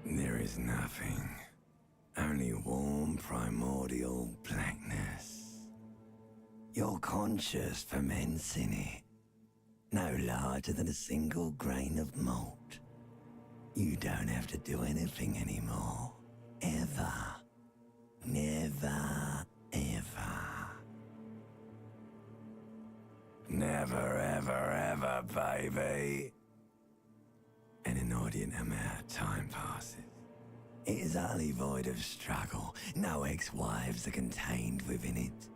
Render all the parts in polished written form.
There is nothing. Only warm primordial blackness. Your conscious ferments in it. No larger than a single grain of malt. You don't have to do anything anymore. Ever. Never, ever. Never, ever, ever, baby. An inordinate amount of time passes. It is utterly void of struggle. No ex-wives are contained within it.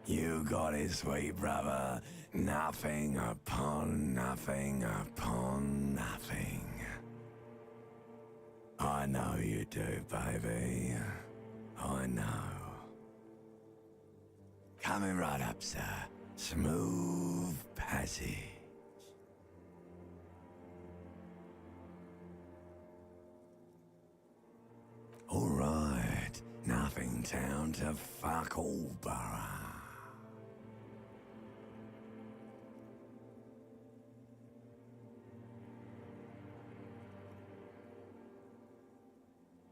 You got it, sweet brother. Nothing upon nothing upon nothing. I know you do, baby. I know. Coming right up, sir. Smooth passage. All right. Nothing town to fuck all borough.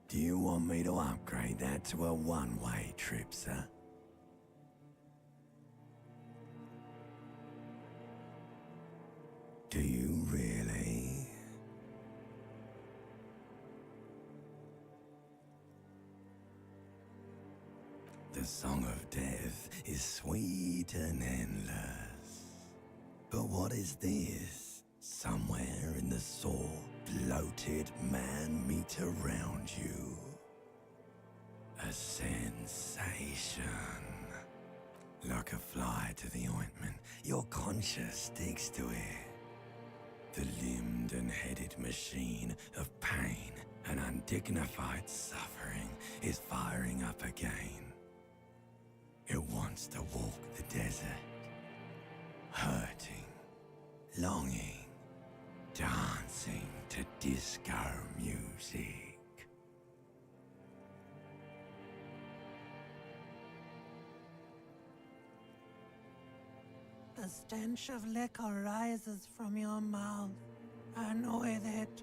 Do you want me to upgrade that to a one-way trip, sir? Do you really? The song of death is sweet and endless. But what is this? Somewhere in the soul, bloated man meet around you. A sensation. Like a fly to the ointment, your conscience sticks to it. The limbed and headed machine of pain and undignified suffering is firing up again. It wants to walk the desert, hurting, longing, dancing to disco music. The stench of liquor rises from your mouth, and with it,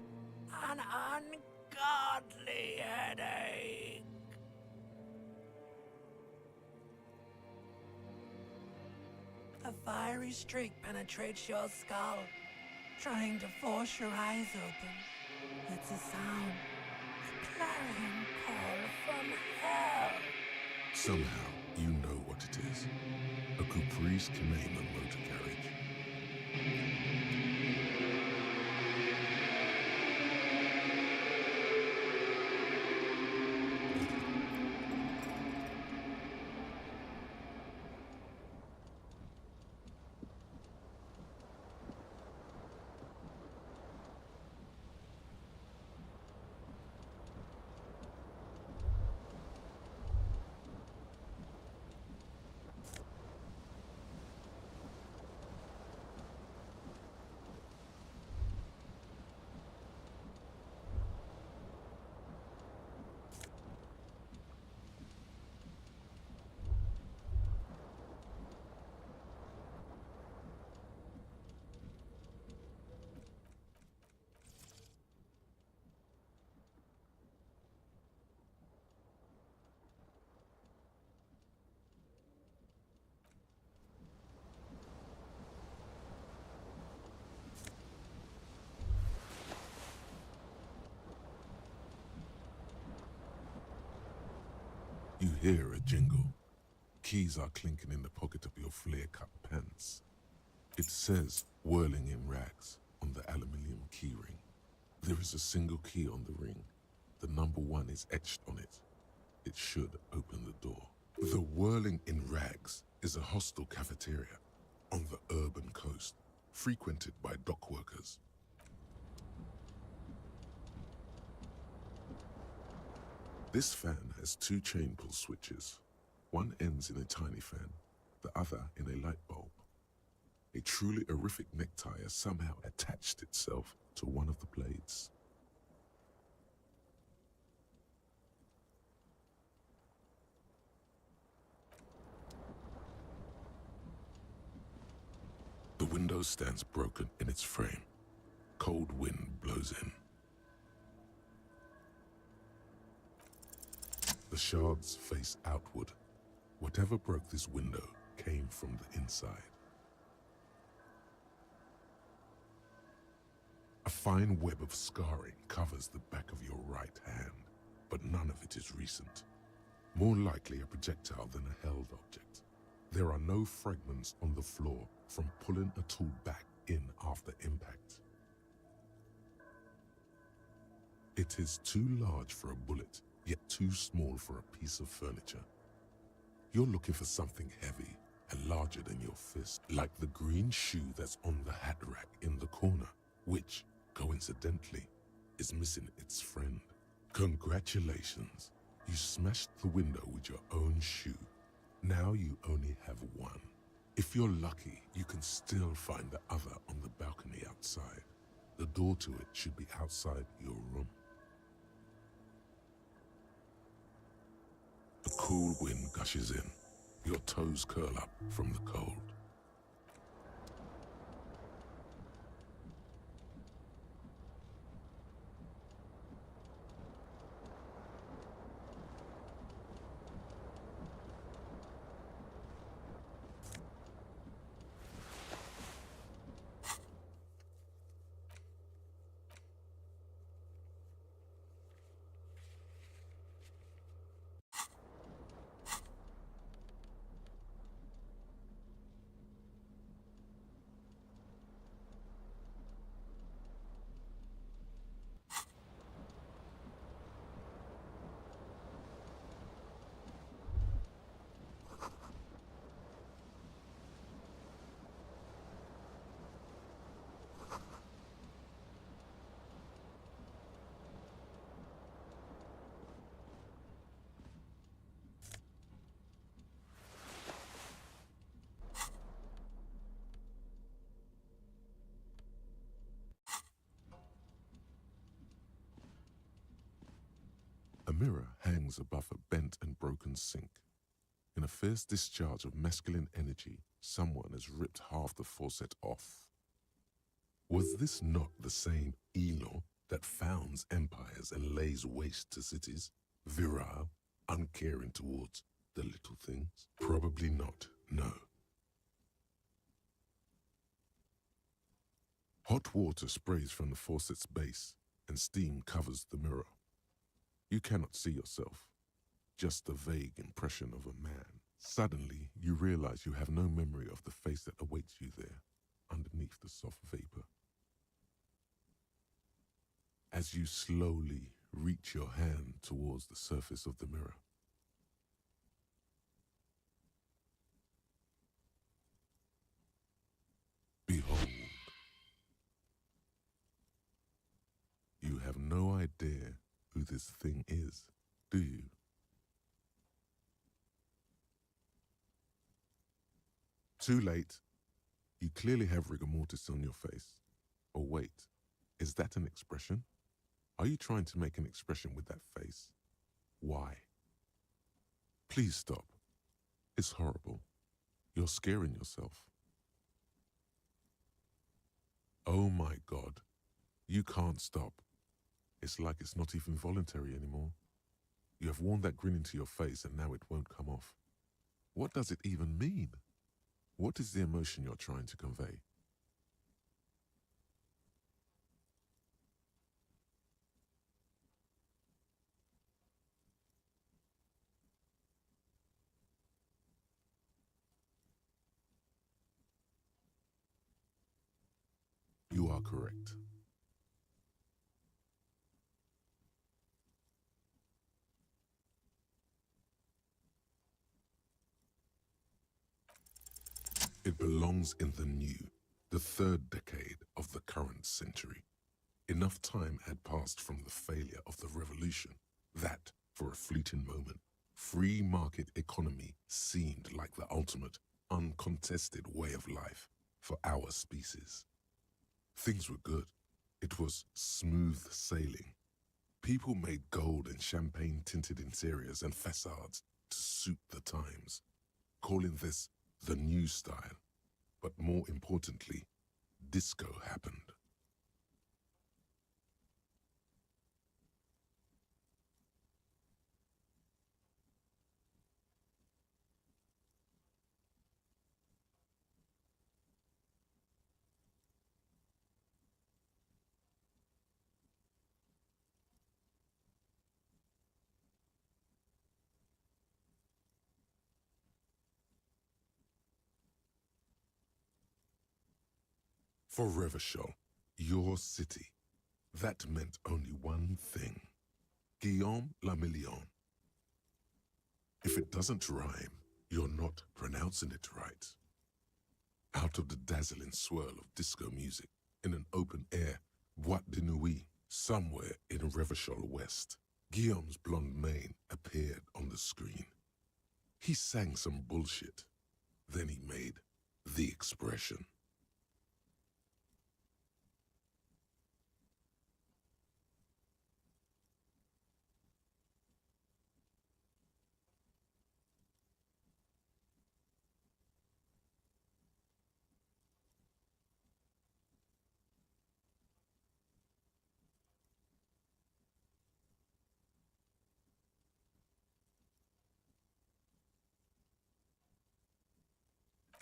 an ungodly headache. A fiery streak penetrates your skull, trying to force your eyes open. It's a sound, a clarion call from hell. Somehow, you know what it is. A Caprice Kinema motor carriage. You hear a jingle. Keys are clinking in the pocket of your flare-cut pants. It says, whirling in rags, on the aluminium keyring. There is a single key on the ring. The number 1 is etched on it. It should open the door. The whirling in rags is a hostel cafeteria on the urban coast, frequented by dock workers. This fan has two chain pull switches. One ends in a tiny fan, the other in a light bulb. A truly horrific necktie has somehow attached itself to one of the blades. The window stands broken in its frame. Cold wind blows in. The shards face outward. Whatever broke this window came from the inside. A fine web of scarring covers the back of your right hand, but none of it is recent. More likely a projectile than a held object. There are no fragments on the floor from pulling a tool back in after impact. It is too large for a bullet, yet too small for a piece of furniture. You're looking for something heavy and larger than your fist, like the green shoe that's on the hat rack in the corner, which, coincidentally, is missing its friend. Congratulations, you smashed the window with your own shoe. Now you only have one. If you're lucky, you can still find the other on the balcony outside. The door to it should be outside your room. A cool wind gushes in. Your toes curl up from the cold. A mirror hangs above a bent and broken sink. In a fierce discharge of masculine energy, someone has ripped half the faucet off. Was this not the same Elo that founds empires and lays waste to cities? Virile, uncaring towards the little things? Probably not, no. Hot water sprays from the faucet's base, and steam covers the mirror. You cannot see yourself, just the vague impression of a man. Suddenly, you realize you have no memory of the face that awaits you there, underneath the soft vapor. As you slowly reach your hand towards the surface of the mirror, behold, you have no idea who this thing is, do you? Too late. You clearly have rigor mortis on your face. Or wait, is that an expression? Are you trying to make an expression with that face? Why? Please stop. It's horrible. You're scaring yourself. Oh my God. You can't stop. It's like it's not even voluntary anymore. You have worn that grin into your face and now it won't come off. What does it even mean? What is the emotion you're trying to convey? You are correct. It belongs in the new, the third decade of the current century. Enough time had passed from the failure of the revolution that, For a fleeting moment, free market economy seemed like the ultimate, uncontested way of life for our species. Things were good. It was smooth sailing. People made gold and champagne-tinted interiors and facades to suit the times, calling this the new style. But more importantly, disco happened. For Revachol, your city, that meant only one thing. Guillaume Lamillion. If it doesn't rhyme, you're not pronouncing it right. Out of the dazzling swirl of disco music, in an open-air boîte de nuit, somewhere in Revachol West, Guillaume's blonde mane appeared on the screen. He sang some bullshit. Then he made the expression.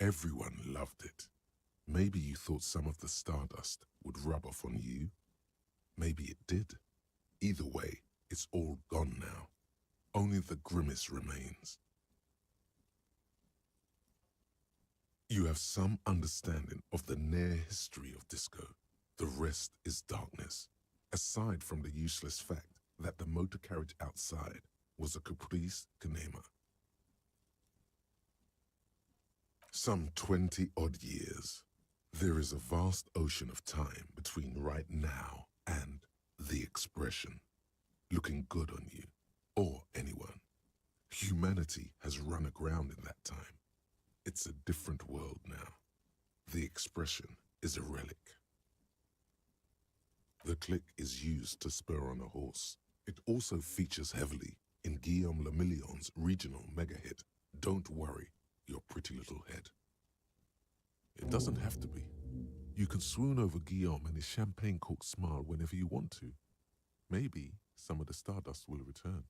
Everyone loved it. Maybe you thought some of the stardust would rub off on you. Maybe it did. Either way, it's all gone now. Only the grimace remains. You have some understanding of the near history of disco. The rest is darkness. Aside from the useless fact that the motor carriage outside was a caprice cinema. Some 20-odd years. There is a vast ocean of time between right now and the expression. Looking good on you, or anyone. Humanity has run aground in that time. It's a different world now. The expression is a relic. The click is used to spur on a horse. It also features heavily in Guillaume Lamillion's regional mega hit, Don't Worry, Your Pretty Little Head. It doesn't have to be. You can swoon over Guillaume and his champagne-corked smile whenever you want to. Maybe some of the stardust will return.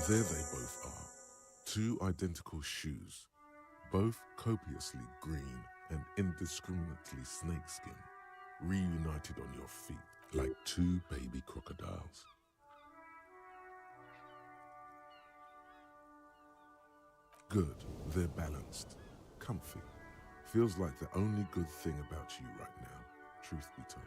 There they both are. Two identical shoes, both copiously green and indiscriminately snakeskin, reunited on your feet like two baby crocodiles. Good, they're balanced, comfy. Feels like the only good thing about you right now, truth be told.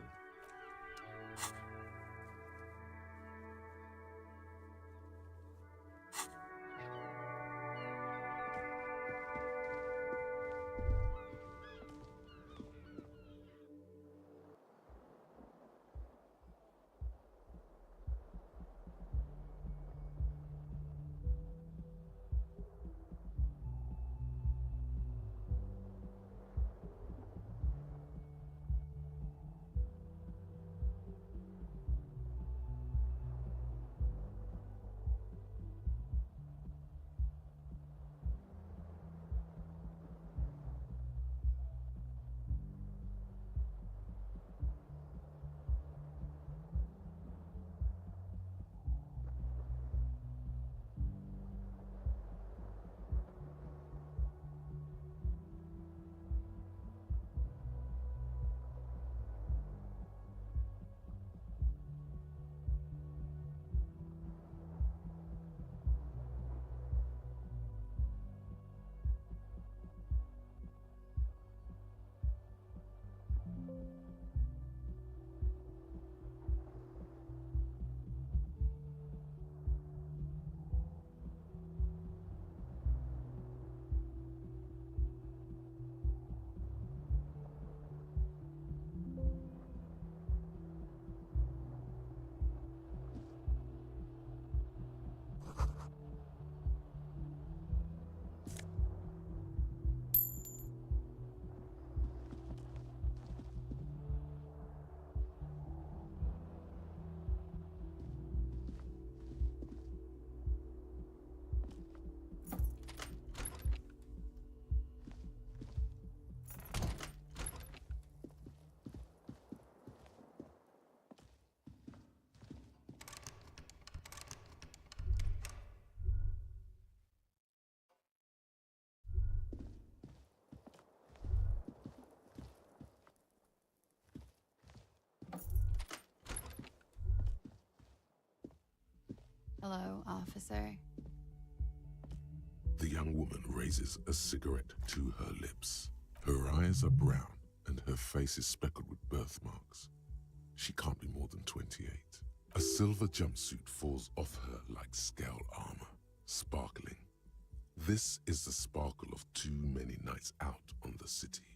Hello, officer. The young woman raises a cigarette to her lips. Her eyes are brown and her face is speckled with birthmarks. She can't be more than 28. A silver jumpsuit falls off her like scale armor, sparkling. This is the sparkle of too many nights out on the city.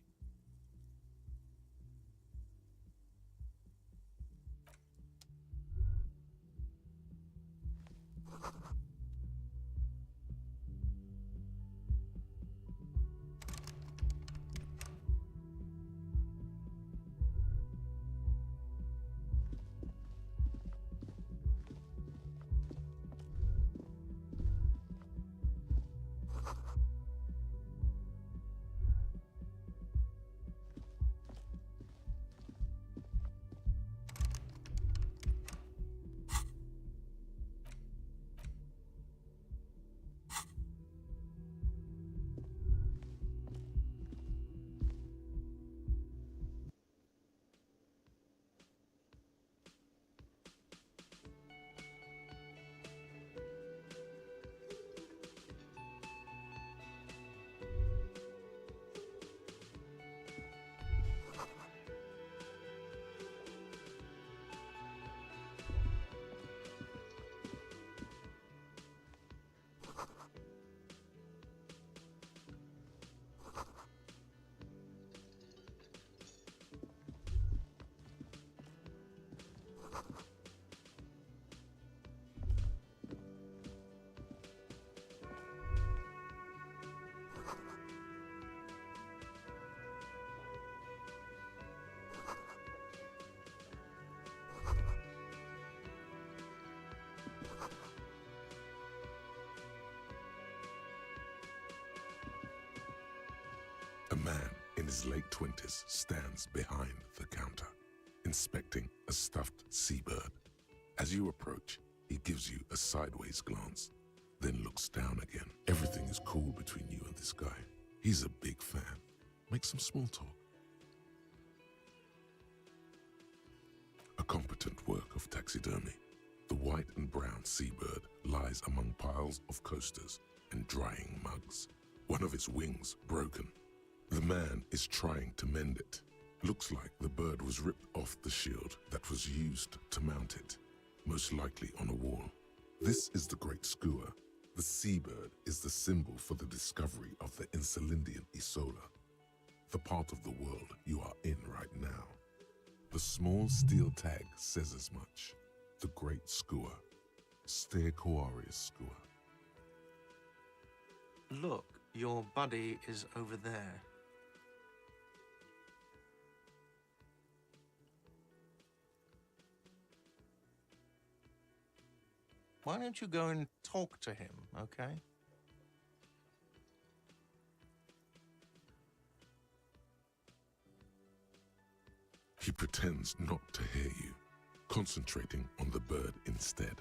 his late 20s, stands behind the counter, inspecting a stuffed seabird. As you approach, he gives you a sideways glance, then looks down again. Everything is cool between you and this guy. He's a big fan. Make some small talk. A competent work of taxidermy. The white and brown seabird lies among piles of coasters and drying mugs. One of its wings broken. The man is trying to mend it. Looks like the bird was ripped off the shield that was used to mount it, most likely on a wall. This is the Great Skua. The seabird is the symbol for the discovery of the Insulindian Isola, the part of the world you are in right now. The small steel tag says as much. The Great Skua, Stegosaurus Skua. Look, your buddy is over there. Why don't you go and talk to him, okay? He pretends not to hear you, concentrating on the bird instead.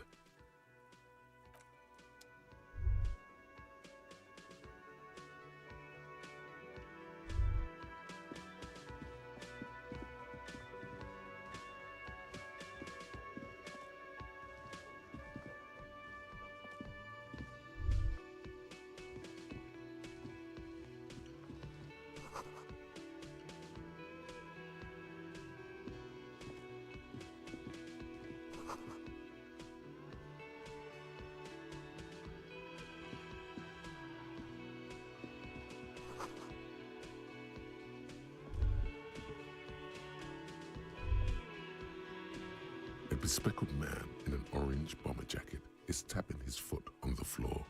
A bespectacled man in an orange bomber jacket is tapping his foot on the floor.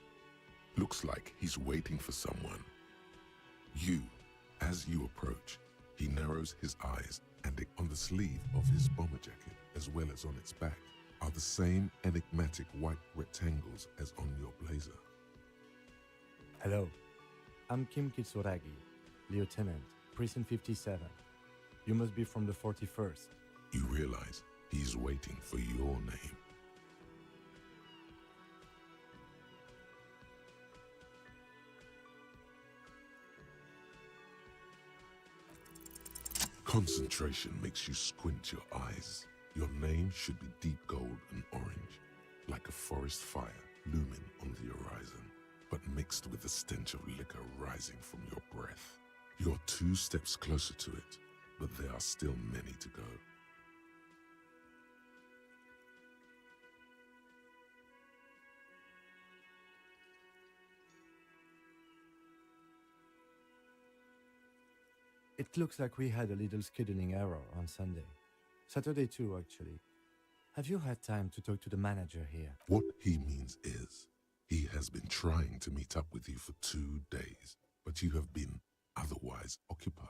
Looks like he's waiting for someone. As you approach, he narrows his eyes, and on the sleeve of his bomber jacket, as well as on its back, are the same enigmatic white rectangles as on your blazer. Hello, I'm Kim Kitsuragi, Lieutenant, Precinct 57. You must be from the 41st. You realize he's waiting for your name. Concentration makes you squint your eyes. Your name should be deep gold and orange, like a forest fire looming on the horizon, but mixed with the stench of liquor rising from your breath. You're 2 steps closer to it, but there are still many to go. It looks like we had a little scheduling error on Sunday. Saturday too, actually. Have you had time to talk to the manager here? What he means is, he has been trying to meet up with you for 2 days, but you have been otherwise occupied.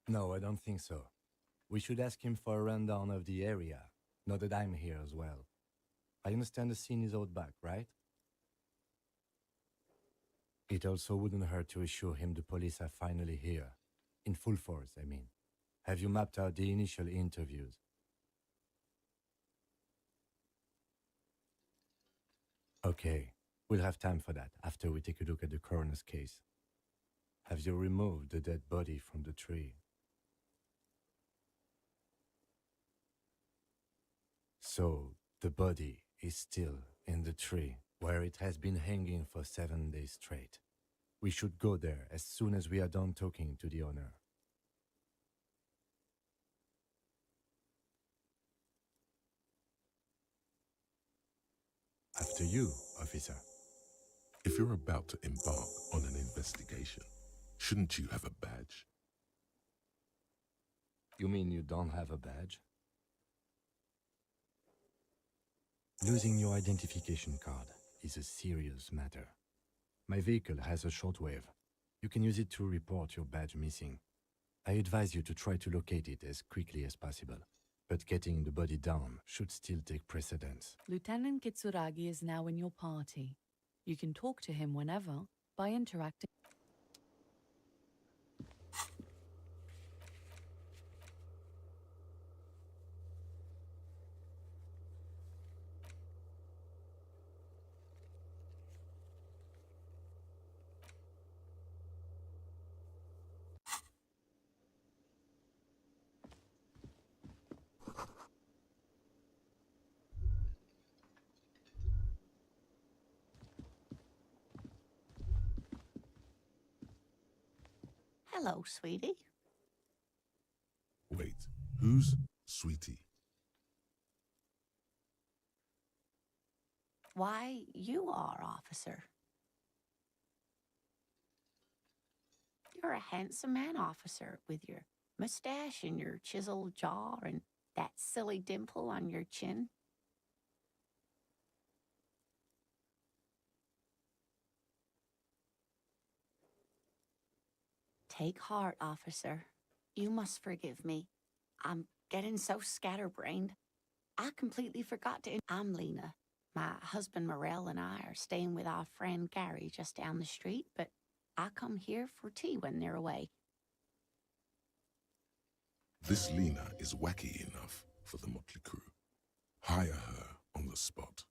No, I don't think so. We should ask him for a rundown of the area, now that I'm here as well. I understand the scene is out back, right? It also wouldn't hurt to assure him the police are finally here. In full force, I mean. Have you mapped out the initial interviews? Okay, we'll have time for that after we take a look at the coroner's case. Have you removed the dead body from the tree? So, the body is still in the tree, where it has been hanging for 7 days straight. We should go there as soon as we are done talking to the owner. After you, officer. If you're about to embark on an investigation, shouldn't you have a badge? You mean you don't have a badge? Losing your identification card is a serious matter. My vehicle has a shortwave. You can use it to report your badge missing. I advise you to try to locate it as quickly as possible. But getting the body down should still take precedence. Lieutenant Kitsuragi is now in your party. You can talk to him whenever by interacting. Hello, sweetie. Wait, who's Sweetie? Why, you are, officer. You're a handsome man, officer, with your mustache and your chiseled jaw and that silly dimple on your chin. Take heart, officer. You must forgive me. I'm getting so scatterbrained. I completely forgot to... I'm Lena. My husband Morel and I are staying with our friend Gary just down the street, but I come here for tea when they're away. This Lena is wacky enough for the motley crew. Hire her on the spot.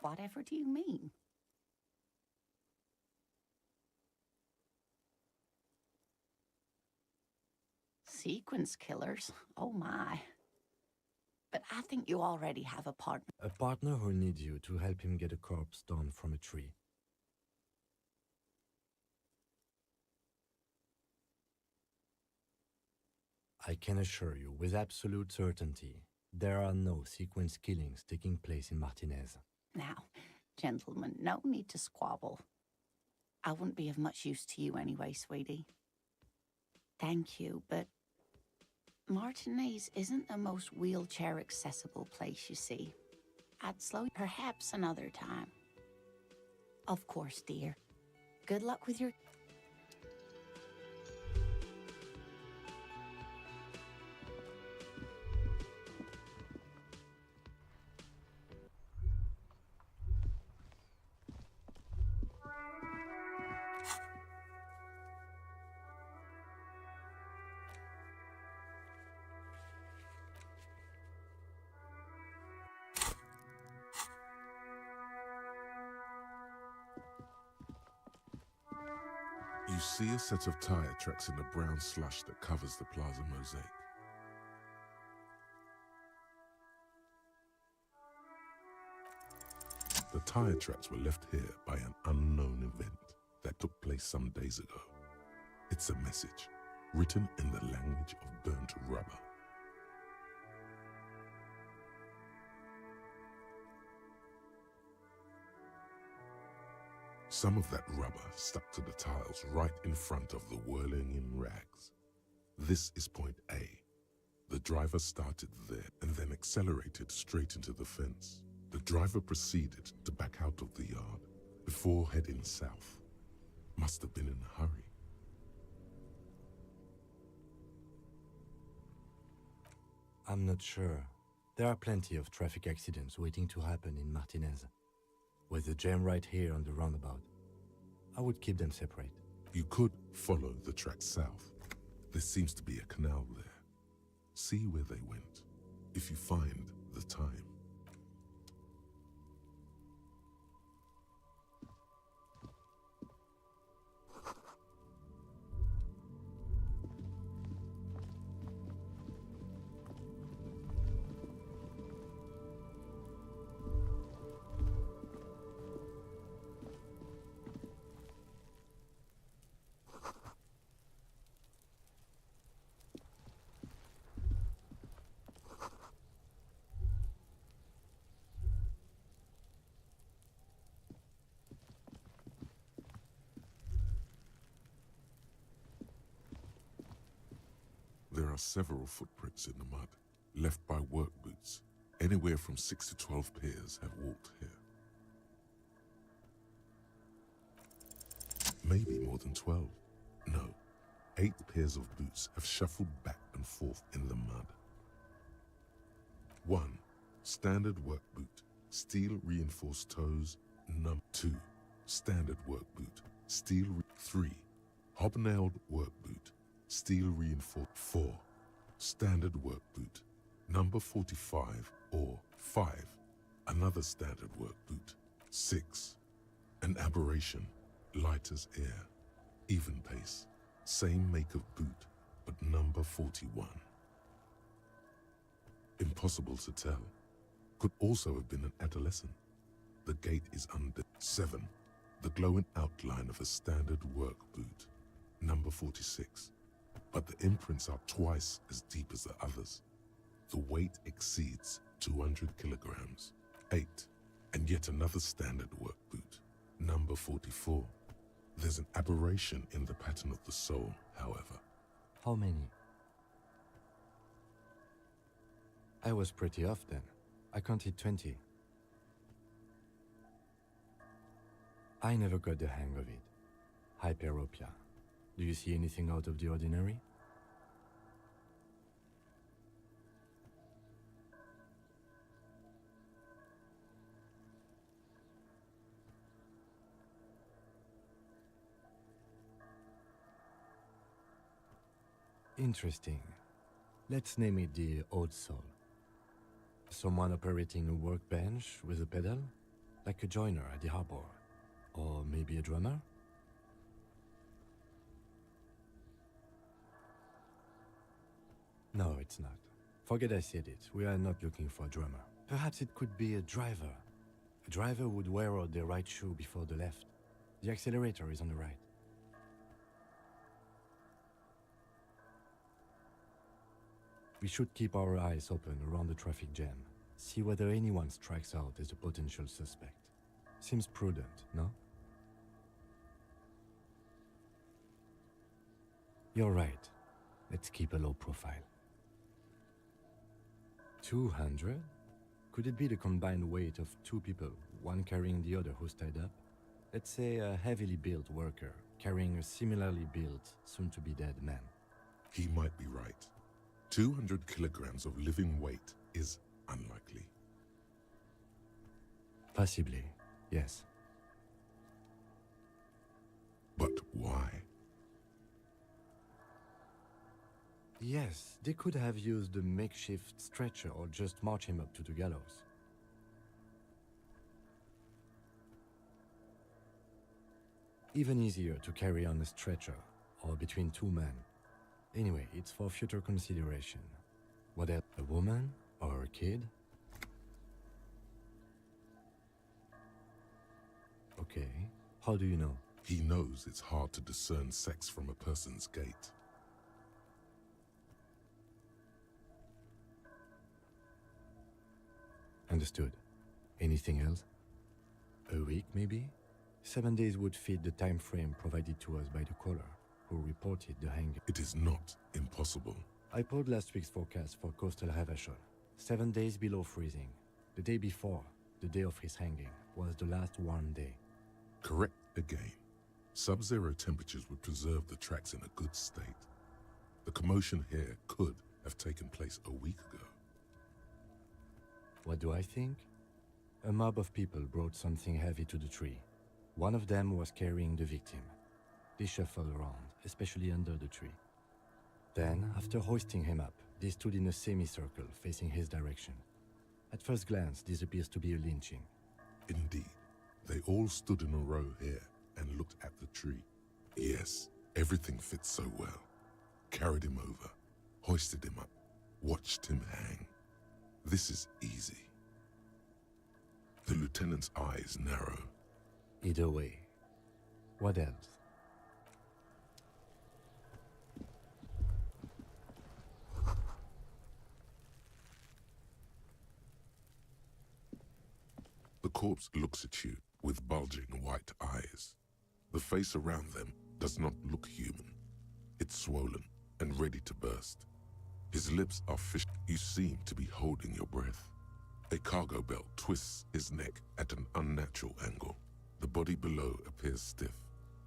Whatever do you mean? Sequence killers? Oh my. But I think you already have a partner. A partner who needs you to help him get a corpse down from a tree. I can assure you with absolute certainty, there are no sequence killings taking place in Martinez. Now, gentlemen, no need to squabble. I wouldn't be of much use to you anyway, sweetie. Thank you, but Martinez isn't the most wheelchair-accessible place, you see. I'd slow perhaps another time. Of course, dear. Good luck with your... You see a set of tire tracks in the brown slush that covers the plaza mosaic. The tire tracks were left here by an unknown event that took place some days ago. It's a message, written in the language of burnt rubber. Some of that rubber stuck to the tiles right in front of the whirling in rags. This is point A. The driver started there and then accelerated straight into the fence. The driver proceeded to back out of the yard before heading south. Must have been in a hurry. I'm not sure. There are plenty of traffic accidents waiting to happen in Martinez. With the jam right here on the roundabout, I would keep them separate. You could follow the track south. There seems to be a canal there. See where they went, if you find the time. There are several footprints in the mud, left by work boots. Anywhere from 6 to 12 pairs have walked here. Maybe more than 12. No, 8 pairs of boots have shuffled back and forth in the mud. 1. Standard work boot, steel reinforced toes. 2. Standard work boot, 3. Hobnailed work boot, steel reinforced. 4. Standard work boot, number 45 or 5. Another standard work boot. 6. An aberration, light as air, even pace, same make of boot, but number 41. Impossible to tell. Could also have been an adolescent. The gait is under. 7. The glowing outline of a standard work boot, number 46. But the imprints are twice as deep as the others. The weight exceeds 200 kilograms. 8. And yet another standard work boot, number 44. There's an aberration in the pattern of the sole, however. How many? I was pretty off then. I counted 20. I never got the hang of it. Hyperopia. Do you see anything out of the ordinary? Interesting. Let's name it the odd soul. Someone operating a workbench with a pedal, like a joiner at the harbor. Or maybe a drummer? No, it's not. Forget I said it. We are not looking for a drummer. Perhaps it could be a driver. A driver would wear out the right shoe before the left. The accelerator is on the right. We should keep our eyes open around the traffic jam. See whether anyone strikes out as a potential suspect. Seems prudent, no? You're right. Let's keep a low profile. 200? Could it be the combined weight of 2 people, one carrying the other who's tied up? Let's say a heavily built worker carrying a similarly built, soon-to-be-dead man. He might be right. 200 kilograms of living weight is unlikely. Possibly, yes. But why? Yes, they could have used a makeshift stretcher or just march him up to the gallows. Even easier to carry on a stretcher, or between 2 men. Anyway, it's for future consideration. What else? A woman? Or a kid? Okay, how do you know? He knows it's hard to discern sex from a person's gait. Understood. Anything else? A week, maybe? 7 days would fit the time frame provided to us by the caller, who reported the hanging. It is not impossible. I pulled last week's forecast for coastal Havashol. 7 days below freezing. The day before, the day of his hanging, was the last warm day. Correct again. Sub-zero temperatures would preserve the tracks in a good state. The commotion here could have taken place a week ago. What do I think? A mob of people brought something heavy to the tree. One of them was carrying the victim. They shuffled around, especially under the tree. Then, after hoisting him up, they stood in a semicircle facing his direction. At first glance, this appears to be a lynching. Indeed, they all stood in a row here and looked at the tree. Yes, everything fits so well. Carried him over, hoisted him up, watched him hang. This is easy. The lieutenant's eyes narrow. Either way. What else? The corpse looks at you with bulging white eyes. The face around them does not look human. It's swollen and ready to burst. His lips are fish. You seem to be holding your breath. A cargo belt twists his neck at an unnatural angle. The body below appears stiff.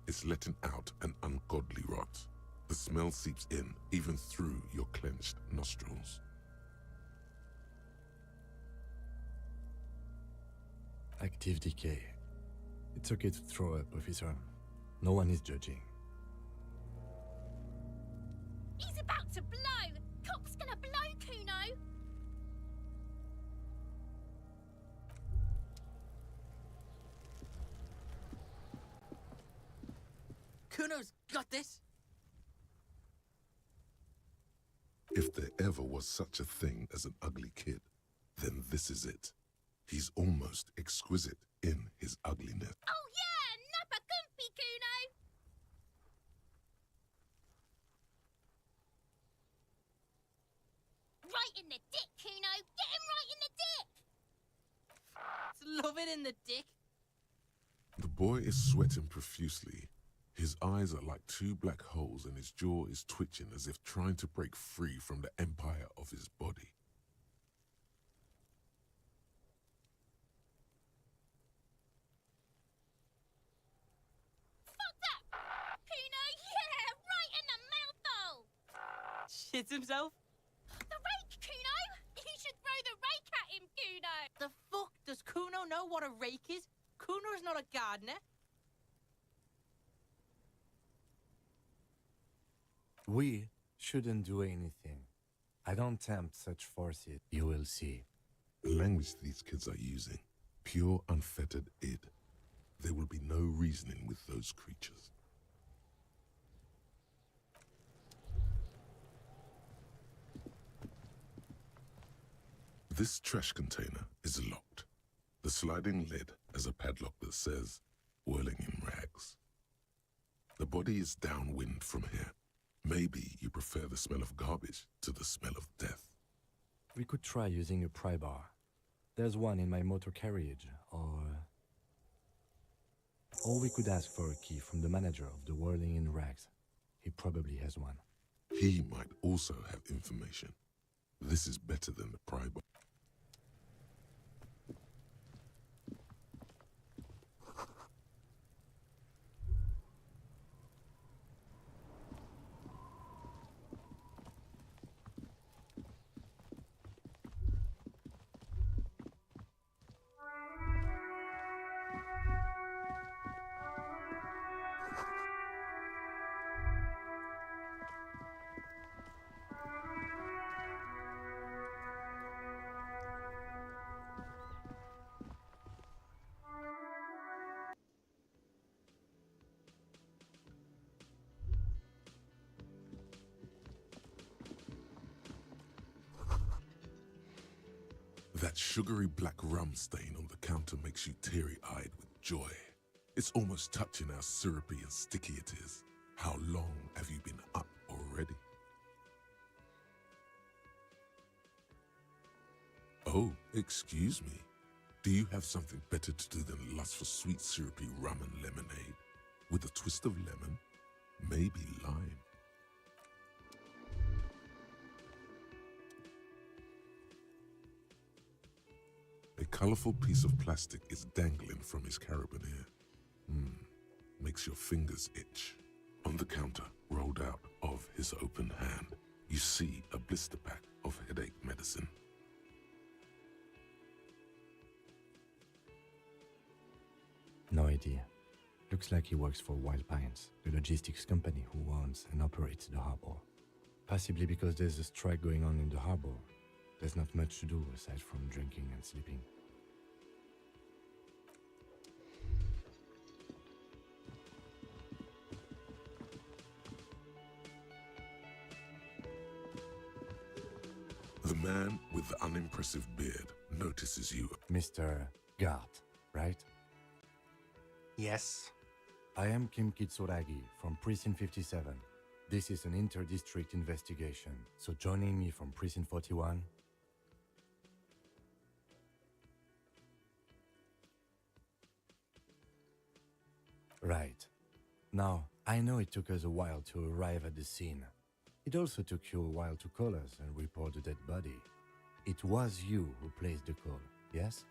It's letting out an ungodly rot. The smell seeps in, even through your clenched nostrils. Active decay. It's okay to throw up, officer. No one is judging. He's about to blow! Cop's gonna blow, Kuno! Kuno's got this. If there ever was such a thing as an ugly kid, then this is it. He's almost exquisite in his ugliness. Oh yeah! Nappa Gumpy, Kuno! Right in the dick, Kuno! Get him right in the dick! Love it in the dick. The boy is sweating profusely. His eyes are like two black holes and his jaw is twitching as if trying to break free from the empire of his body. Fuck that! Kuno, yeah! Right in the mouthhole! Shits himself. The rake, Kuno! You should throw the rake at him, Kuno! The fuck does Kuno know what a rake is? Kuno's not a gardener. We shouldn't do anything. I don't tempt such forces. You will see. The language these kids are using, pure unfettered id. There will be no reasoning with those creatures. This trash container is locked. The sliding lid has a padlock that says, "Whirling in rags." The body is downwind from here. Maybe you prefer the smell of garbage to the smell of death. We could try using a pry bar. There's one in my motor carriage, or we could ask for a key from the manager of the Whirling in Rags. He probably has one. He might also have information. This is better than the pry bar. That sugary black rum stain on the counter makes you teary-eyed with joy. It's almost touching how syrupy and sticky it is. How long have you been up already? Oh, excuse me. Do you have something better to do than lust for sweet syrupy rum and lemonade? With a twist of lemon? Maybe lime? A colorful piece of plastic is dangling from his carabiner. Makes your fingers itch. On the counter, rolled out of his open hand, you see a blister pack of headache medicine. No idea. Looks like he works for Wild Pines, the logistics company who owns and operates the harbor. Possibly because there's a strike going on in the harbor. There's not much to do aside from drinking and sleeping. The man with the unimpressive beard notices you. Mr. Gart, right? Yes. I am Kim Kitsuragi from Precinct 57. This is an inter-district investigation, so joining me from Precinct 41... Right. Now, I know it took us a while to arrive at the scene, It also took you a while to call us and report the dead body. It was you who placed the call, yes?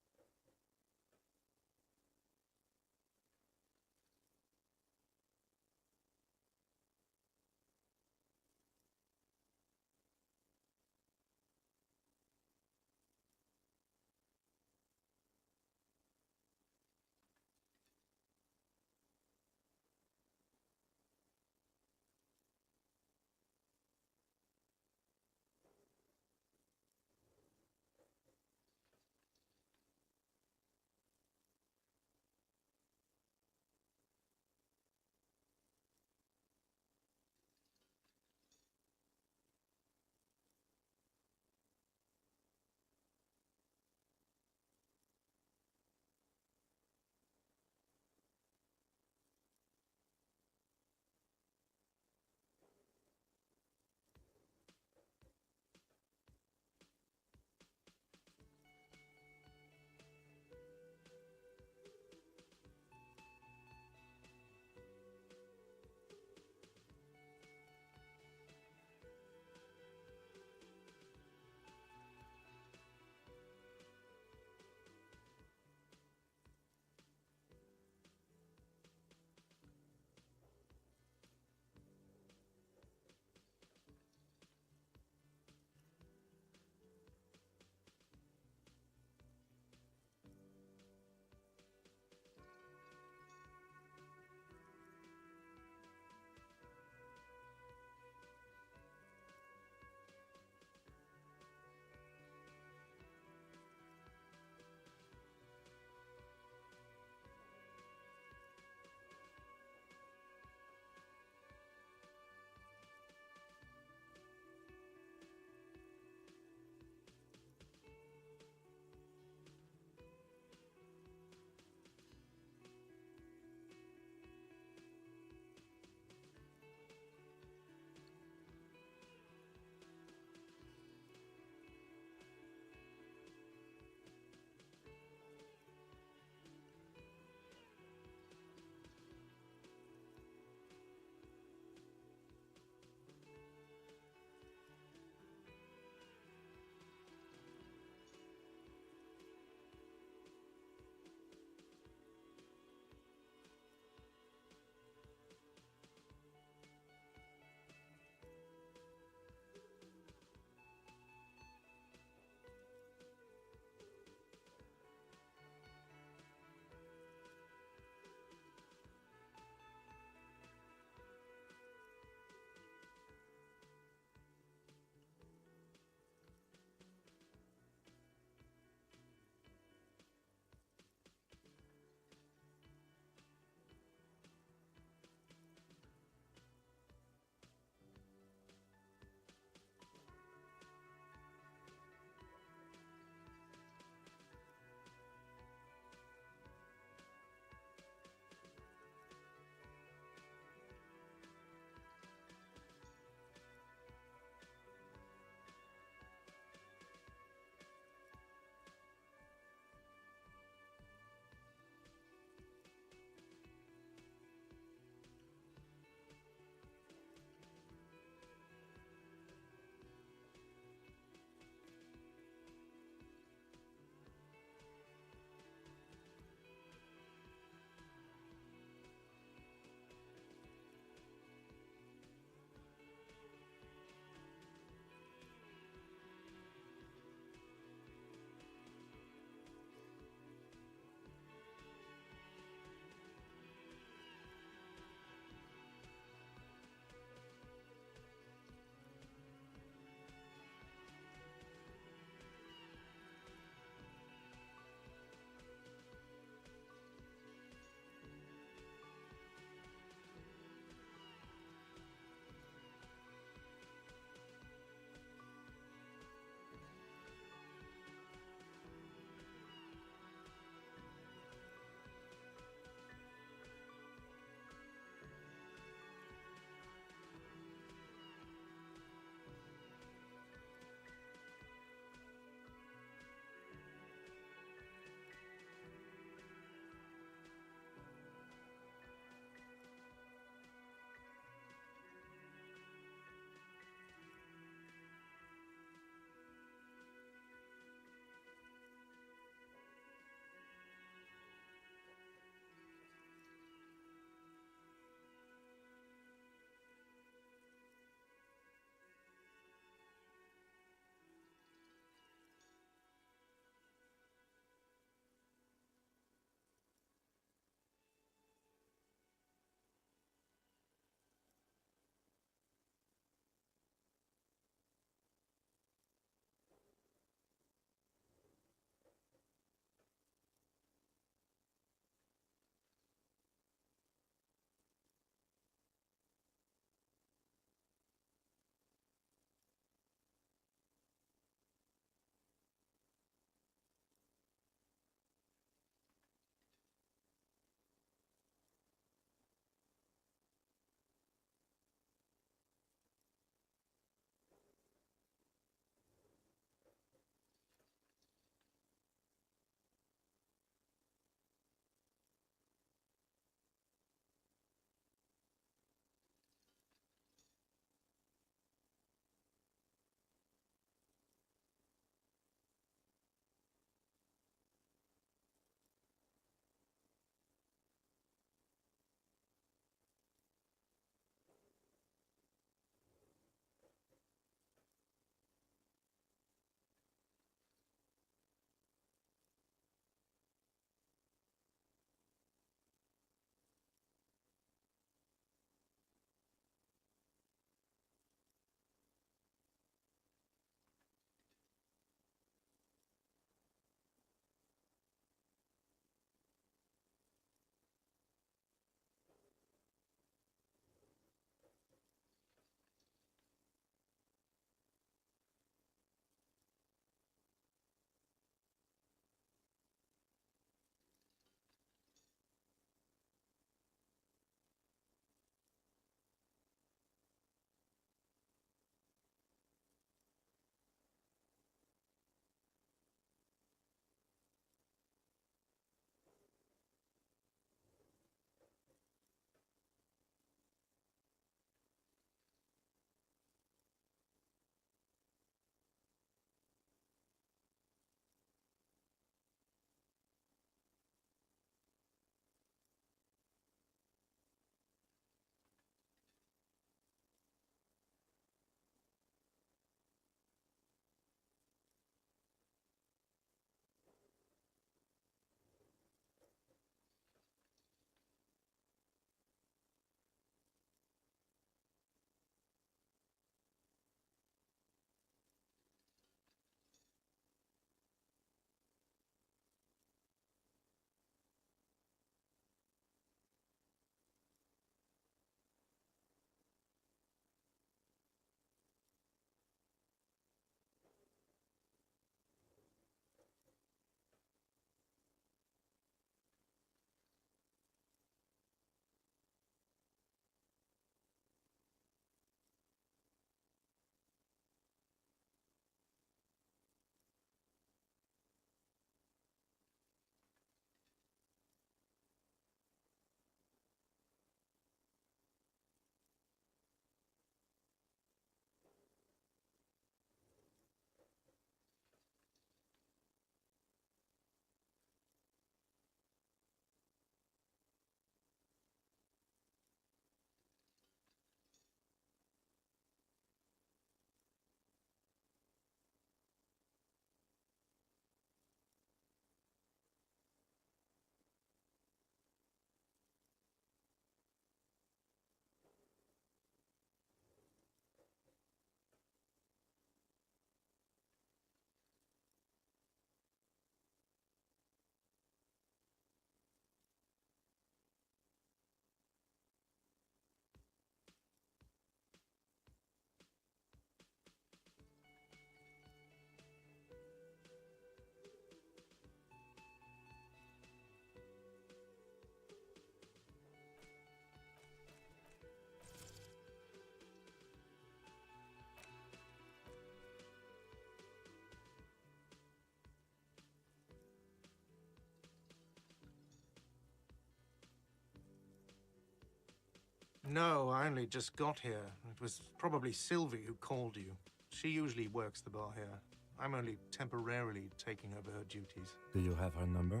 No, I only just got here. It was probably Sylvie who called you. She usually works the bar here. I'm only temporarily taking over her duties. Do you have her number?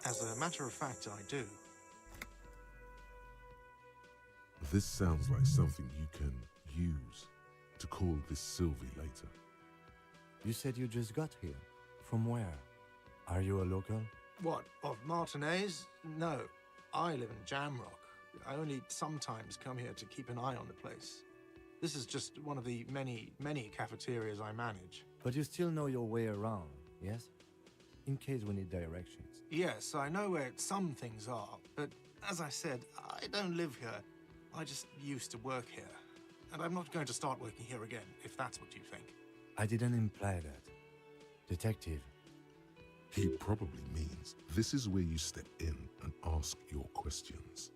As a matter of fact, I do. This sounds like something you can use to call this Sylvie later. You said you just got here. From where? Are you a local? What, of Martinez? No, I live in Jamrock. I only sometimes come here to keep an eye on the place. This is just one of the many, many cafeterias I manage. But you still know your way around, yes? In case we need directions. Yes, I know where some things are, but as I said, I don't live here. I just used to work here. And I'm not going to start working here again, if that's what you think. I didn't imply that. Detective. He probably means this is where you step in and ask your questions.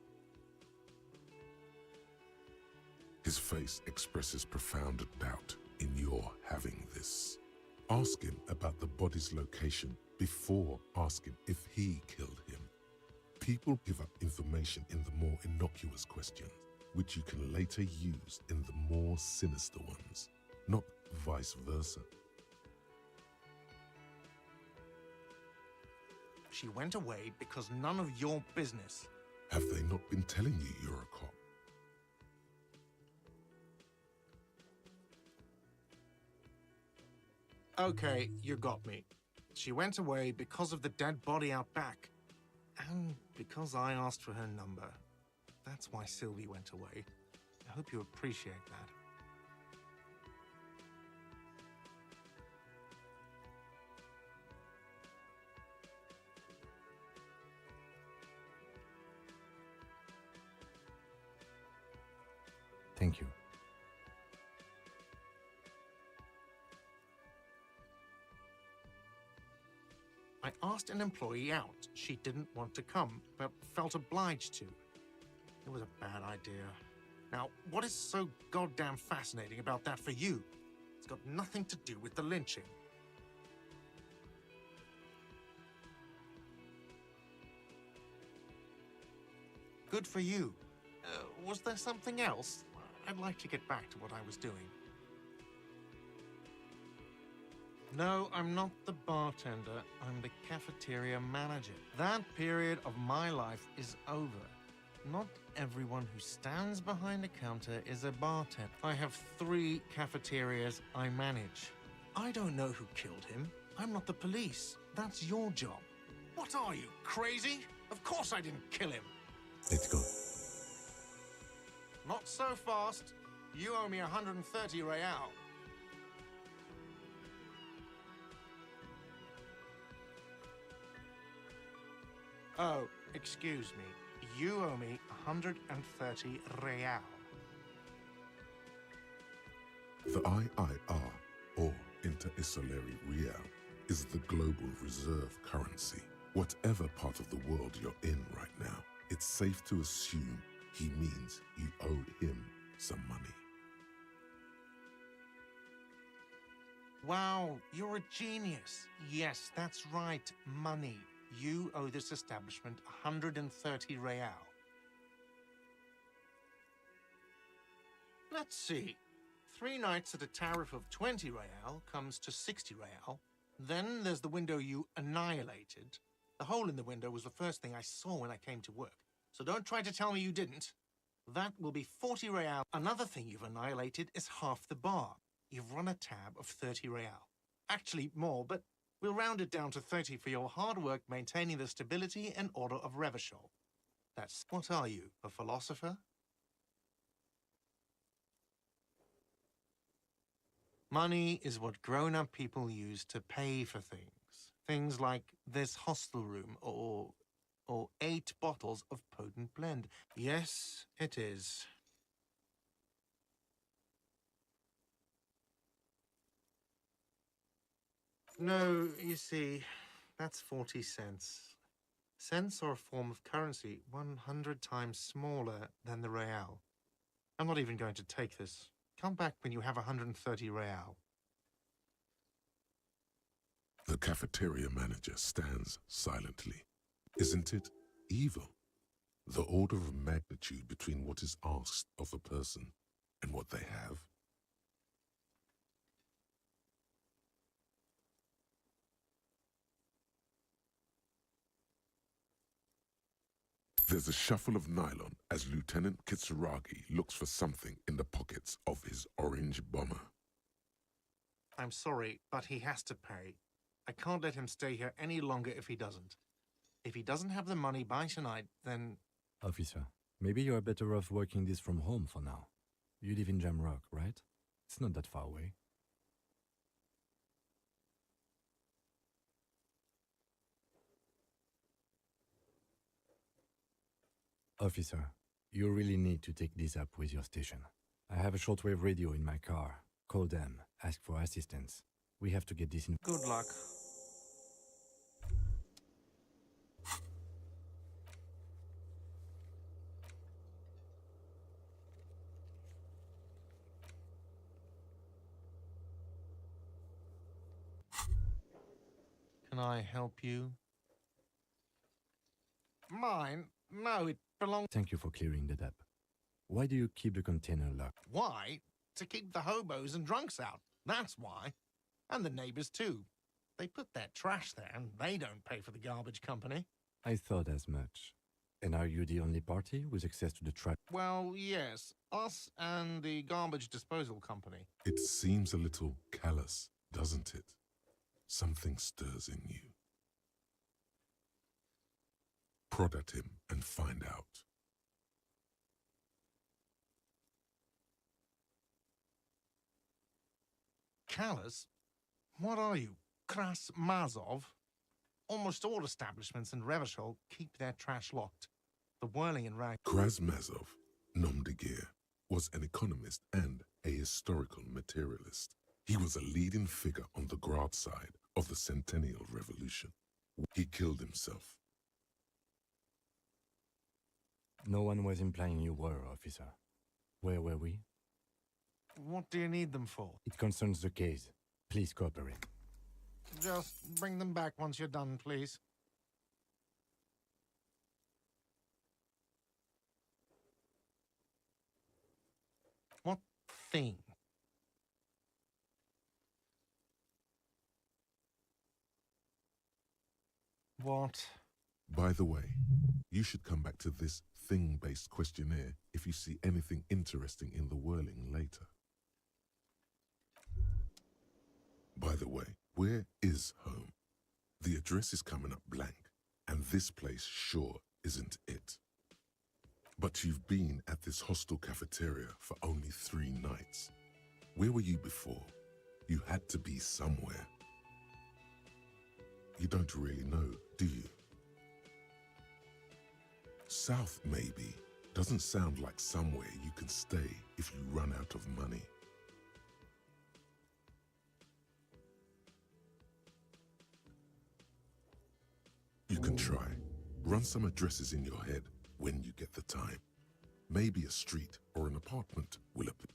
His face expresses profound doubt in your having this. Ask him about the body's location before asking if he killed him. People give up information in the more innocuous questions, which you can later use in the more sinister ones, not vice versa. She went away because none of your business. Have they not been telling you you're a cop? Okay, you got me. She went away because of the dead body out back. And because I asked for her number. That's why Sylvie went away. I hope you appreciate that. Thank you. I asked an employee out. She didn't want to come, but felt obliged to. It was a bad idea. Now, what is so goddamn fascinating about that for you? It's got nothing to do with the lynching. Good for you. Was there something else? I'd like to get back to what I was doing. No, I'm not the bartender. I'm the cafeteria manager. That period of my life is over. Not everyone who stands behind a counter is a bartender. I have 3 cafeterias I manage. I don't know who killed him. I'm not the police. That's your job. What are you, crazy? Of course I didn't kill him. Let's go. Not so fast. You owe me 130 real. Oh, excuse me. You owe me 130 real. The IIR, or Inter-Isolary Real, is the global reserve currency. Whatever part of the world you're in right now, it's safe to assume he means you owe him some money. Wow, you're a genius. Yes, that's right, money. You owe this establishment 130 real. Let's see. 3 nights at a tariff of 20 real comes to 60 real. Then there's the window you annihilated. The hole in the window was the first thing I saw when I came to work. So don't try to tell me you didn't. That will be 40 real. Another thing you've annihilated is half the bar. You've run a tab of 30 real. Actually, more, but we'll round it down to 30 for your hard work maintaining the stability and order of Revachol. That's... What are you, a philosopher? Money is what grown-up people use to pay for things. Things like this hostel room or 8 bottles of potent blend. Yes, it is. No, you see, that's 40 cents. Cents are a form of currency 100 times smaller than the real. I'm not even going to take this. Come back when you have 130 real. The cafeteria manager stands silently. Isn't it evil? The order of magnitude between what is asked of a person and what they have. There's a shuffle of nylon as Lieutenant Kitsuragi looks for something in the pockets of his orange bomber. I'm sorry, but he has to pay. I can't let him stay here any longer if he doesn't. If he doesn't have the money by tonight, then... Officer, maybe you are better off working this from home for now. You live in Jamrock, right? It's not that far away. Officer, you really need to take this up with your station. I have a shortwave radio in my car. Call them, ask for assistance. We have to get this in. Good luck. Can I help you? Mine? No, it belongs... Thank you for clearing that up. Why do you keep the container locked? Why? To keep the hobos and drunks out. That's why. And the neighbors too. They put their trash there and they don't pay for the garbage company. I thought as much. And are you the only party with access to the trash? Well, yes. Us and the garbage disposal company. It seems a little callous, doesn't it? Something stirs in you. Prod at him and find out. Callous? What are you, Kras Mazov? Almost all establishments in Revachol keep their trash locked. The whirling in rag... Krasmazov, nom de guerre, was an economist and a historical materialist. He was a leading figure on the Grad side of the Centennial Revolution. He killed himself. No one was implying you were, officer. Where were we? What do you need them for? It concerns the case. Please cooperate. Just bring them back once you're done, please. What thing? What? By the way, you should come back to this thing-based questionnaire if you see anything interesting in the whirling later. By the way, where is home? The address is coming up blank, and this place sure isn't it. But you've been at this hostel cafeteria for only 3 nights. Where were you before? You had to be somewhere. You don't really know, do you? South, maybe, doesn't sound like somewhere you can stay if you run out of money. You can try. Run some addresses in your head when you get the time. Maybe a street or an apartment will appear.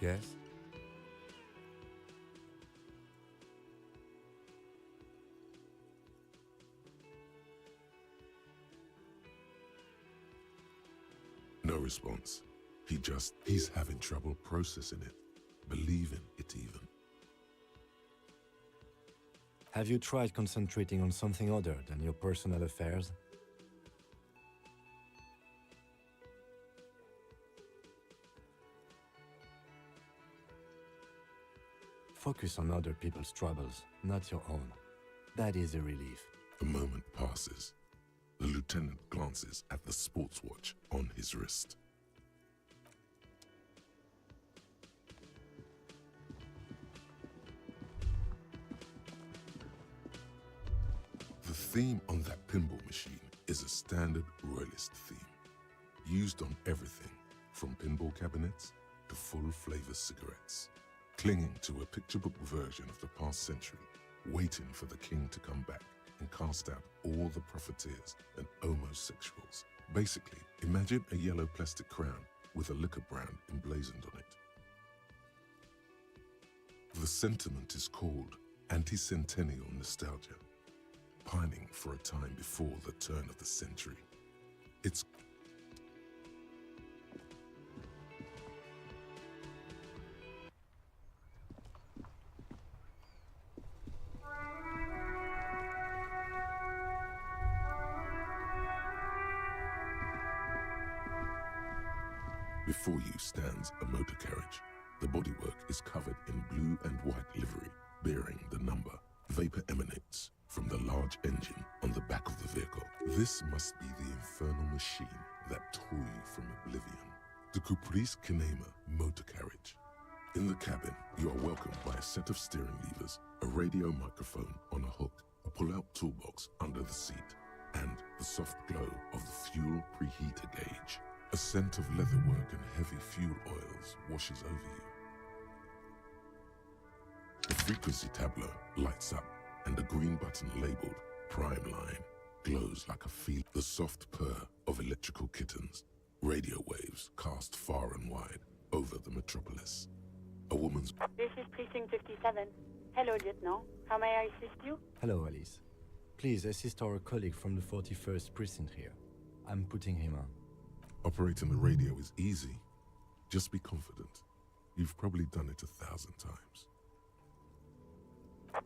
Yes? No response. He's having trouble processing it, believing it even. Have you tried concentrating on something other than your personal affairs? Focus on other people's troubles, not your own. That is a relief. A moment passes. The lieutenant glances at the sports watch on his wrist. The theme on that pinball machine is a standard royalist theme, used on everything from pinball cabinets to full-flavor cigarettes, clinging to a picture book version of the past century, waiting for the king to come back and cast out all the profiteers and homosexuals. Basically, imagine a yellow plastic crown with a liquor brand emblazoned on it. The sentiment is called anti-centennial nostalgia, pining for a time before the turn of the century. It's Before you stands a motor carriage. The bodywork is covered in blue and white livery, bearing the number. Vapor emanates from the large engine on the back of the vehicle. This must be the infernal machine that tore you from oblivion. The Caprice Kinema motor carriage. In the cabin, you are welcomed by a set of steering levers, a radio microphone on a hook, a pull-out toolbox under the seat, and the soft glow of the fuel preheater gauge. A scent of leatherwork and heavy fuel oils washes over you. The frequency tableau lights up, and a green button labeled Prime Line glows like a feel. The soft purr of electrical kittens, radio waves cast far and wide over the metropolis. A woman's... This is Precinct 57. Hello, Lieutenant. How may I assist you? Hello, Alice. Please assist our colleague from the 41st precinct here. I'm putting him on. Operating the radio is easy. Just be confident. You've probably done it 1,000 times.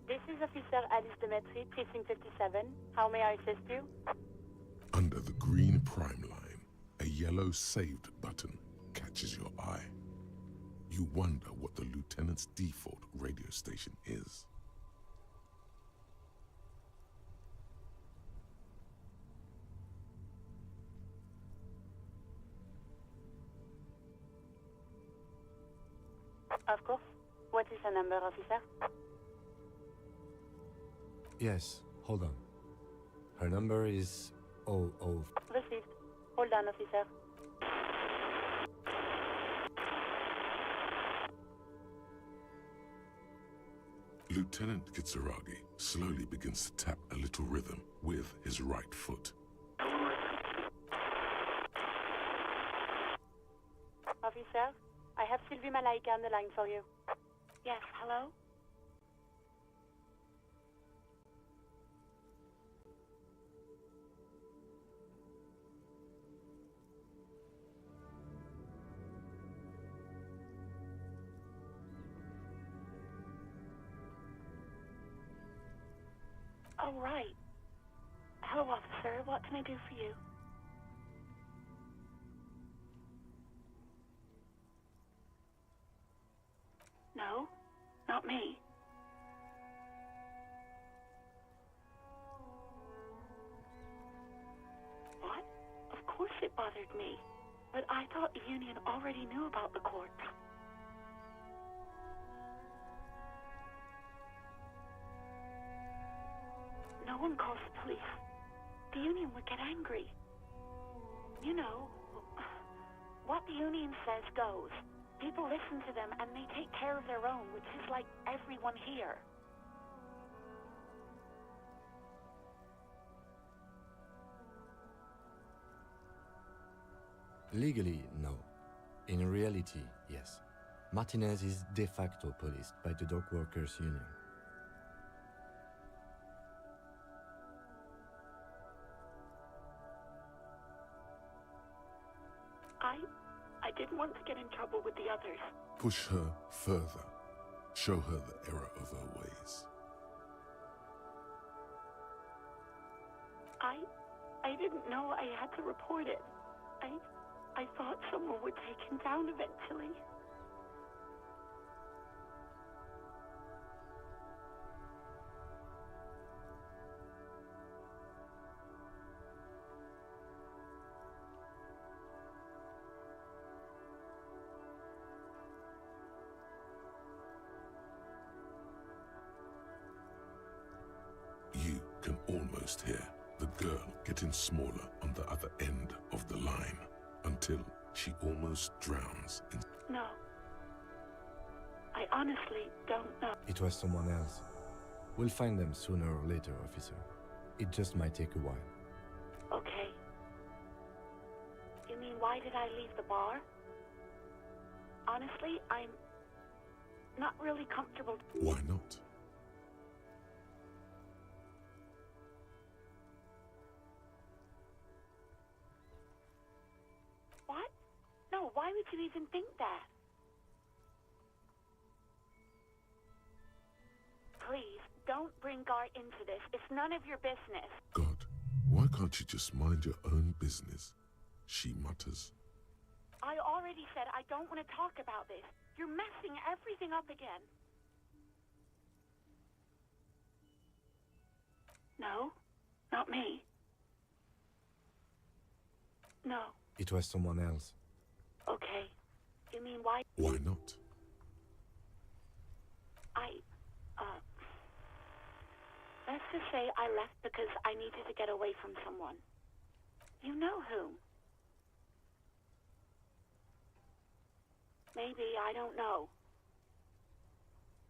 This is Officer Alice Demetri, Precinct 57. How may I assist you? Under the green Prime Line, a yellow saved button catches your eye. You wonder what the lieutenant's default radio station is. Of course. What is the number, officer? Yes, hold on. Her number is 00. Received. Hold on, officer. Lieutenant Kitsuragi slowly begins to tap a little rhythm with his right foot. Officer, I have Sylvie Malaika on the line for you. Yes, hello? Oh, right. Hello, officer. What can I do for you? No, not me. What? Of course it bothered me. But I thought the Union already knew about the court. No one calls the police. The Union would get angry. You know, what the Union says goes. People listen to them and they take care of their own, which is like everyone here. Legally, no. In reality, yes. Martinez is de facto policed by the Dock Workers Union. I didn't want to get in trouble with the others. Push her further. Show her the error of her ways. I didn't know I had to report it. I thought someone would take him down eventually. can almost hear the girl getting smaller on the other end of the line until she almost drowns in... No. I honestly don't know. It was someone else. We'll find them sooner or later, officer. It just might take a while. Okay. You mean, why did I leave the bar? Honestly, I'm not really comfortable. Why not? What? No, why would you even think that? Please, don't bring Gar into this. It's none of your business. God, why can't you just mind your own business? She mutters. I already said I don't want to talk about this. You're messing everything up again. No, not me. No. It was someone else. Okay. You mean why? Why not? Let's just say I left because I needed to get away from someone. You know whom? Maybe, I don't know.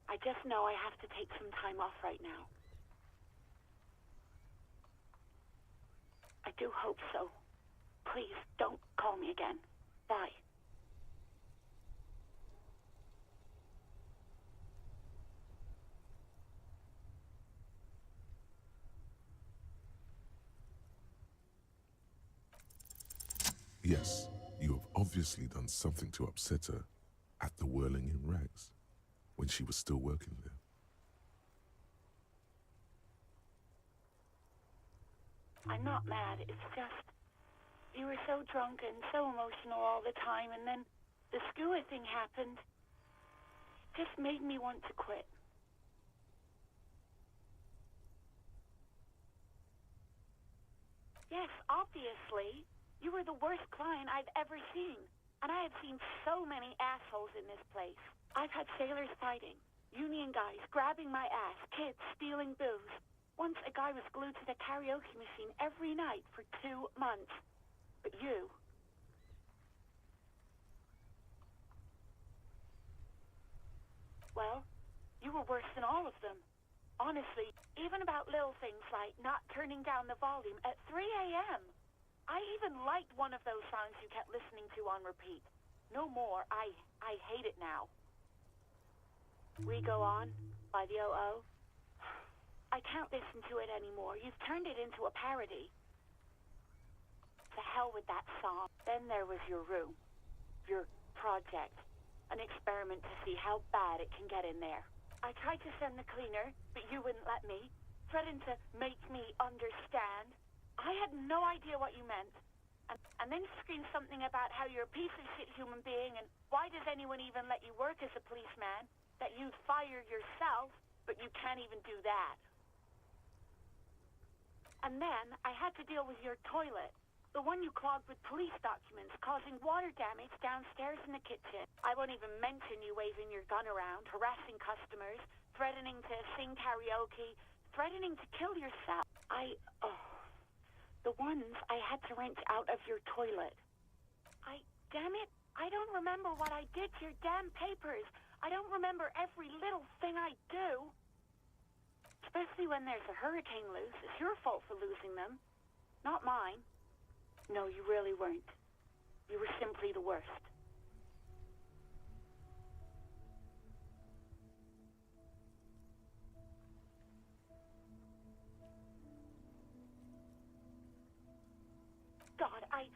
I just know I have to take some time off right now. I do hope so. Please, don't call me again. Bye. Yes, you have obviously done something to upset her at the Whirling in Rags when she was still working there. I'm not mad, it's just... You were so drunk and so emotional all the time, and then the skua thing happened. It just made me want to quit. Yes, obviously. You were the worst client I've ever seen. And I have seen so many assholes in this place. I've had sailors fighting, union guys grabbing my ass, kids stealing booze. Once a guy was glued to the karaoke machine every night for 2 months. But you... Well, you were worse than all of them. Honestly, even about little things like not turning down the volume at 3 a.m. I even liked one of those songs you kept listening to on repeat. No more. I hate it now. We Go On by the O.O. I can't listen to it anymore. You've turned it into a parody. To hell with that song. Then there was your room. Your project. An experiment to see how bad it can get in there. I tried to send the cleaner, but you wouldn't let me. Threatened to make me understand. I had no idea what you meant. And then screamed something about how you're a piece of shit human being and why does anyone even let you work as a policeman? That you'd fire yourself, but you can't even do that. And then I had to deal with your toilet. The one you clogged with police documents, causing water damage downstairs in the kitchen. I won't even mention you waving your gun around, harassing customers, threatening to sing karaoke, threatening to kill yourself. The ones I had to wrench out of your toilet. Damn it, I don't remember what I did to your damn papers. I don't remember every little thing I do. Especially when there's a hurricane loose. It's your fault for losing them, not mine. No, you really weren't. You were simply the worst. God, I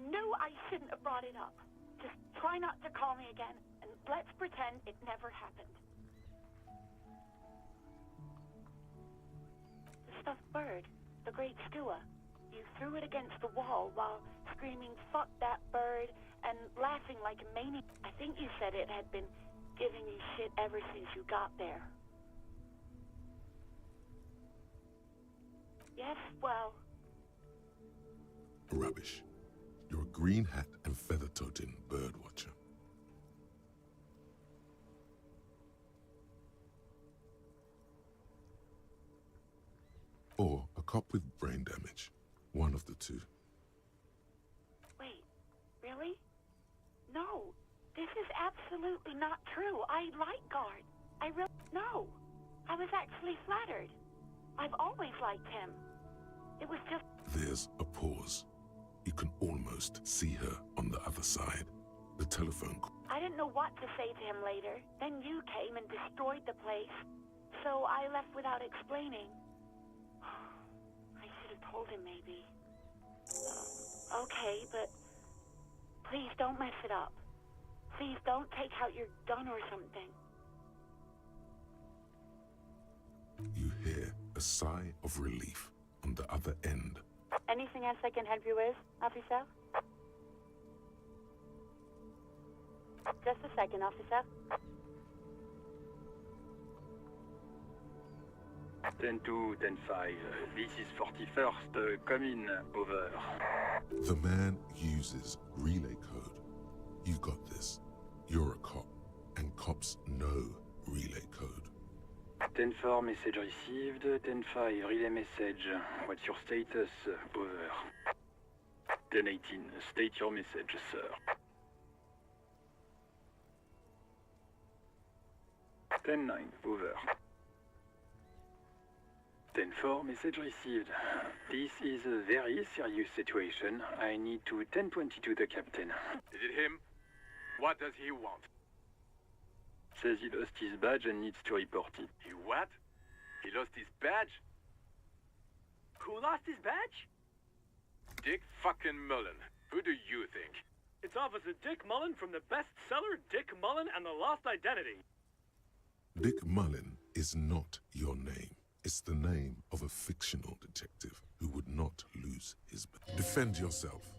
knew I shouldn't have brought it up. Just try not to call me again, and let's pretend it never happened. The stuffed bird, the great skua. You threw it against the wall while screaming, "Fuck that bird," and laughing like a maniac. I think you said it had been giving you shit ever since you got there. Yes, well... Rubbish. You're a green hat and feather-toting bird watcher. Or a cop with brain damage. One of the two. Wait, really? No, this is absolutely not true. I like Guard. No, I was actually flattered. I've always liked him. It was just... There's a pause. You can almost see her on the other side. The telephone call. I didn't know what to say to him later. Then you came and destroyed the place. So I left without explaining. I should have told him, maybe. Okay, but please don't mess it up. Please don't take out your gun or something. You hear a sigh of relief on the other end. Anything else I can help you with, officer? Just a second, officer. 10-2, 10-5. This is 41st. Come in. Over. The man uses relay code. You got this. You're a cop, and cops know relay code. 10-4, message received. 10-5, relay message. What's your status? Over. 10-18, state your message, sir. 10-9, over. 10-4, message received. This is a very serious situation. I need to 10-22 the captain. Is it him? What does he want? Says he lost his badge and needs to report it. He what? He lost his badge? Who lost his badge? Dick fucking Mullen. Who do you think? It's Officer Dick Mullen from the bestseller Dick Mullen and the Lost Identity. Dick Mullen is not your name. It's the name of a fictional detective who would not lose his badge. Defend yourself.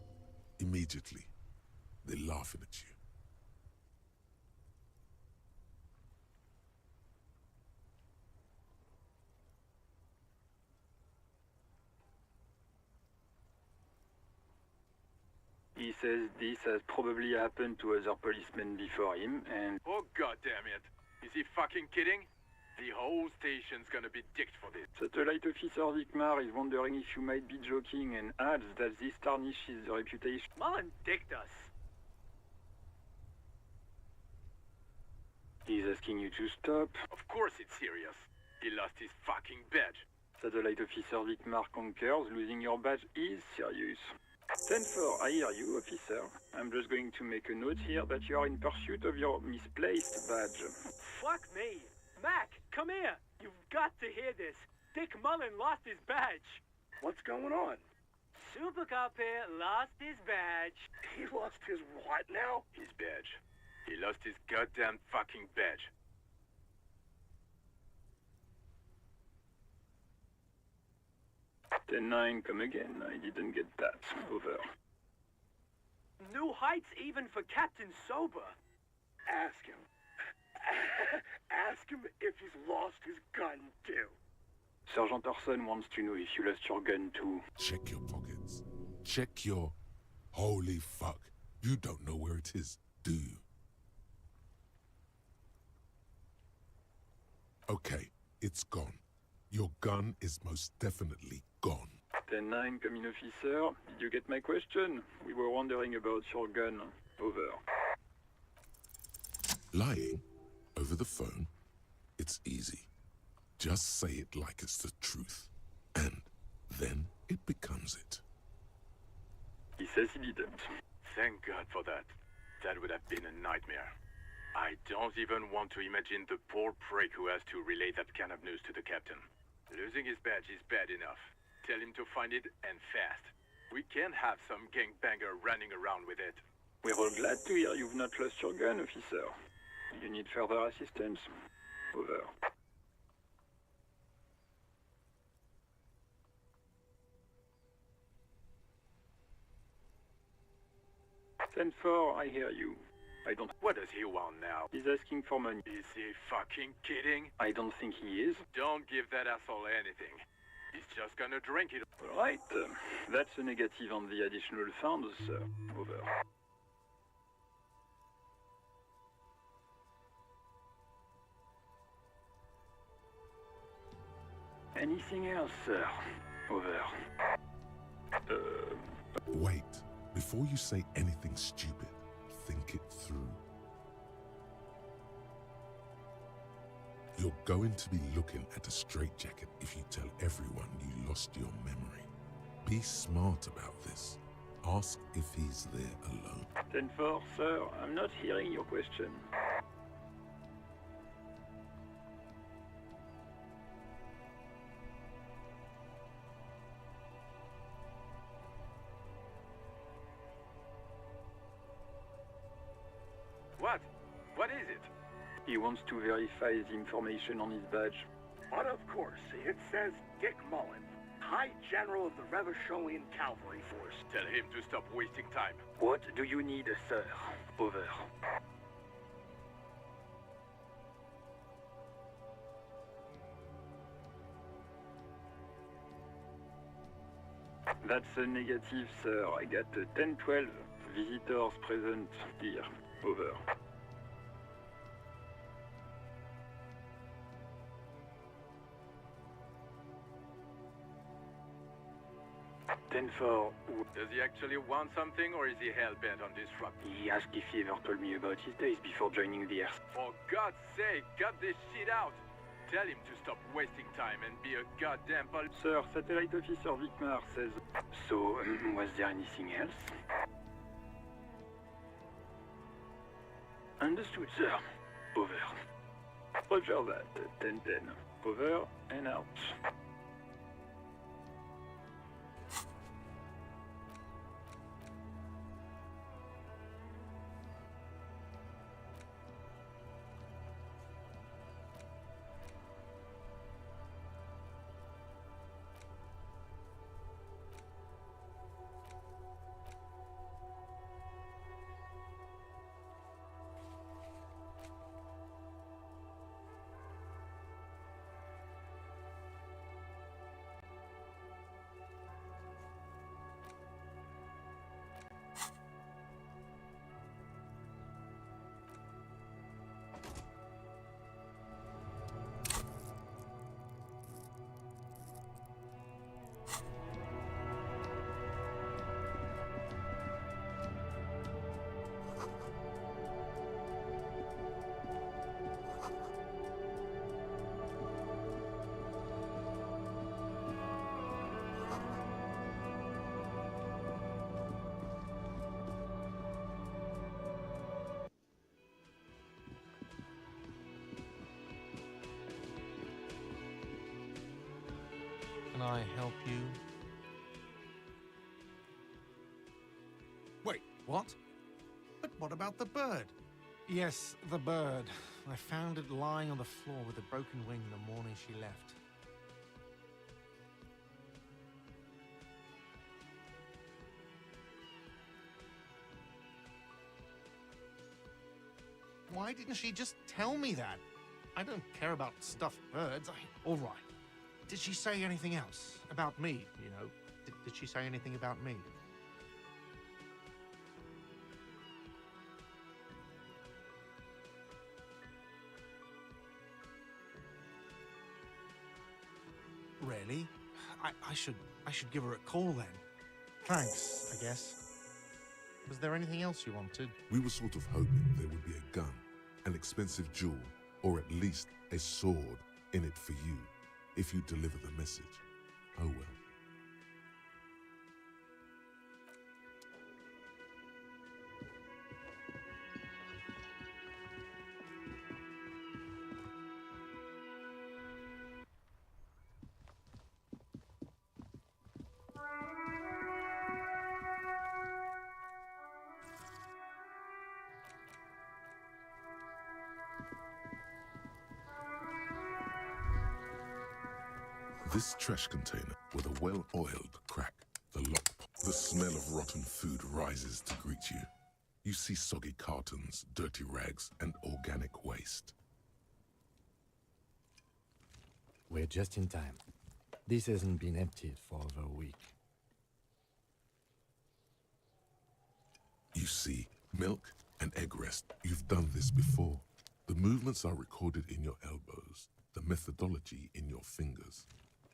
Immediately. They're laughing at you. He says this has probably happened to other policemen before him, and... Oh, goddamn it. Is he fucking kidding? The whole station's gonna be dicked for this. Satellite Officer Vikmar is wondering if you might be joking and adds that this tarnishes the reputation. Mullen dicked us. He's asking you to stop. Of course it's serious. He lost his fucking badge. Satellite Officer Vikmar concurs. Losing your badge is serious. 10-4, I hear you, officer. I'm just going to make a note here that you are in pursuit of your misplaced badge. Fuck me. Mac, come here. You've got to hear this. Dick Mullen lost his badge. What's going on? Super Cop here lost his badge. He lost his what now? His badge. He lost his goddamn fucking badge. Ten-9, come again. I didn't get that. Over. New heights even for Captain Sober. Ask him. Ask him if he's lost his gun, too. Sergeant Orson wants to know if you lost your gun, too. Check your pockets. Check your... Holy fuck. You don't know where it is, do you? Okay, it's gone. Your gun is most definitely gone. 10-9, come in, officer. Did you get my question? We were wondering about your gun. Over. Lying over the phone, it's easy. Just say it like it's the truth. And then it becomes it. He says he didn't. Thank God for that. That would have been a nightmare. I don't even want to imagine the poor prick who has to relay that kind of news to the captain. Losing his badge is bad enough. Tell him to find it, and fast. We can't have some gangbanger running around with it. We're all glad to hear you've not lost your gun, officer. You need further assistance? Over. Ten-4, I hear you. I don't... What does he want now? He's asking for money. Is he fucking kidding? I don't think he is. Don't give that asshole anything. He's just gonna drink it. All right. That's a negative on the additional funds, sir. Over. Anything else, sir? Over. Wait. Before you say anything stupid, think it through. You're going to be looking at a straitjacket if you tell everyone you lost your memory. Be smart about this. Ask if he's there alone. 10-4, sir, I'm not hearing your question. What? What is it? He wants to verify the information on his badge. But of course, it says Dick Mullen, High General of the Revacholian Cavalry Force. Tell him to stop wasting time. What do you need, sir? Over. That's a negative, sir. I got 10-12 visitors present here. Over. Does he actually want something, or is he hell-bent on disrupting? He asked if he ever told me about his days before joining the Earth. For God's sake, cut this shit out! Tell him to stop wasting time and be a goddamn Sir, Satellite Officer Vicmar says... So, was there anything else? Understood, sir. Over. Roger that. 10-10. Over and out. Can I help you? Wait, what? But what about the bird? Yes, the bird. I found it lying on the floor with a broken wing the morning she left. Why didn't she just tell me that? I don't care about stuffed birds. All right. Did she say anything else? About me, you know? Did she say anything about me? Really? I should give her a call then. Thanks, I guess. Was there anything else you wanted? We were sort of hoping there would be a gun, an expensive jewel, or at least a sword in it for you, if you deliver the message. Oh well. This trash container with a well-oiled crack, the lock, the smell of rotten food rises to greet you. You see soggy cartons, dirty rags, and organic waste. We're just in time. This hasn't been emptied for over a week. You see milk and egg rest. You've done this before. The movements are recorded in your elbows, the methodology in your fingers.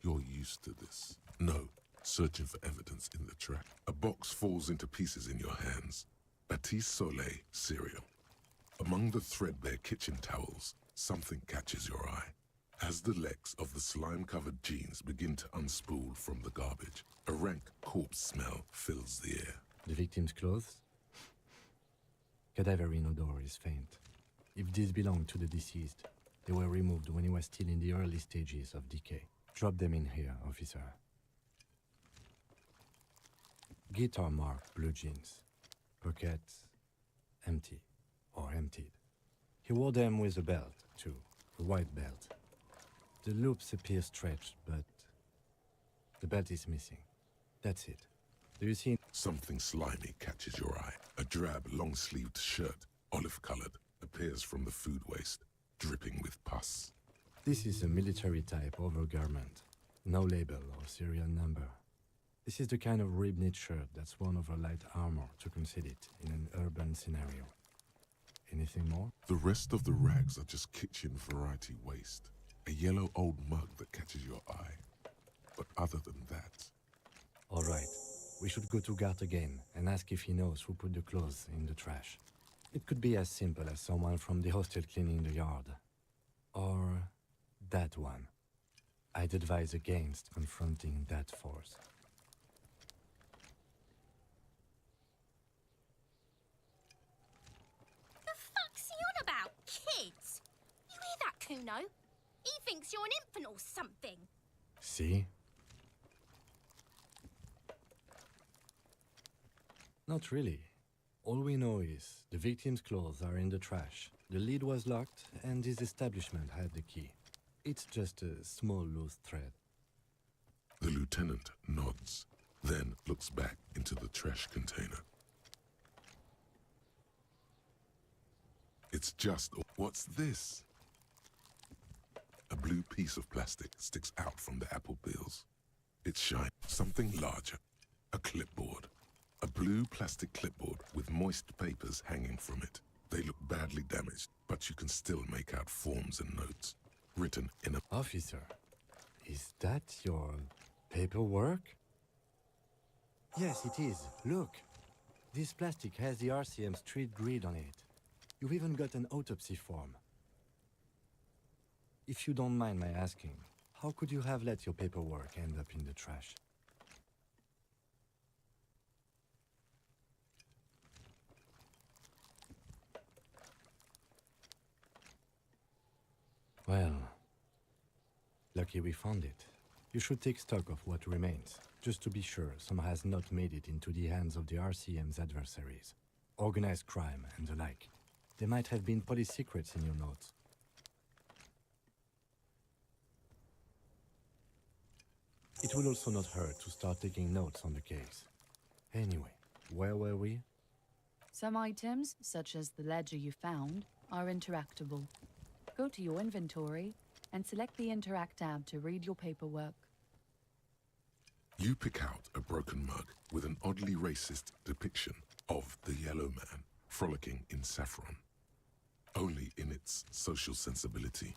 You're used to this. No, searching for evidence in the track. A box falls into pieces in your hands. Batiste Soleil cereal. Among the threadbare kitchen towels, something catches your eye. As the legs of the slime-covered jeans begin to unspool from the garbage, a rank corpse smell fills the air. The victim's clothes? Cadaverine odor is faint. If these belong to the deceased, they were removed when he was still in the early stages of decay. Drop them in here, officer. Guitar marked blue jeans. Pockets empty or emptied. He wore them with a belt, too, a white belt. The loops appear stretched, but the belt is missing. That's it. Do you see? Something slimy catches your eye. A drab, long-sleeved shirt, olive-colored, appears from the food waste, dripping with pus. This is a military-type overgarment. No label or serial number. This is the kind of rib-knit shirt that's worn over light armor to conceal it in an urban scenario. Anything more? The rest of the rags are just kitchen variety waste. A yellow old mug that catches your eye. But other than that... All right. We should go to Gart again and ask if he knows who put the clothes in the trash. It could be as simple as someone from the hostel cleaning the yard. Or that one. I'd advise against confronting that force. The fuck's he on about? Kids? You hear that, Kuno? He thinks you're an infant or something. See? Not really. All we know is the victim's clothes are in the trash. The lid was locked, and his establishment had the key. It's just a small loose thread. The lieutenant nods, then looks back into the trash container. It's just... What's this? A blue piece of plastic sticks out from the apple peels. It's shiny. Something larger. A clipboard. A blue plastic clipboard with moist papers hanging from it. They look badly damaged, but you can still make out forms and notes. Written in a... Officer, is that your paperwork? Yes, it is. Look. This plastic has the RCM street grid on it. You've even got an autopsy form. If you don't mind my asking, how could you have let your paperwork end up in the trash? Well, lucky we found it. You should take stock of what remains, just to be sure some has not made it into the hands of the RCM's adversaries. Organized crime and the like. There might have been police secrets in your notes. It will also not hurt to start taking notes on the case. Anyway, where were we? Some items, such as the ledger you found, are interactable. Go to your inventory and select the Interact tab to read your paperwork. You pick out a broken mug with an oddly racist depiction of the yellow man frolicking in saffron. Only in its social sensibility.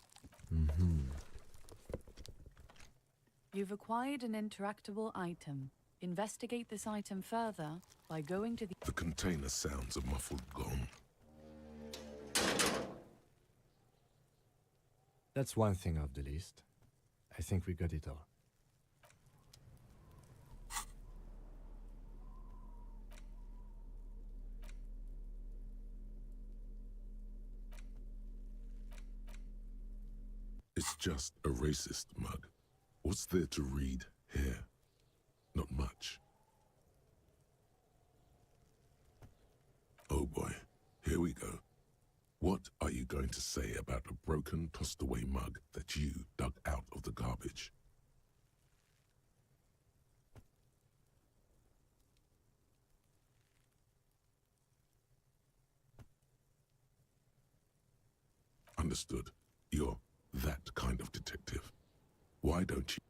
You've acquired an interactable item. Investigate this item further by going to the... The container sounds a muffled gong. That's one thing off the list. I think we got it all. It's just a racist mug. What's there to read here? Not much. Oh boy, here we go. What are you going to say about a broken, tossed-away mug that you dug out of the garbage? Understood. You're that kind of detective. Why don't you...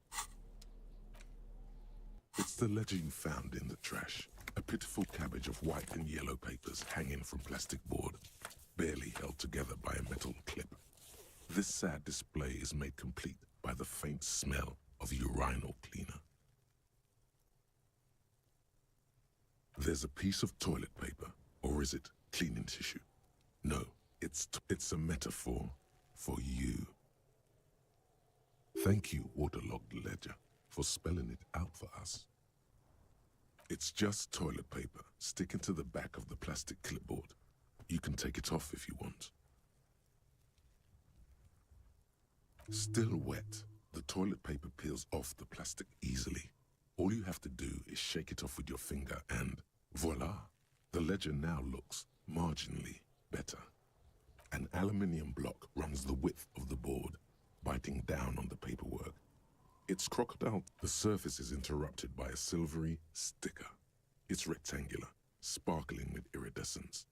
It's the ledger you found in the trash. A pitiful cabbage of white and yellow papers hanging from plastic board, barely held together by a metal clip. This sad display is made complete by the faint smell of urinal cleaner. There's a piece of toilet paper, or is it cleaning tissue? No, it's a metaphor for you. Thank you, waterlogged ledger, for spelling it out for us. It's just toilet paper sticking to the back of the plastic clipboard. You can take it off if you want. Still wet, the toilet paper peels off the plastic easily. All you have to do is shake it off with your finger and voila! The ledger now looks marginally better. An aluminium block runs the width of the board, biting down on the paperwork. It's crocodile. The surface is interrupted by a silvery sticker. It's rectangular, sparkling with iridescence.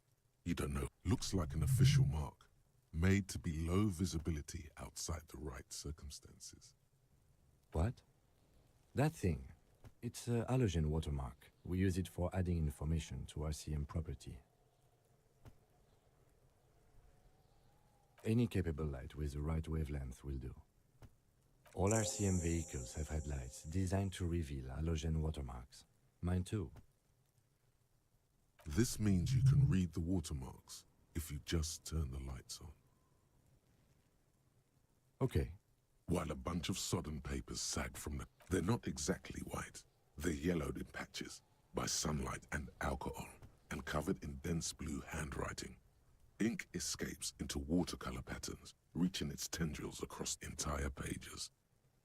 You don't know. Looks like an official mark, made to be low visibility outside the right circumstances. What? That thing. It's a halogen watermark. We use it for adding information to RCM property. Any capable light with the right wavelength will do. All RCM vehicles have headlights designed to reveal halogen watermarks. Mine too. This means you can read the watermarks if you just turn the lights on. Okay. While a bunch of sodden papers sag from the... They're not exactly white. They're yellowed in patches by sunlight and alcohol and covered in dense blue handwriting. Ink escapes into watercolor patterns, reaching its tendrils across entire pages.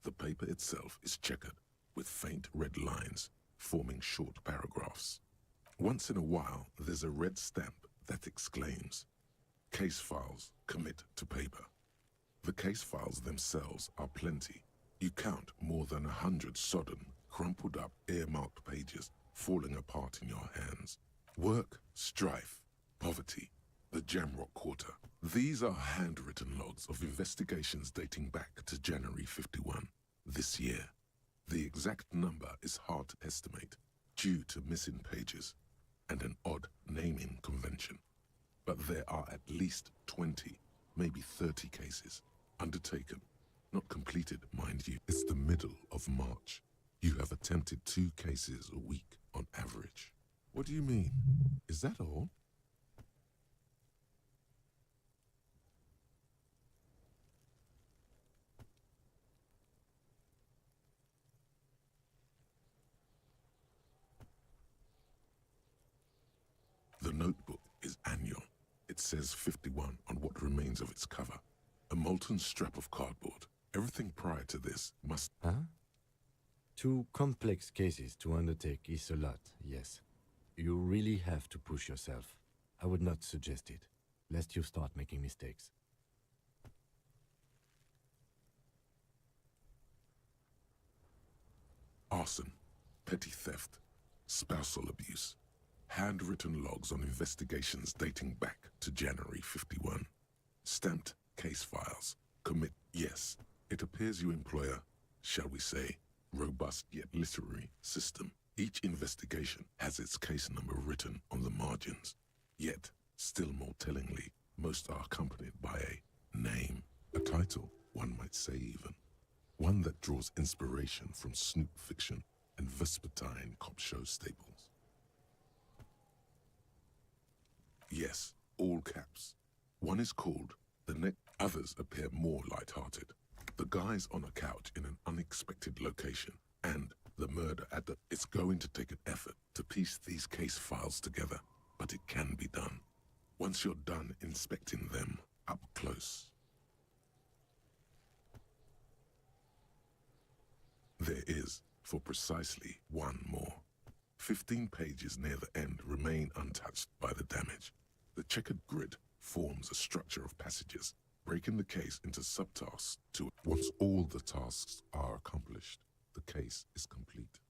The paper itself is checkered with faint red lines, forming short paragraphs. Once in a while, there's a red stamp that exclaims, "Case files commit to paper." The case files themselves are plenty. You count more than 100 sodden, crumpled up, earmarked pages falling apart in your hands. Work, strife, poverty, the Jamrock Quarter. These are handwritten logs of investigations dating back to January 51, this year. The exact number is hard to estimate due to missing pages and an odd naming convention. But there are at least 20, maybe 30 cases undertaken, not completed, mind you. It's the middle of March. You have attempted 2 cases a week on average. What do you mean? Is that all? The notebook is annual. It says 51 on what remains of its cover. A molten strap of cardboard. Everything prior to this must... Huh? 2 complex cases to undertake is a lot, yes. You really have to push yourself. I would not suggest it, lest you start making mistakes. Arson, petty theft, spousal abuse, handwritten logs on investigations dating back to January 51, stamped case files, commit... Yes, it appears you employ a, shall we say, robust yet literary system. Each investigation has its case number written on the margins. Yet, still more tellingly, most are accompanied by a name, a title, one might say even. One that draws inspiration from snoop fiction and vespertine cop show staples. Yes, all caps. One is called The Next. Others appear more light-hearted. The guy's on a couch in an unexpected location, and the murder at the... It's going to take an effort to piece these case files together, but it can be done. Once you're done inspecting them up close. There is, for precisely one more. 15 pages near the end remain untouched by the damage. The checkered grid forms a structure of passages, breaking the case into subtasks to... Once all the tasks are accomplished, the case is complete.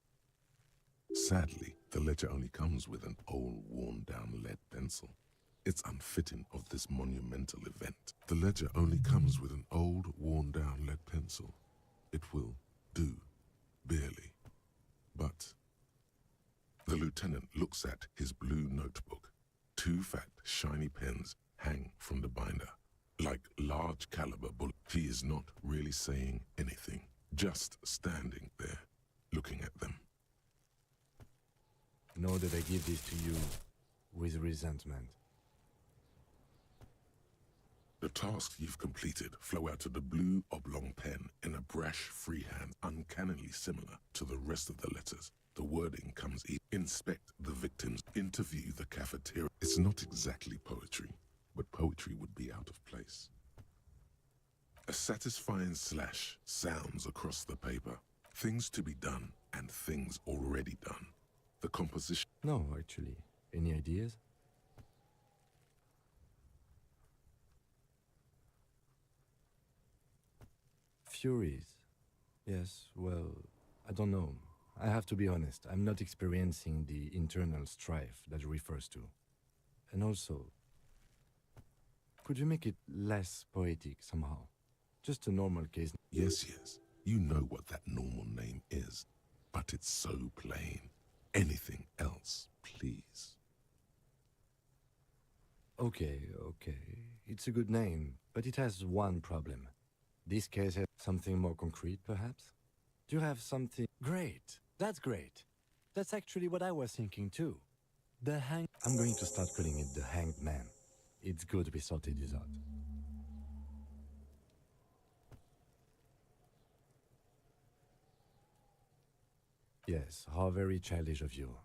Sadly, the ledger only comes with an old, worn-down lead pencil. It's unfitting of this monumental event. The ledger only comes with an old, worn-down lead pencil. It will do, barely. But the lieutenant looks at his blue notebook. 2 fat, shiny pens hang from the binder. Like large caliber bullets. He is not really saying anything, just standing there, looking at them. Know that I give this to you with resentment. The tasks you've completed flow out of the blue oblong pen in a brash freehand uncannily similar to the rest of the letters. The wording comes inspect the victims, interview the cafeteria. It's not exactly poetry, but poetry would be out of place. A satisfying slash sounds across the paper. Things to be done and things already done. The composition. No, actually. Any ideas? Furies. Yes, well, I don't know. I have to be honest, I'm not experiencing the internal strife that it refers to. And also, could you make it less poetic somehow? Just a normal case. Yes, yes. You know what that normal name is. But it's so plain. Anything else, please. Okay. It's a good name, but it has one problem. This case has something more concrete, perhaps? Do you have something? Great. That's great. That's actually what I was thinking too. I'm going to start calling it the Hanged Man. It's good we sorted this out. Yes, how very childish of you.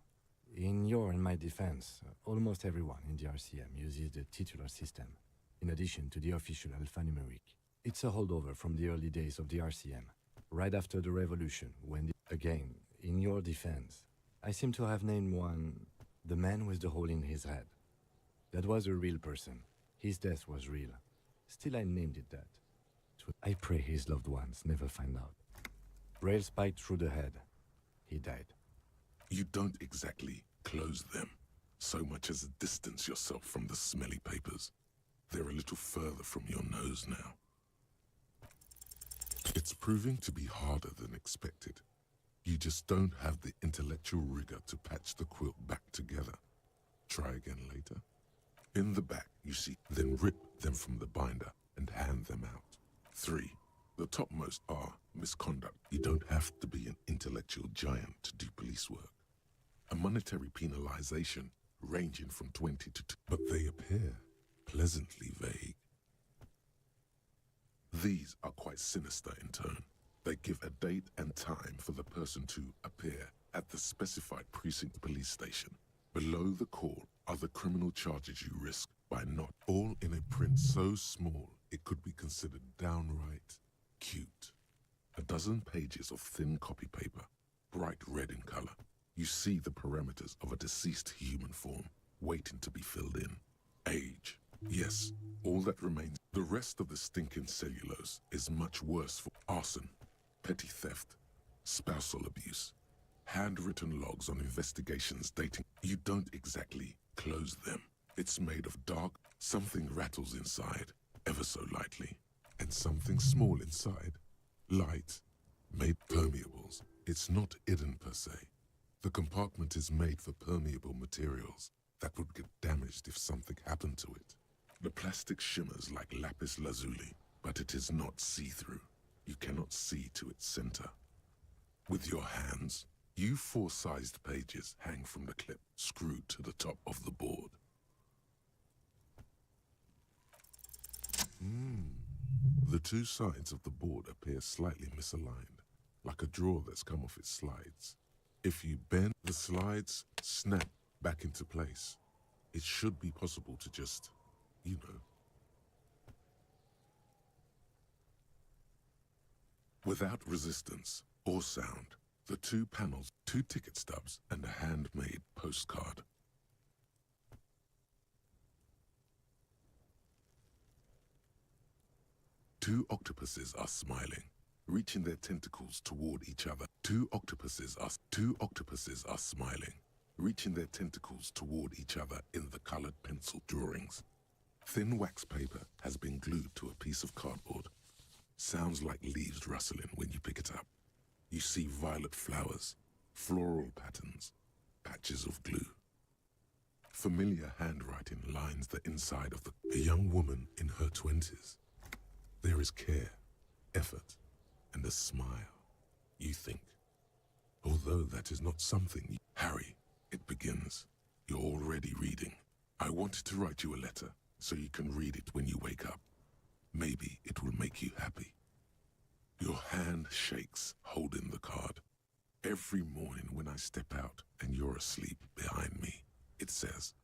In your and my defense, almost everyone in the RCM uses the titular system, in addition to the official alphanumeric. It's a holdover from the early days of the RCM, right after the revolution, when again, in your defense, I seem to have named one the man with the hole in his head. That was a real person. His death was real. Still, I named it that. I pray his loved ones never find out. Rail spiked through the head. He died. You don't exactly close them, so much as distance yourself from the smelly papers. They're a little further from your nose now. It's proving to be harder than expected. You just don't have the intellectual rigor to patch the quilt back together. Try again later. In the back, you see, then rip them from the binder and hand them out. 3. The topmost are misconduct. You don't have to be an intellectual giant to do police work. A monetary penalization ranging from 20 to 2, but they appear pleasantly vague. These are quite sinister in turn. They give a date and time for the person to appear at the specified precinct police station. Below the call are the criminal charges you risk by not, all in a print so small it could be considered downright cute. A dozen pages of thin copy paper, bright red in color. You see the parameters of a deceased human form waiting to be filled in. Age. Yes, all that remains. The rest of the stinking cellulose is much worse for arson, petty theft, spousal abuse, handwritten logs on investigations dating. You don't exactly close them. It's made of dark, something rattles inside, ever so lightly, and something small inside, light, made permeables. It's not hidden per se. The compartment is made for permeable materials that would get damaged if something happened to it. The plastic shimmers like lapis lazuli, but it is not see-through. You cannot see to its center. With your hands, you 4-sized pages hang from the clip screwed to the top of the board. The two sides of the board appear slightly misaligned, like a drawer that's come off its slides. If you bend, the slides snap back into place. It should be possible to just, you know. Without resistance or sound, the two panels, 2 ticket stubs, and a handmade postcard. Two octopuses are smiling, reaching their tentacles toward each other. Two octopuses are smiling, reaching their tentacles toward each other in the colored pencil drawings. Thin wax paper has been glued to a piece of cardboard. Sounds like leaves rustling when you pick it up. You see violet flowers, floral patterns, patches of glue. Familiar handwriting lines the inside of a young woman in her 20s. There is care, effort, and a smile. You think, although that is not something Harry, It begins. You're already reading. I wanted to write you a letter so you can read it when you wake up. Maybe it will make you happy. Your hand shakes, holding the card. Every morning when I step out and you're asleep behind me, it says,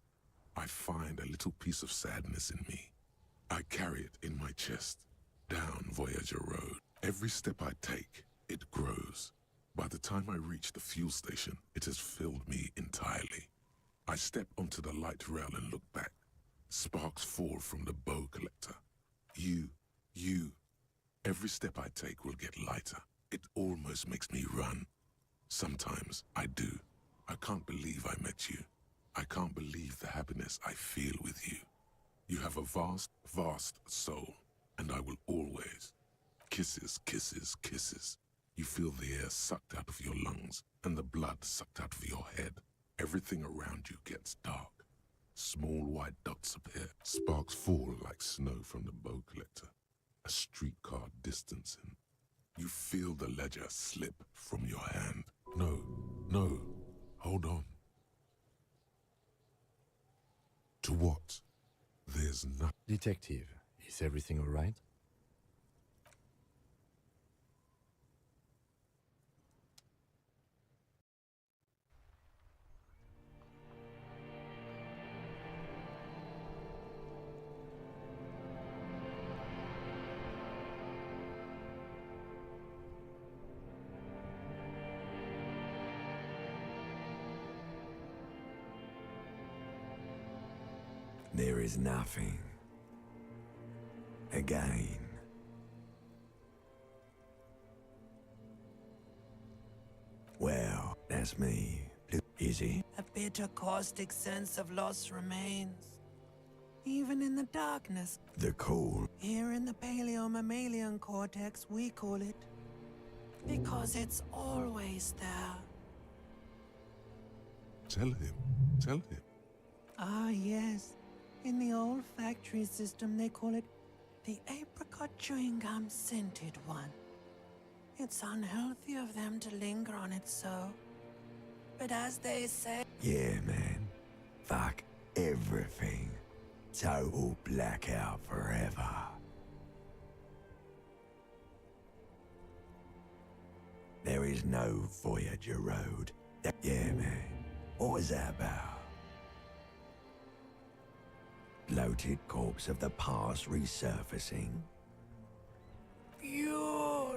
I find a little piece of sadness in me. I carry it in my chest, down Voyager Road. Every step I take, it grows. By the time I reach the fuel station, it has filled me entirely. I step onto the light rail and look back. Sparks fall from the bow collector. You. Every step I take will get lighter. It almost makes me run. Sometimes I do. I can't believe I met you. I can't believe the happiness I feel with you. You have a vast, vast soul, and I will always. Kisses, kisses, kisses. You feel the air sucked out of your lungs and the blood sucked out of your head. Everything around you gets dark. Small white dots appear. Sparks fall like snow from the bow collector. A streetcar distancing. You feel the ledger slip from your hand. No, hold on. To what? There's nothing. Detective, is everything all right? There is nothing. Again. Well, that's me. Is he? A bitter caustic sense of loss remains. Even in the darkness. The cool. Here in the paleo-mammalian cortex, we call it. Because it's always there. Tell him. Ah, yes. In the olfactory system, they call it the apricot chewing gum scented one. It's unhealthy of them to linger on it so. But as they say... Yeah, man. Fuck everything. Total blackout forever. There is no Voyager Road. Yeah, man. What was that about? Bloated corpse of the past resurfacing. Beautiful.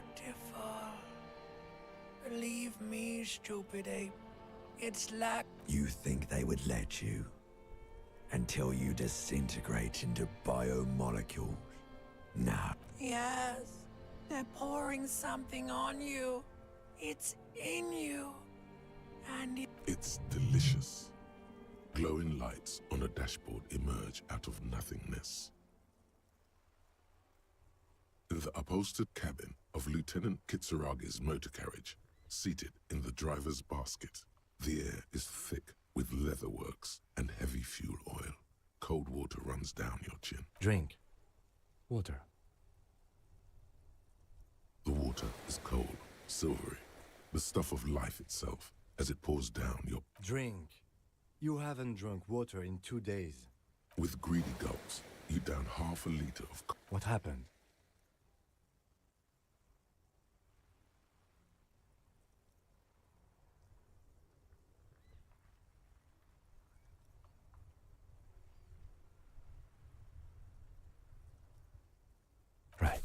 Believe me, stupid ape. It's like... You think they would let you? Until you disintegrate into biomolecules? Nah. Yes. They're pouring something on you. It's in you. And It's delicious. Glowing lights on a dashboard emerge out of nothingness. In the upholstered cabin of Lieutenant Kitsuragi's motor carriage, seated in the driver's basket, the air is thick with leatherworks and heavy fuel oil. Cold water runs down your chin. Drink. Water. The water is cold, silvery, the stuff of life itself as it pours down your... Drink. You haven't drunk water in 2 days. With greedy gulps, you down half a liter of... What happened? Right.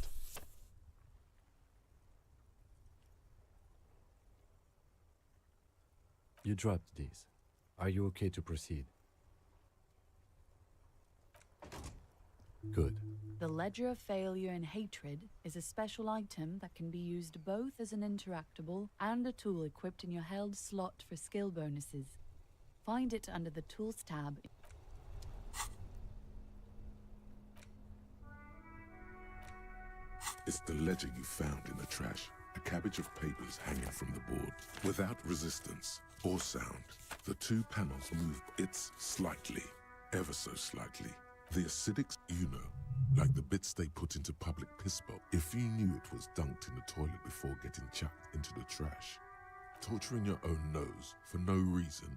You dropped these. Are you okay to proceed? Good. The Ledger of Failure and Hatred is a special item that can be used both as an interactable and a tool equipped in your held slot for skill bonuses. Find it under the Tools tab. It's the ledger you found in the trash. A cabbage of papers hanging from the board. Without resistance or sound, the two panels move. It's slightly, ever so slightly. The acidics, you know, like the bits they put into public piss bowl. If you knew it was dunked in the toilet before getting chucked into the trash. Torturing your own nose for no reason.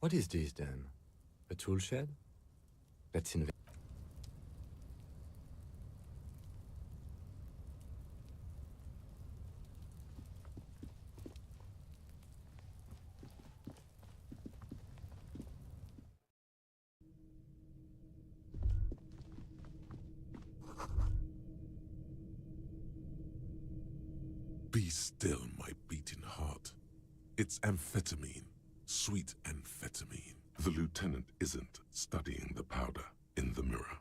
What is this then? A tool shed? Let's invest. Be still, my beating heart. It's amphetamine. Sweet amphetamine. The lieutenant isn't studying the powder in the mirror.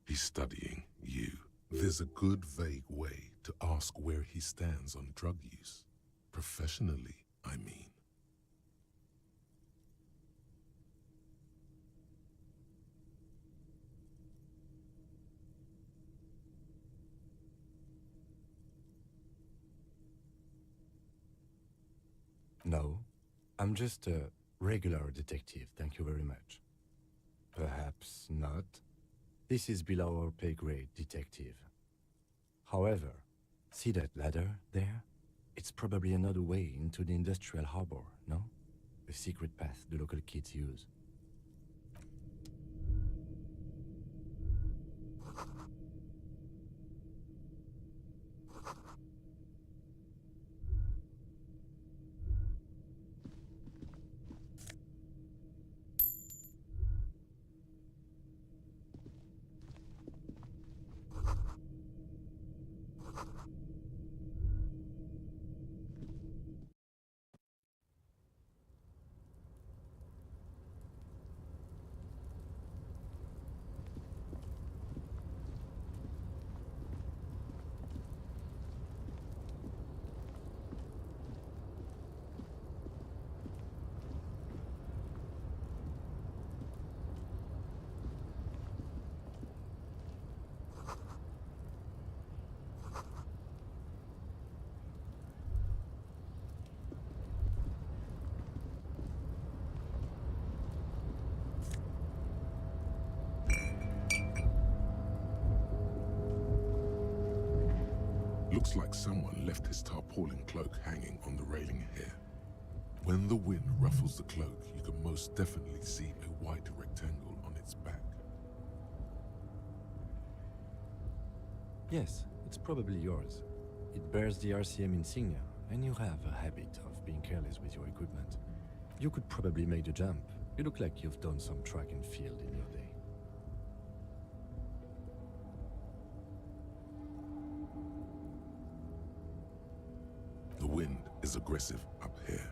He's studying you. There's a good, vague way to ask where he stands on drug use. Professionally, I mean. No, I'm just a regular detective, thank you very much. Perhaps not. This is below our pay grade, detective. However, see that ladder there? It's probably another way into the industrial harbor, no? A secret path the local kids use. Looks like someone left his tarpaulin cloak hanging on the railing here. When the wind ruffles the cloak, you can most definitely see a white rectangle on its back. Yes, it's probably yours. It bears the RCM insignia, and you have a habit of being careless with your equipment. You could probably make the jump. You look like you've done some track and field in your day. The wind is aggressive up here.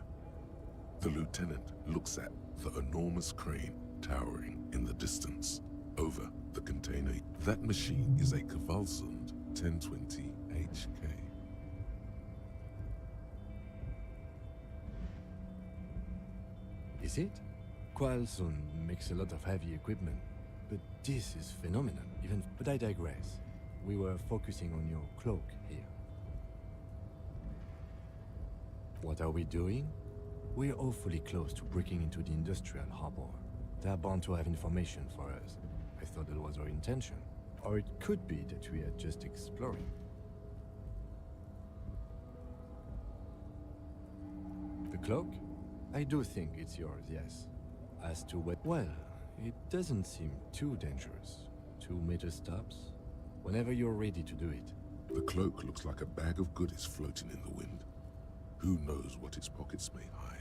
The lieutenant looks at the enormous crane towering in the distance over the container. That machine is a Kvalsund 1020 HK. Is it? Kvalsund makes a lot of heavy equipment, but this is phenomenal, but I digress. We were focusing on your cloak here. What are we doing? We're awfully close to breaking into the industrial harbor. They're bound to have information for us. I thought that was our intention. Or it could be that we are just exploring. The cloak? I do think it's yours, yes. As to what... Well, it doesn't seem too dangerous. 2 meter stops. Whenever you're ready to do it. The cloak looks like a bag of goodies floating in the wind. Who knows what its pockets may hide?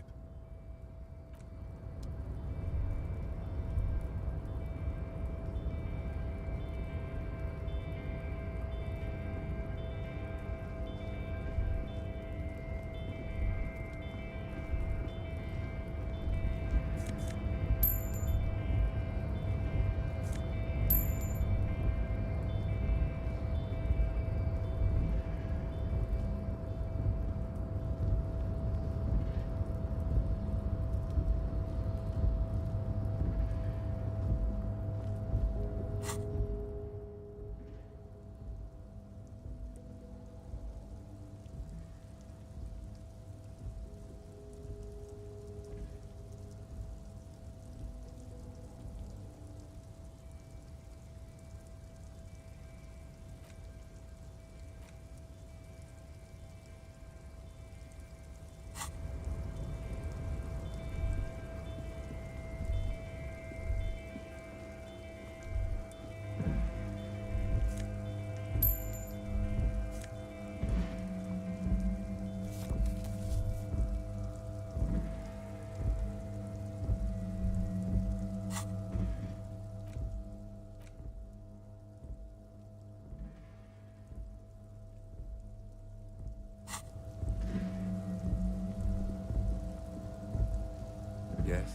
Yes?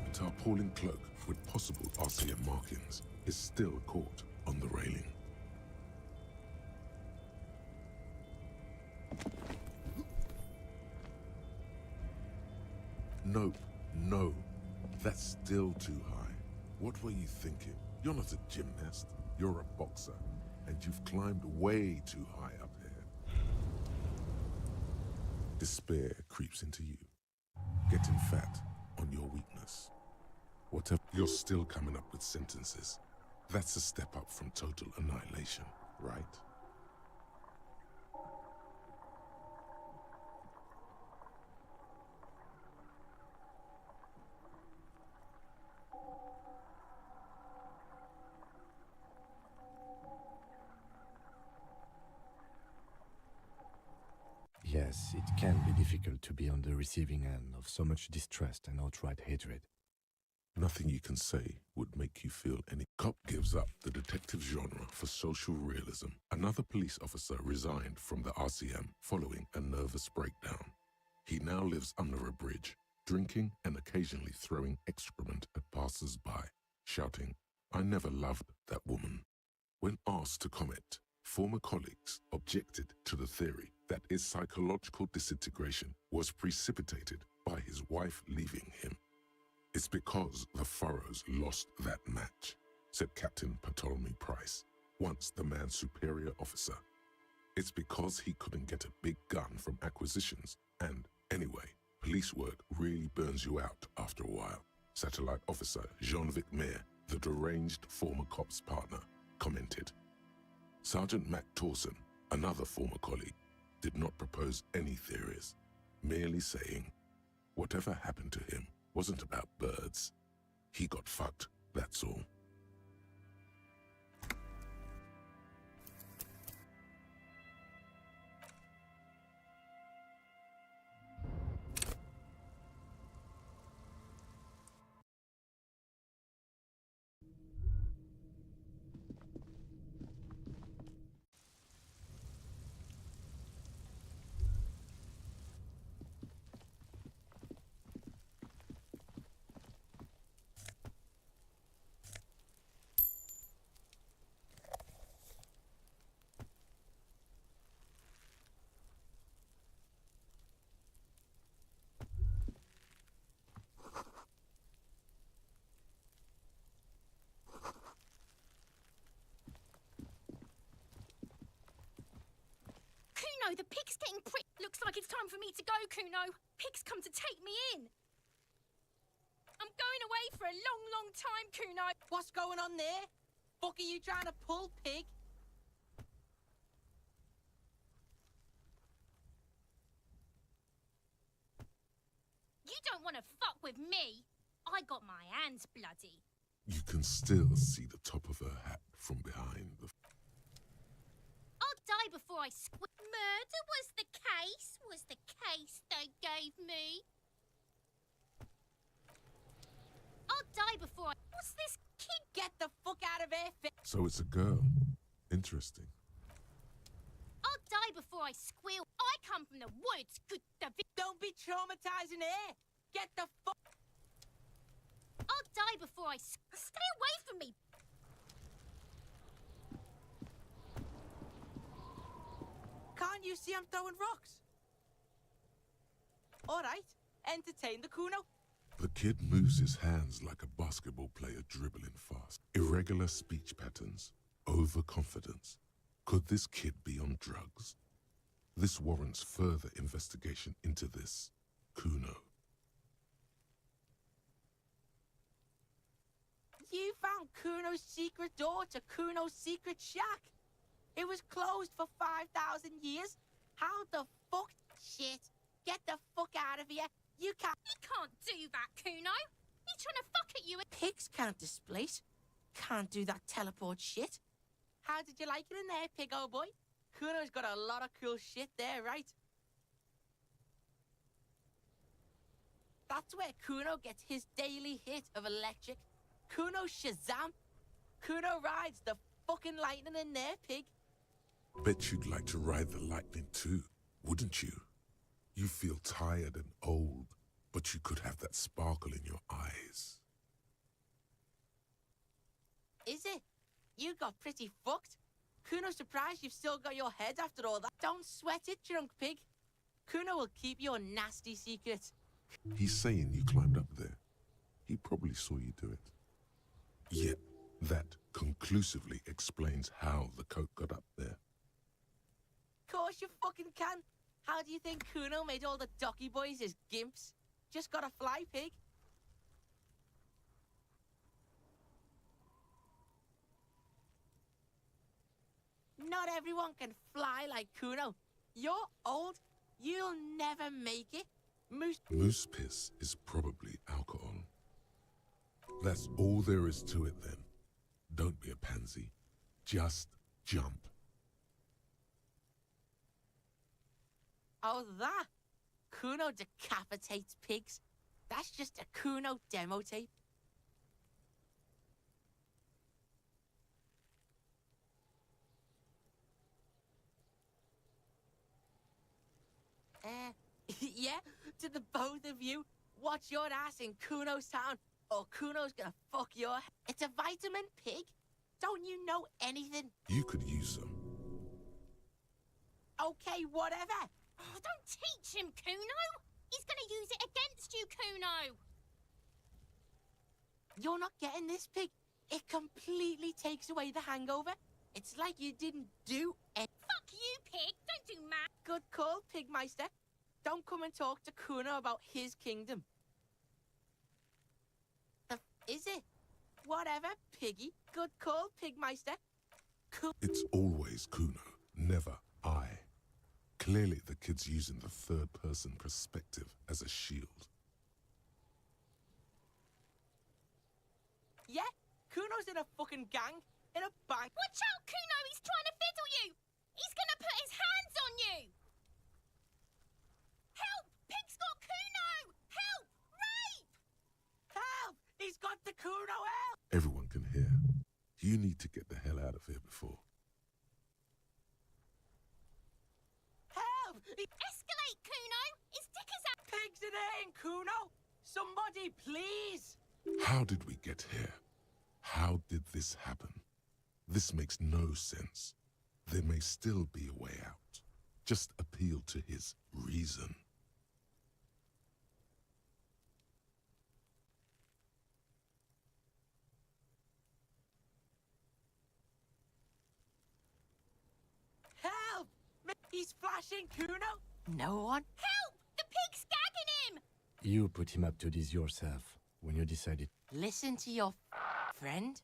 A tarpaulin cloak with possible RCM markings is still caught on the railing. Nope, no, that's still too high. What were you thinking? You're not a gymnast, you're a boxer, and you've climbed way too high up here. Despair creeps into you, getting fat on your weakness. Whatever, you're still coming up with sentences. That's a step up from total annihilation, right? Yes, it can be difficult to be on the receiving end of so much distrust and outright hatred. Nothing you can say would make you feel any. Cop gives up the detective genre for social realism. Another police officer resigned from the RCM following a nervous breakdown. He now lives under a bridge, drinking and occasionally throwing excrement at passers-by, shouting, "I never loved that woman." When asked to comment, former colleagues objected to the theory that his psychological disintegration was precipitated by his wife leaving him. "It's because the Furrows lost that match," said Captain Ptolemy Price, once the man's superior officer. "It's because he couldn't get a big gun from acquisitions, and anyway, police work really burns you out after a while," Satellite Officer Jean-Vic Mayer, the deranged former cop's partner, commented. Sergeant Mac Torson, another former colleague, did not propose any theories, merely saying, "Whatever happened to him wasn't about birds. He got fucked, that's all." Kuno, the pig's getting Looks like it's time for me to go, Kuno. Pig's come to take me in. I'm going away for a long, long time, Kuno. What's going on there? Fuck are you trying to pull, pig? You don't want to fuck with me. I got my hands bloody. You can still see the top of her hat from behind the... I'll die before I Murder was the case they gave me. I'll die before I... What's this kid? Get the fuck out of here, So it's a girl. Interesting. I'll die before I squeal. I come from the woods. Don't be traumatizing her. Get the fuck... I'll die before I... Stay away from me. Can't you see I'm throwing rocks? All right, entertain the Kuno. The kid moves his hands like a basketball player dribbling fast. Irregular speech patterns, overconfidence. Could this kid be on drugs? This warrants further investigation into this Kuno. You found Kuno's secret door to Kuno's secret shack. It was closed for 5,000 years. How the fuck? Shit. Get the fuck out of here. You can't... He can't do that, Kuno. He trying to fuck at you. Pigs can't displace. Can't do that teleport shit. How did you like it in there, pig old boy? Kuno's got a lot of cool shit there, right? That's where Kuno gets his daily hit of electric. Kuno Shazam. Kuno rides the fucking lightning in there, pig. Bet you'd like to ride the lightning too, wouldn't you? You feel tired and old, but you could have that sparkle in your eyes. Is it? You got pretty fucked. Kuno's surprised you've still got your head after all that. Don't sweat it, drunk pig. Kuno will keep your nasty secrets. He's saying you climbed up there. He probably saw you do it. Yet, that conclusively explains how the coat got up there. Course you fucking can. How do you think Kuno made all the docky boys his gimps? Just gotta fly, pig. Not everyone can fly like Kuno. You're old. You'll never make it. Moose piss is probably alcohol. That's all there is to it then. Don't be a pansy. Just jump. Oh, that? Kuno decapitates pigs. That's just a Kuno demo tape. Yeah, to the both of you, watch your ass in Kuno's town, or Kuno's gonna fuck your head. It's a vitamin, pig. Don't you know anything? You could use some. Okay, whatever. Oh, don't teach him, Kuno. He's gonna use it against you, Kuno. You're not getting this, pig. It completely takes away the hangover. It's like you didn't do it. Fuck you, pig. Don't do mad. Good call, Pigmeister. Don't come and talk to Kuno about his kingdom. Is it? Whatever, piggy. Good call, Pigmeister. It's always Kuno, never I. Clearly the kid's using the third-person perspective as a shield. Yeah, Kuno's in a fucking gang, in a bank. Watch out, Kuno! He's trying to fiddle you! He's gonna put his hands on you! Help! Pig's got Kuno! Help! Rape! Help! He's got the Kuno help! Everyone can hear. You need to get the hell out of here before. Help! Escalate, Kuno! His dick is out! Pigs in here, Kuno! Somebody, please! How did we get here? How did this happen? This makes no sense. There may still be a way out. Just appeal to his reason. Help! He's flashing, Kuno! No one? Help! The pig's gagging him! You put him up to this yourself when you decided. Listen to your friend.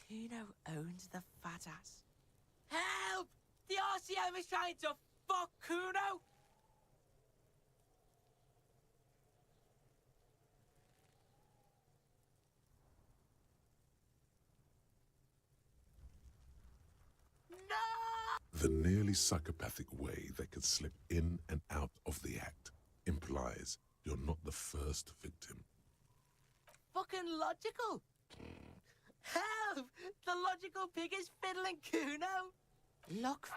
Kuno owns the fat ass. Help! The RCM is trying to fuck Kuno! The nearly psychopathic way they could slip in and out of the act implies you're not the first victim. Fucking logical! Help! The logical pig is fiddling Kuno! Look.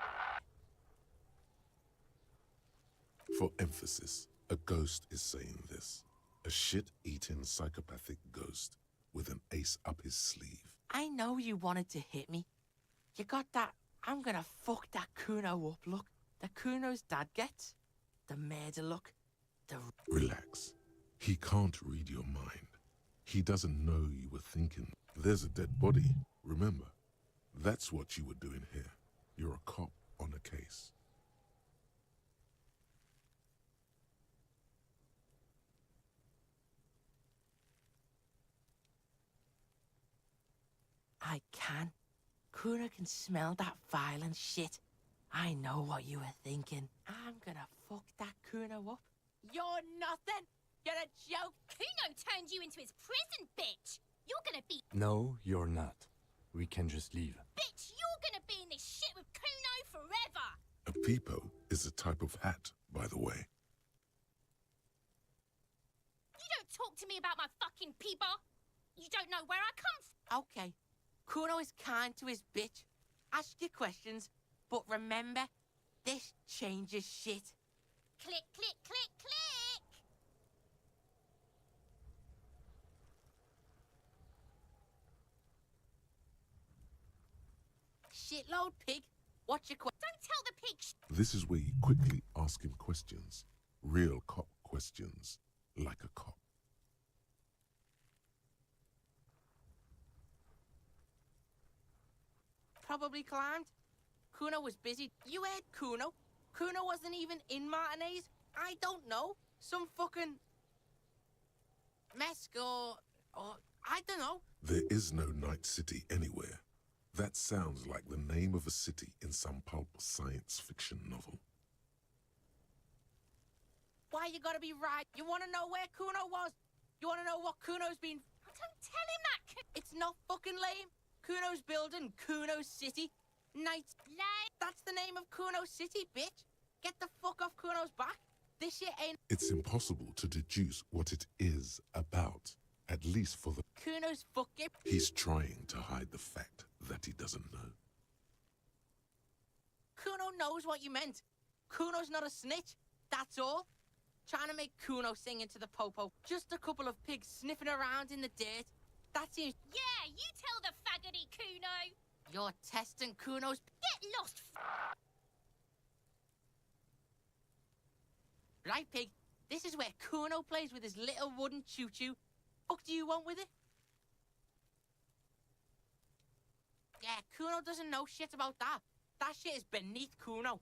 For emphasis, a ghost is saying this. A shit-eating psychopathic ghost with an ace up his sleeve. I know you wanted to hit me. You got that I'm gonna fuck that Kuno up look. The Kuno's dad gets. The murder look. The... Relax. He can't read your mind. He doesn't know you were thinking. There's a dead body, remember? That's what you were doing here. You're a cop on a case. I can. Kuno can smell that violent shit. I know what you were thinking. I'm gonna fuck that Kuno up. You're nothing! You're a joke! Kuno turned you into his prison, bitch! You're gonna be... No, you're not. We can just leave. Bitch, you're gonna be in this shit with Kuno forever! A peepo is a type of hat, by the way. You don't talk to me about my fucking peeper! You don't know where I come from! Okay. Kuno is kind to his bitch. Ask your questions, but remember, this changes shit. Click, click, click, click! Shitload pig. What's your question? Don't tell the pig This is where you quickly ask him questions. Real cop questions, like a cop. Probably climbed. Kuno was busy. You heard Kuno. Kuno wasn't even in Martinez. I don't know. Some fucking... Mesk or I don't know. There is no Night City anywhere. That sounds like the name of a city in some pulp science fiction novel. Why you gotta be right? You wanna know where Kuno was? You wanna know what Kuno's been... Don't tell him that! It's not fucking lame. Kuno's building Kuno's City. Night... Lame. That's the name of Kuno City, bitch. Get the fuck off Kuno's back. This shit ain't... It's impossible to deduce what it is about, at least for the... Kuno's fucking... He's trying to hide the fact that he doesn't know. Kuno knows what you meant. Kuno's not a snitch. That's all. Trying to make Kuno sing into the popo. Just a couple of pigs sniffing around in the dirt. That seems... Yeah, you tell the faggoty Kuno! You're testing Kuno's... Get lost, Right, pig. This is where Kuno plays with his little wooden choo-choo. Fuck do you want with it? Yeah, Kuno doesn't know shit about that. That shit is beneath Kuno.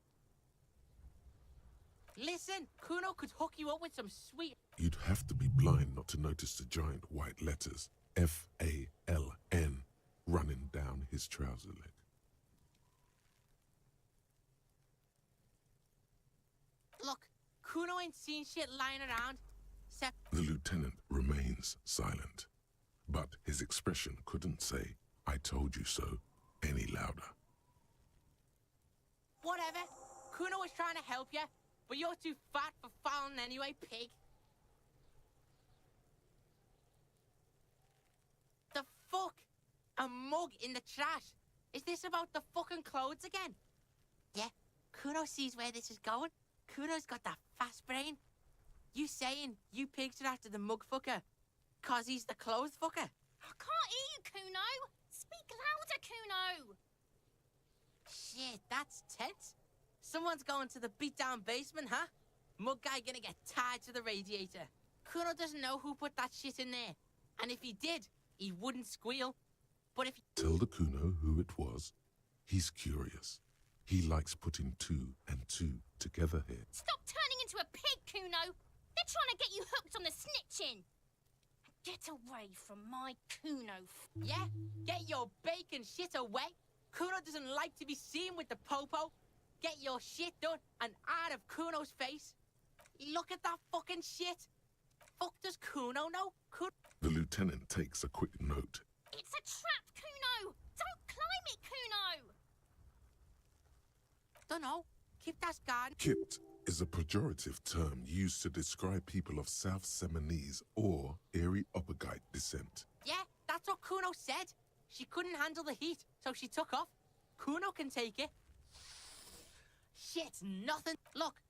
Listen, Kuno could hook you up with some sweet... You'd have to be blind not to notice the giant white letters, F-A-L-N, running down his trouser leg. Look, Kuno ain't seen shit lying around. The lieutenant remains silent, but his expression couldn't say, "I told you so," any louder. Whatever. Kuno was trying to help you, but you're too fat for falling anyway, pig. The fuck? A mug in the trash? Is this about the fucking clothes again? Yeah, Kuno sees where this is going. Kuno's got that fast brain. You saying you pigs are after the mug fucker? 'Cause he's the clothes fucker? I can't hear you, Kuno! Speak louder, Kuno! Shit, that's tense. Someone's going to the beat-down basement, huh? Mug guy gonna get tied to the radiator. Kuno doesn't know who put that shit in there. And if he did, he wouldn't squeal. But if... Tell the Kuno who it was. He's curious. He likes putting two and two together here. Stop turning into a pig, Kuno! They're trying to get you hooked on the snitching! Get away from my Kuno. Yeah? Get your bacon shit away. Kuno doesn't like to be seen with the popo. Get your shit done and out of Kuno's face. Look at that fucking shit. Fuck does Kuno know? The lieutenant takes a quick note. It's a trap, Kuno! Don't climb it, Kuno! Dunno. Keep that guard. Kipped is a pejorative term used to describe people of South Seminese or Erie Uppergite descent. Yeah, that's what Kuno said. She couldn't handle the heat, so she took off. Kuno can take it. Shit's nothing. Look,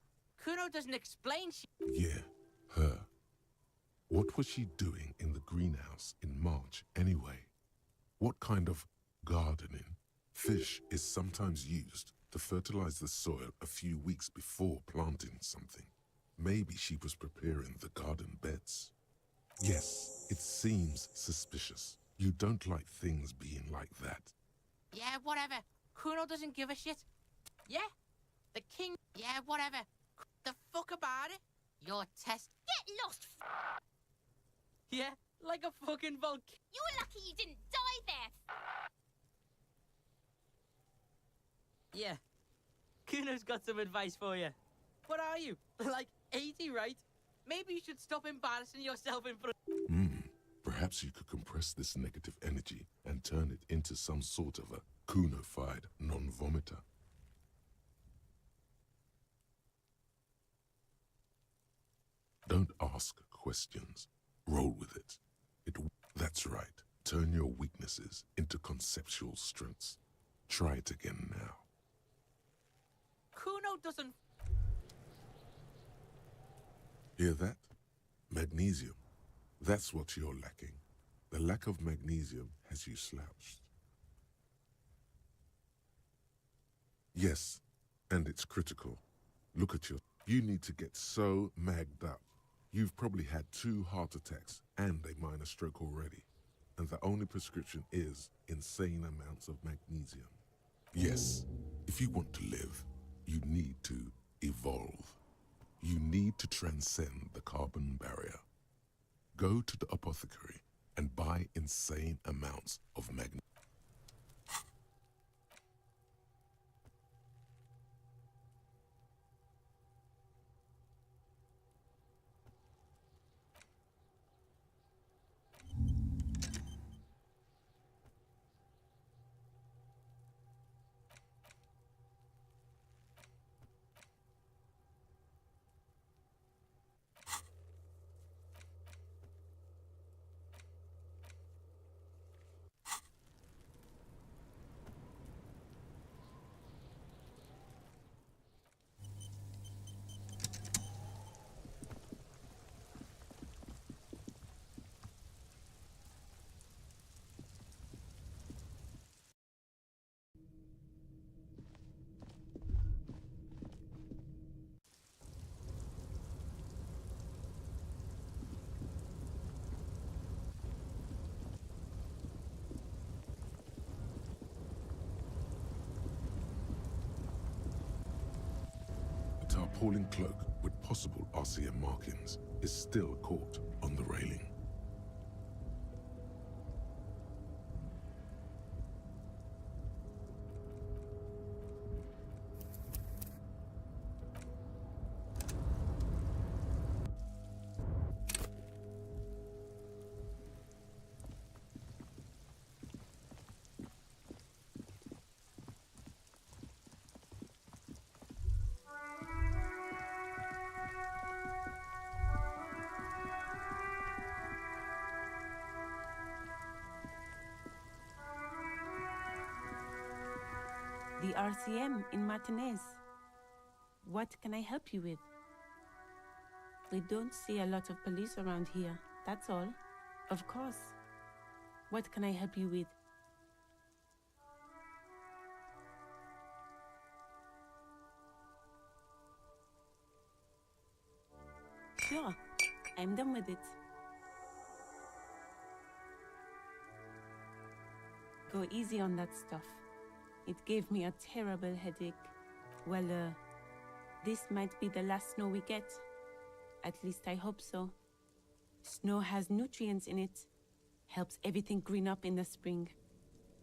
Kuno doesn't explain shit. Yeah, her. What was she doing in the greenhouse in March anyway? What kind of gardening? Fish is sometimes used to fertilize the soil a few weeks before planting something. Maybe she was preparing the garden beds. Yes, it seems suspicious. You don't like things being like that. Yeah, whatever. Kuno doesn't give a shit. Yeah? The king... Yeah, whatever. The fuck about it? Your test... Get lost, Yeah, like a fucking volcano. You're lucky you didn't die there. Yeah. Kuno's got some advice for you. What are you? Like 80, right? Maybe you should stop embarrassing yourself in front. Perhaps you could compress this negative energy and turn it into some sort of a Kuno-fied non-vomiter. Don't ask questions. Roll with it. That's right. Turn your weaknesses into conceptual strengths. Try it again now. Kuno doesn't. Hear that? Magnesium. That's what you're lacking. The lack of magnesium has you slouched. Yes, and it's critical. Look at you. You need to get so magged up. You've probably had 2 heart attacks and a minor stroke already. And the only prescription is insane amounts of magnesium. Yes, if you want to live, you need to evolve. You need to transcend the carbon barrier. Go to the apothecary and buy insane amounts of magnesium. A tarpaulin cloak with possible RCM markings is still caught on the railing. The RCM in Martinez. What can I help you with? We don't see a lot of police around here, that's all. Of course. What can I help you with? Sure, I'm done with it. Go easy on that stuff. It gave me a terrible headache. Well, this might be the last snow we get. At least I hope so. Snow has nutrients in it. Helps everything green up in the spring.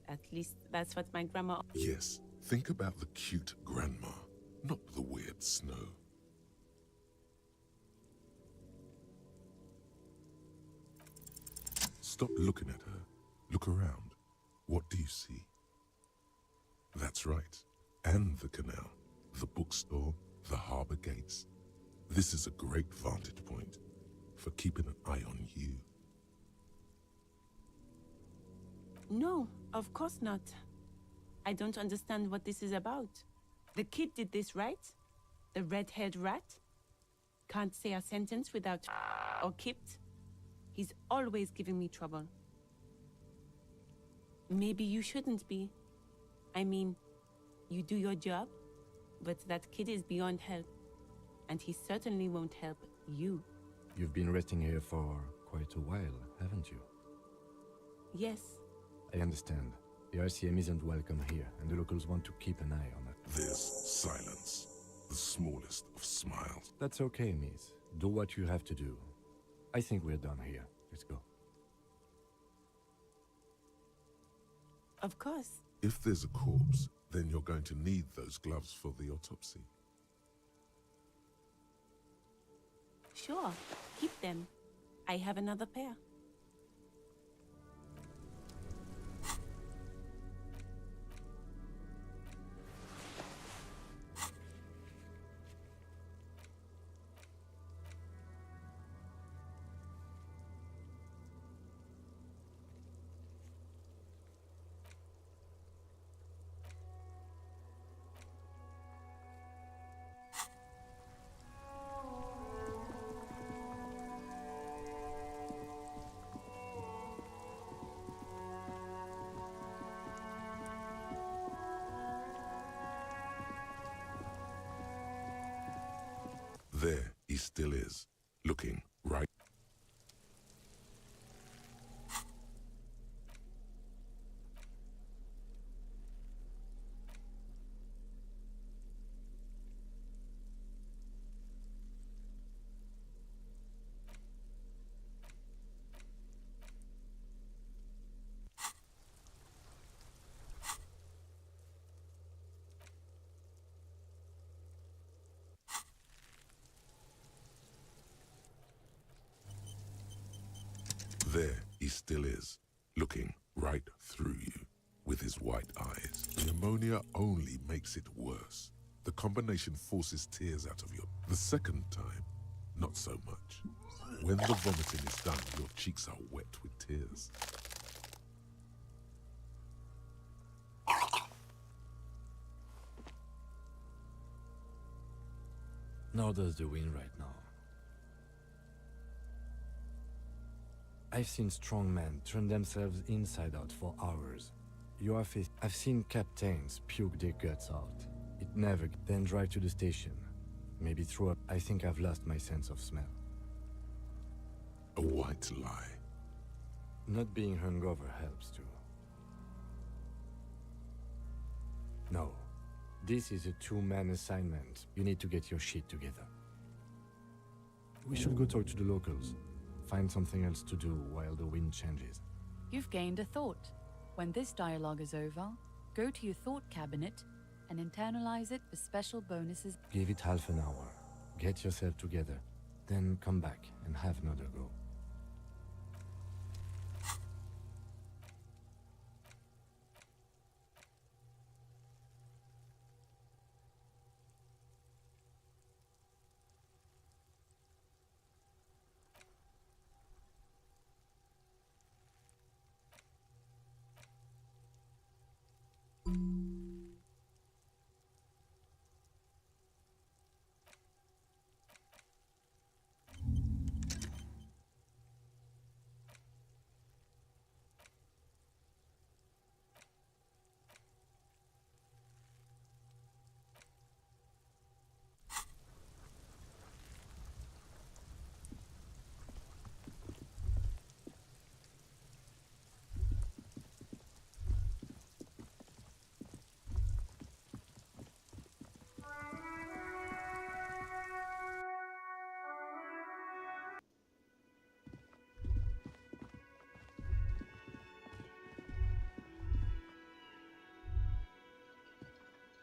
At least that's what my grandma... Yes, think about the cute grandma, not the weird snow. Stop looking at her. Look around. What do you see? That's right. And the canal, the bookstore, the harbor gates. This is a great vantage point for keeping an eye on you. No, of course not. I don't understand what this is about. The kid did this, right? The red-haired rat? Can't say a sentence without or kipped. He's always giving me trouble. Maybe you shouldn't be. I mean, you do your job, but that kid is beyond help. And he certainly won't help you. You've been resting here for quite a while, haven't you? Yes. I understand. The RCM isn't welcome here, and the locals want to keep an eye on it. There's silence, the smallest of smiles. That's okay, miss. Do what you have to do. I think we're done here. Let's go. Of course. If there's a corpse, Then you're going to need those gloves for the autopsy. Sure, keep them. I have another pair. There he still is, looking right. There he still is, looking right through you with his white eyes. The ammonia only makes it worse. The combination forces tears out of you. The second time, not so much. When the vomiting is done, your cheeks are wet with tears. Nor does the wind right now. I've seen strong men turn themselves inside out for hours. I've seen captains puke their guts out. It never, then drive to the station. Maybe throw up. I think I've lost my sense of smell. A white lie. Not being hungover helps too. No. This is a two-man assignment. You need to get your shit together. We should go talk to the locals. Find something else to do while the wind changes. You've gained a thought. When this dialogue is over, go to your thought cabinet and internalize it for special bonuses. Give it half an hour. Get yourself together. Then come back and have another go.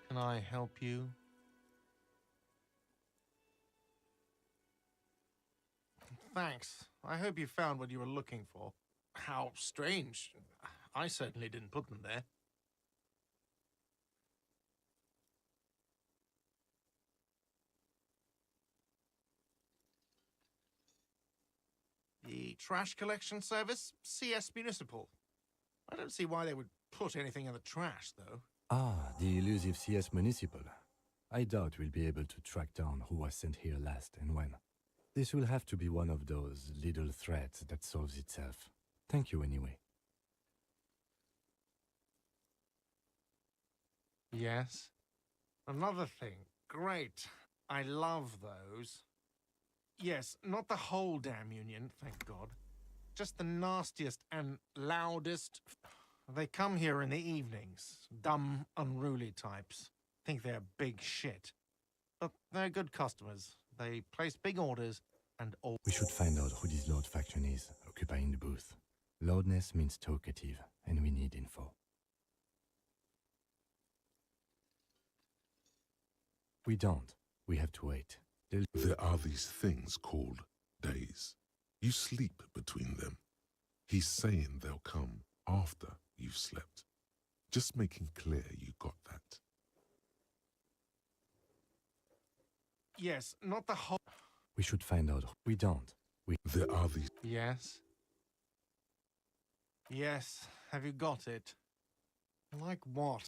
Can I help you? Thanks. I hope you found what you were looking for. How strange. I certainly didn't put them there. The trash collection service? CS Municipal. I don't see why they would put anything in the trash, though. Ah, the elusive CS Municipal. I doubt we'll be able to track down who was sent here last and when. This will have to be one of those little threads that solves itself. Thank you anyway. Yes. Another thing. Great. I love those. Yes, not the whole damn union, thank God. Just the nastiest and loudest. They come here in the evenings. Dumb, unruly types. Think they're big shit. But they're good customers. They place big orders and all. We should find out who this Lord faction is, occupying the booth. Loudness means talkative, and we need info. We don't. We have to wait. There are these things called days. You sleep between them. He's saying they'll come after you've slept. Just making clear you got that. Yes, not the whole... We should find out. We don't. There are these... Yes? Yes, have you got it? Like what?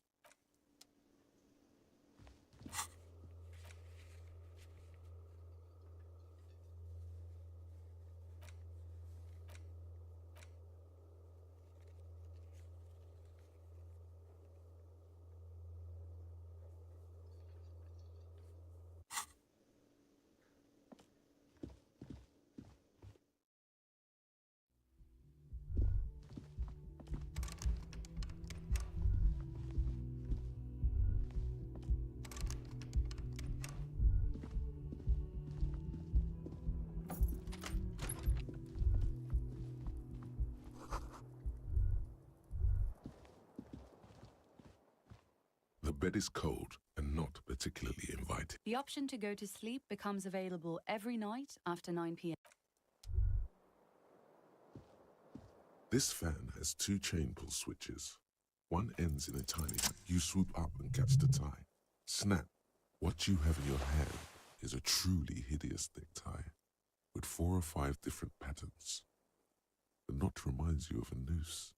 The bed is cold and not particularly inviting. The option to go to sleep becomes available every night after 9 p.m. This fan has 2 chain pull switches. One ends in a tiny... You swoop up and catch the tie. Snap. What you have in your hand is a truly hideous necktie with 4 or 5 different patterns. The knot reminds you of a noose.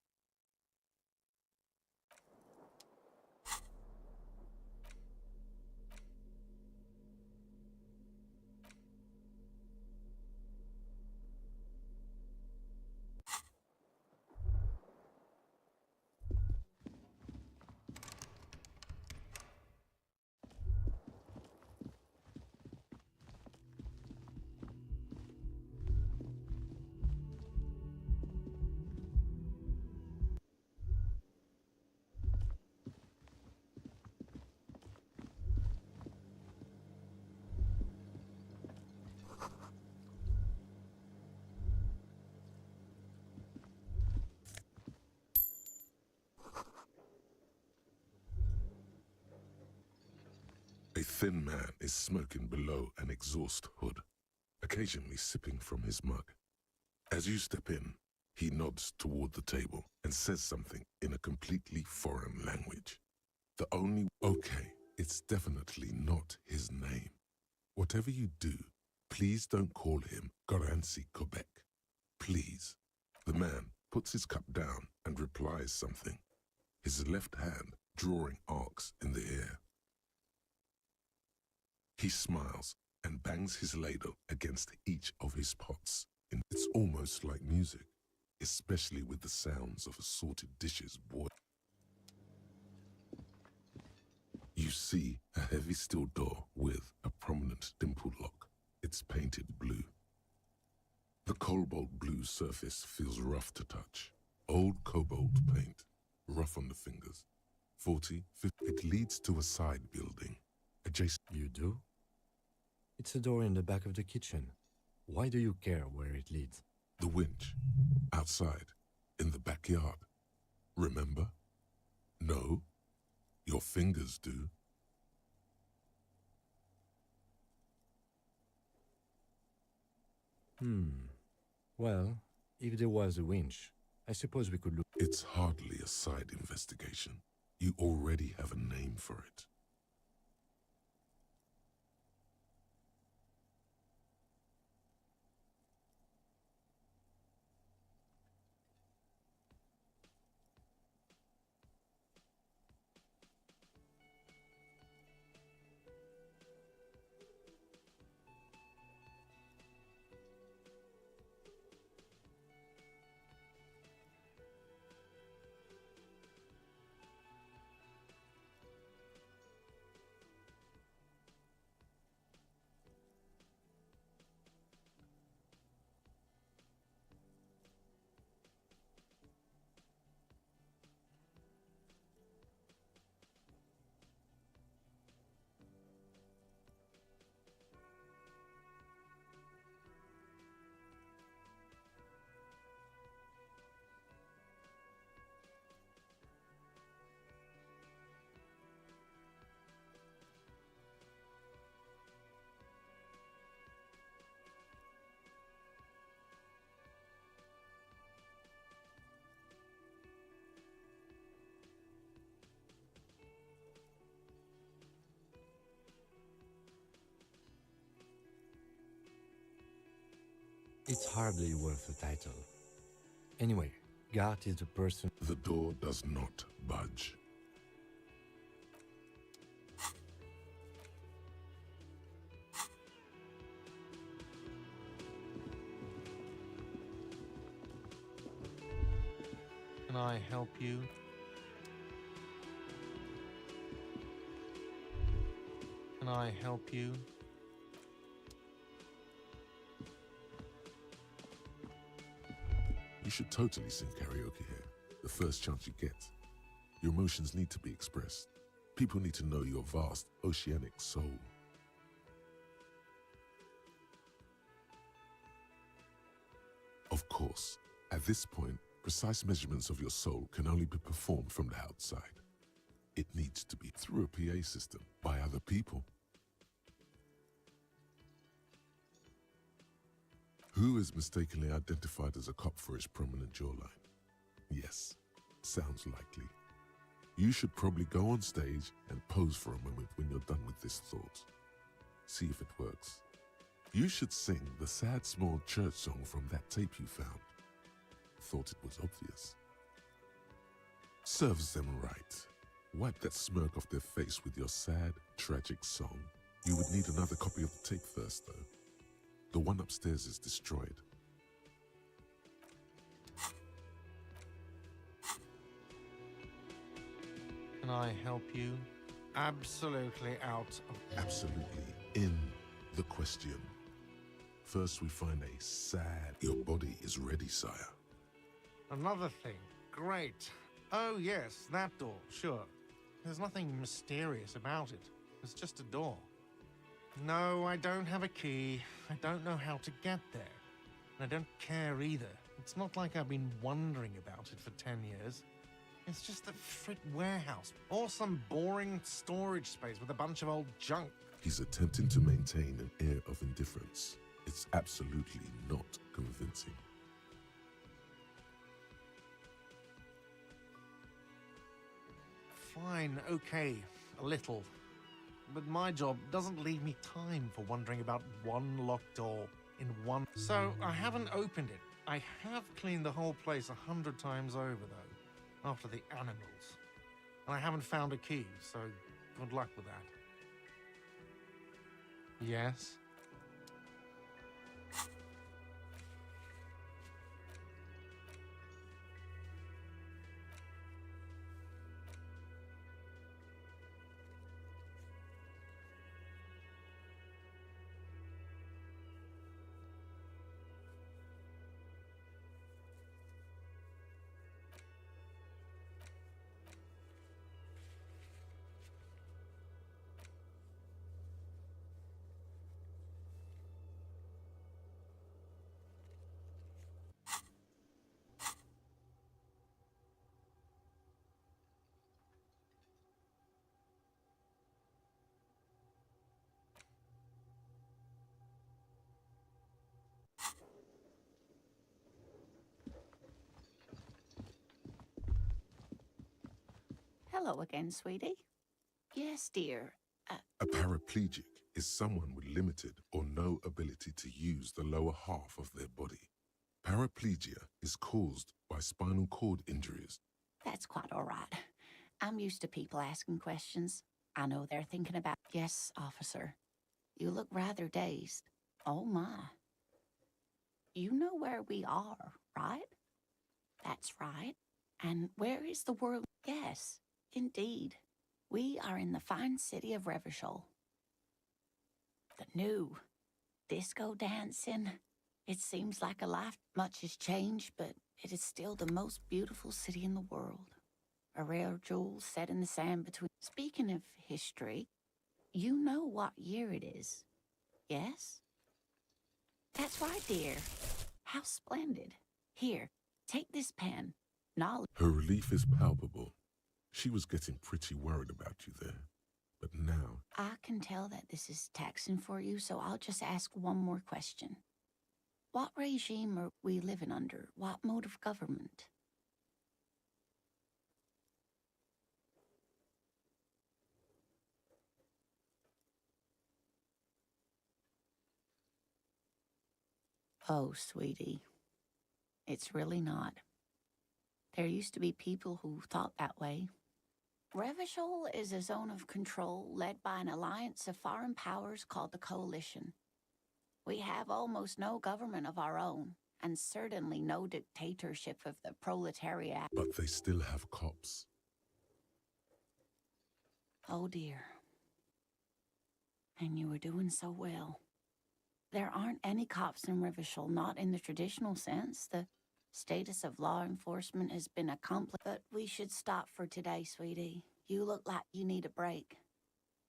A thin man is smoking below an exhaust hood, occasionally sipping from his mug. As you step in, he nods toward the table and says something in a completely foreign language. The only... Okay, it's definitely not his name. Whatever you do, please don't call him Goransi Kobek. Please. The man puts his cup down and replies something, his left hand drawing arcs in the air. He smiles and bangs his ladle against each of his pots. It's almost like music, especially with the sounds of assorted dishes boiled. You see a heavy steel door with a prominent dimple lock. It's painted blue. The cobalt blue surface feels rough to touch. Old cobalt paint, rough on the fingers. 40, 50. It leads to a side building. Adjacent. You do? It's a door in the back of the kitchen. Why do you care where it leads? The winch. Outside. In the backyard. Remember? No? Your fingers do. Well, if there was a winch, I suppose we could look... It's hardly a side investigation. You already have a name for it. It's hardly worth a title. Anyway, Gart is the person... The door does not budge. Can I help you? Can I help you? You should totally sing karaoke here, the first chance you get. Your emotions need to be expressed. People need to know your vast, oceanic soul. Of course, at this point, precise measurements of your soul can only be performed from the outside. It needs to be through a PA system by other people. Who is mistakenly identified as a cop for his prominent jawline? Yes, sounds likely. You should probably go on stage and pose for a moment when you're done with this thought. See if it works. You should sing the sad small church song from that tape you found. Thought it was obvious. Serves them right. Wipe that smirk off their face with your sad, tragic song. You would need another copy of the tape first, though. The one upstairs is destroyed. Can I help you? Absolutely out of... Absolutely in the question. First we find a sad... Your body is ready, sire. Another thing. Great. Oh yes, that door, sure. There's nothing mysterious about it. It's just a door. No, I don't have a key. I don't know how to get there. And I don't care either. It's not like I've been wondering about it for 10 years. It's just a frit warehouse, or some boring storage space with a bunch of old junk. He's attempting to maintain an air of indifference. It's absolutely not convincing. Fine, okay, a little. But my job doesn't leave me time for wondering about one locked door in one... So I haven't opened it. I have cleaned the whole place 100 times over, though, after the animals. And I haven't found a key, so good luck with that. Yes? Hello again, sweetie. Yes, dear. A paraplegic is someone with limited or no ability to use the lower half of their body. Paraplegia is caused by spinal cord injuries. That's quite all right. I'm used to people asking questions. I know they're thinking about... Yes, officer. You look rather dazed. Oh, my. You know where we are, right? That's right. And where is the world? Yes, indeed. We are in the fine city of Revachol. The new disco dancing. It seems like a life. Much has changed, but it is still the most beautiful city in the world. A rare jewel set in the sand between... Speaking of history, you know what year it is, yes? That's right, dear. How splendid. Here, take this pen. Knowledge. Her relief is palpable. She was getting pretty worried about you there. But now... I can tell that this is taxing for you, so I'll just ask one more question. What regime are we living under? What mode of government? Oh, sweetie. It's really not. There used to be people who thought that way. Revachol is a zone of control led by an alliance of foreign powers called the Coalition. We have almost no government of our own, and certainly no dictatorship of the proletariat. But they still have cops. Oh dear. And you were doing so well. There aren't any cops in Revachol, not in the traditional sense. The status of law enforcement has been accomplished. But we should stop for today, sweetie. You look like you need a break.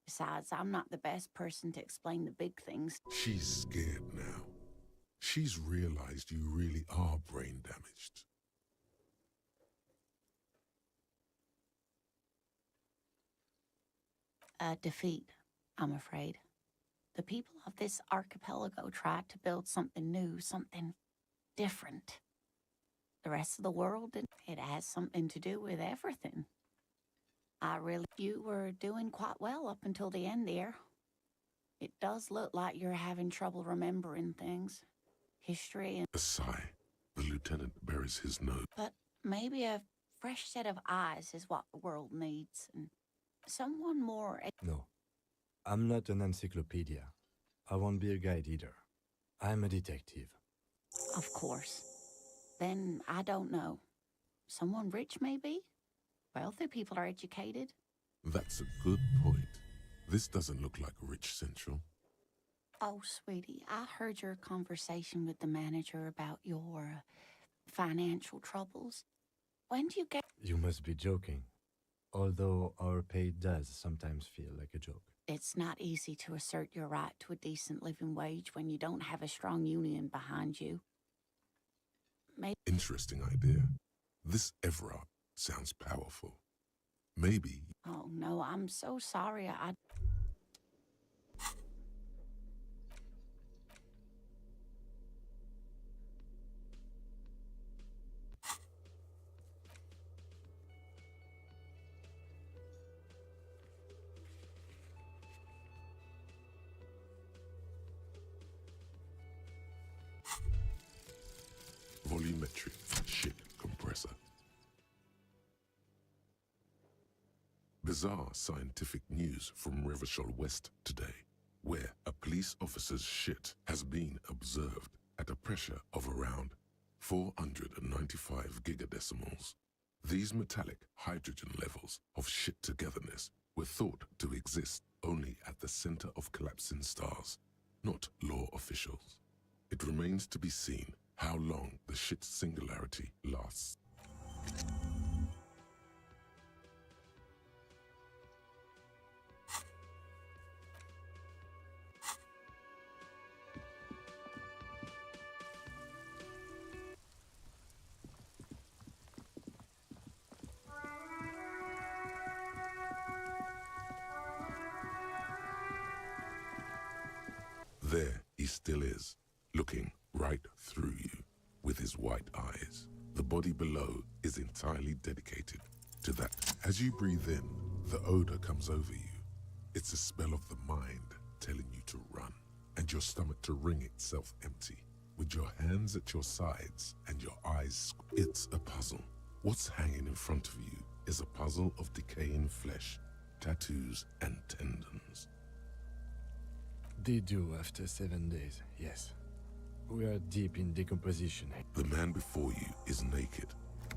Besides, I'm not the best person to explain the big things. She's scared now. She's realized you really are brain damaged. A defeat, I'm afraid. The people of this archipelago tried to build something new, something different. The rest of the world, it has something to do with everything. You were doing quite well up until the end there. It does look like you're having trouble remembering things. History and... A sigh. The lieutenant buries his nose. But maybe a fresh set of eyes is what the world needs, and someone more... No. I'm not an encyclopedia. I won't be a guide either. I'm a detective. Of course. Then I don't know. Someone rich, maybe? Wealthy people are educated. That's a good point. This doesn't look like Rich Central. Oh, sweetie, I heard your conversation with the manager about your financial troubles. When do you get... You must be joking. Although our pay does sometimes feel like a joke. It's not easy to assert your right to a decent living wage when you don't have a strong union behind you. Interesting idea. This Everard sounds powerful. Maybe... Oh, no, I'm so sorry. Volumetric ship compressor. Bizarre scientific news from Revachol West today, where a police officer's shit has been observed at a pressure of around 495 gigadecimals. These metallic hydrogen levels of shit togetherness were thought to exist only at the center of collapsing stars, not law officials. It remains to be seen how long the shit singularity lasts. There he still is, looking right through you with his white eyes. The body below is entirely dedicated to that. As you breathe in, the odor comes over you. It's a spell of the mind telling you to run, and your stomach to wring itself empty. With your hands at your sides and your eyes, it's a puzzle. What's hanging in front of you is a puzzle of decaying flesh, tattoos, and tendons. They do after 7 days, yes. We are deep in decomposition. The man before you is naked,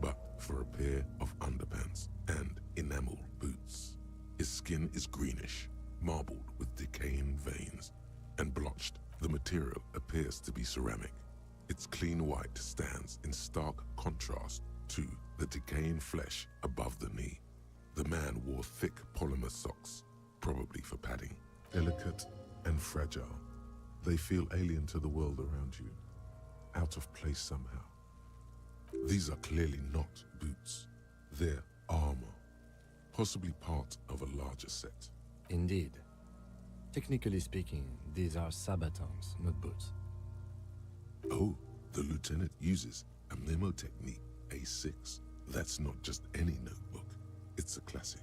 but for a pair of underpants and enamel boots. His skin is greenish, marbled with decaying veins, and blotched. The material appears to be ceramic. Its clean white stands in stark contrast to the decaying flesh above the knee. The man wore thick polymer socks, probably for padding. Delicate and fragile, they feel alien to the world around you, out of place somehow. These are clearly not boots. They're armor, possibly part of a larger set. Indeed. Technically speaking, these are sabatons, not boots. Oh, the lieutenant uses a memo technique, A6. That's not just any notebook. It's a classic.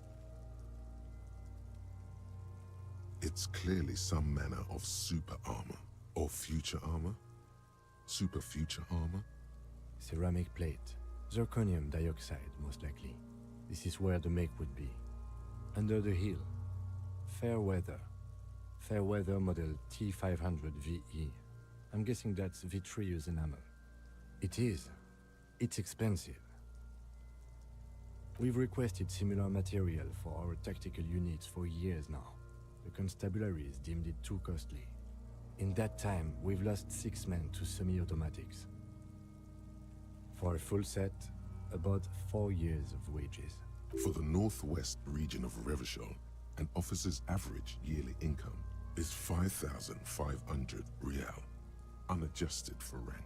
It's clearly some manner of super armor, or future armor. Super future armor? Ceramic plate. Zirconium dioxide, most likely. This is where the make would be. Under the hill. Fair weather. Fair weather model T500 VE. I'm guessing that's vitreous enamel. It is. It's expensive. We've requested similar material for our tactical units for years now. The constabularies deemed it too costly. In that time, we've lost 6 men to semi-automatics. For a full set, about 4 years of wages. For the northwest region of Revachol, an officer's average yearly income is 5,500 real, unadjusted for rank.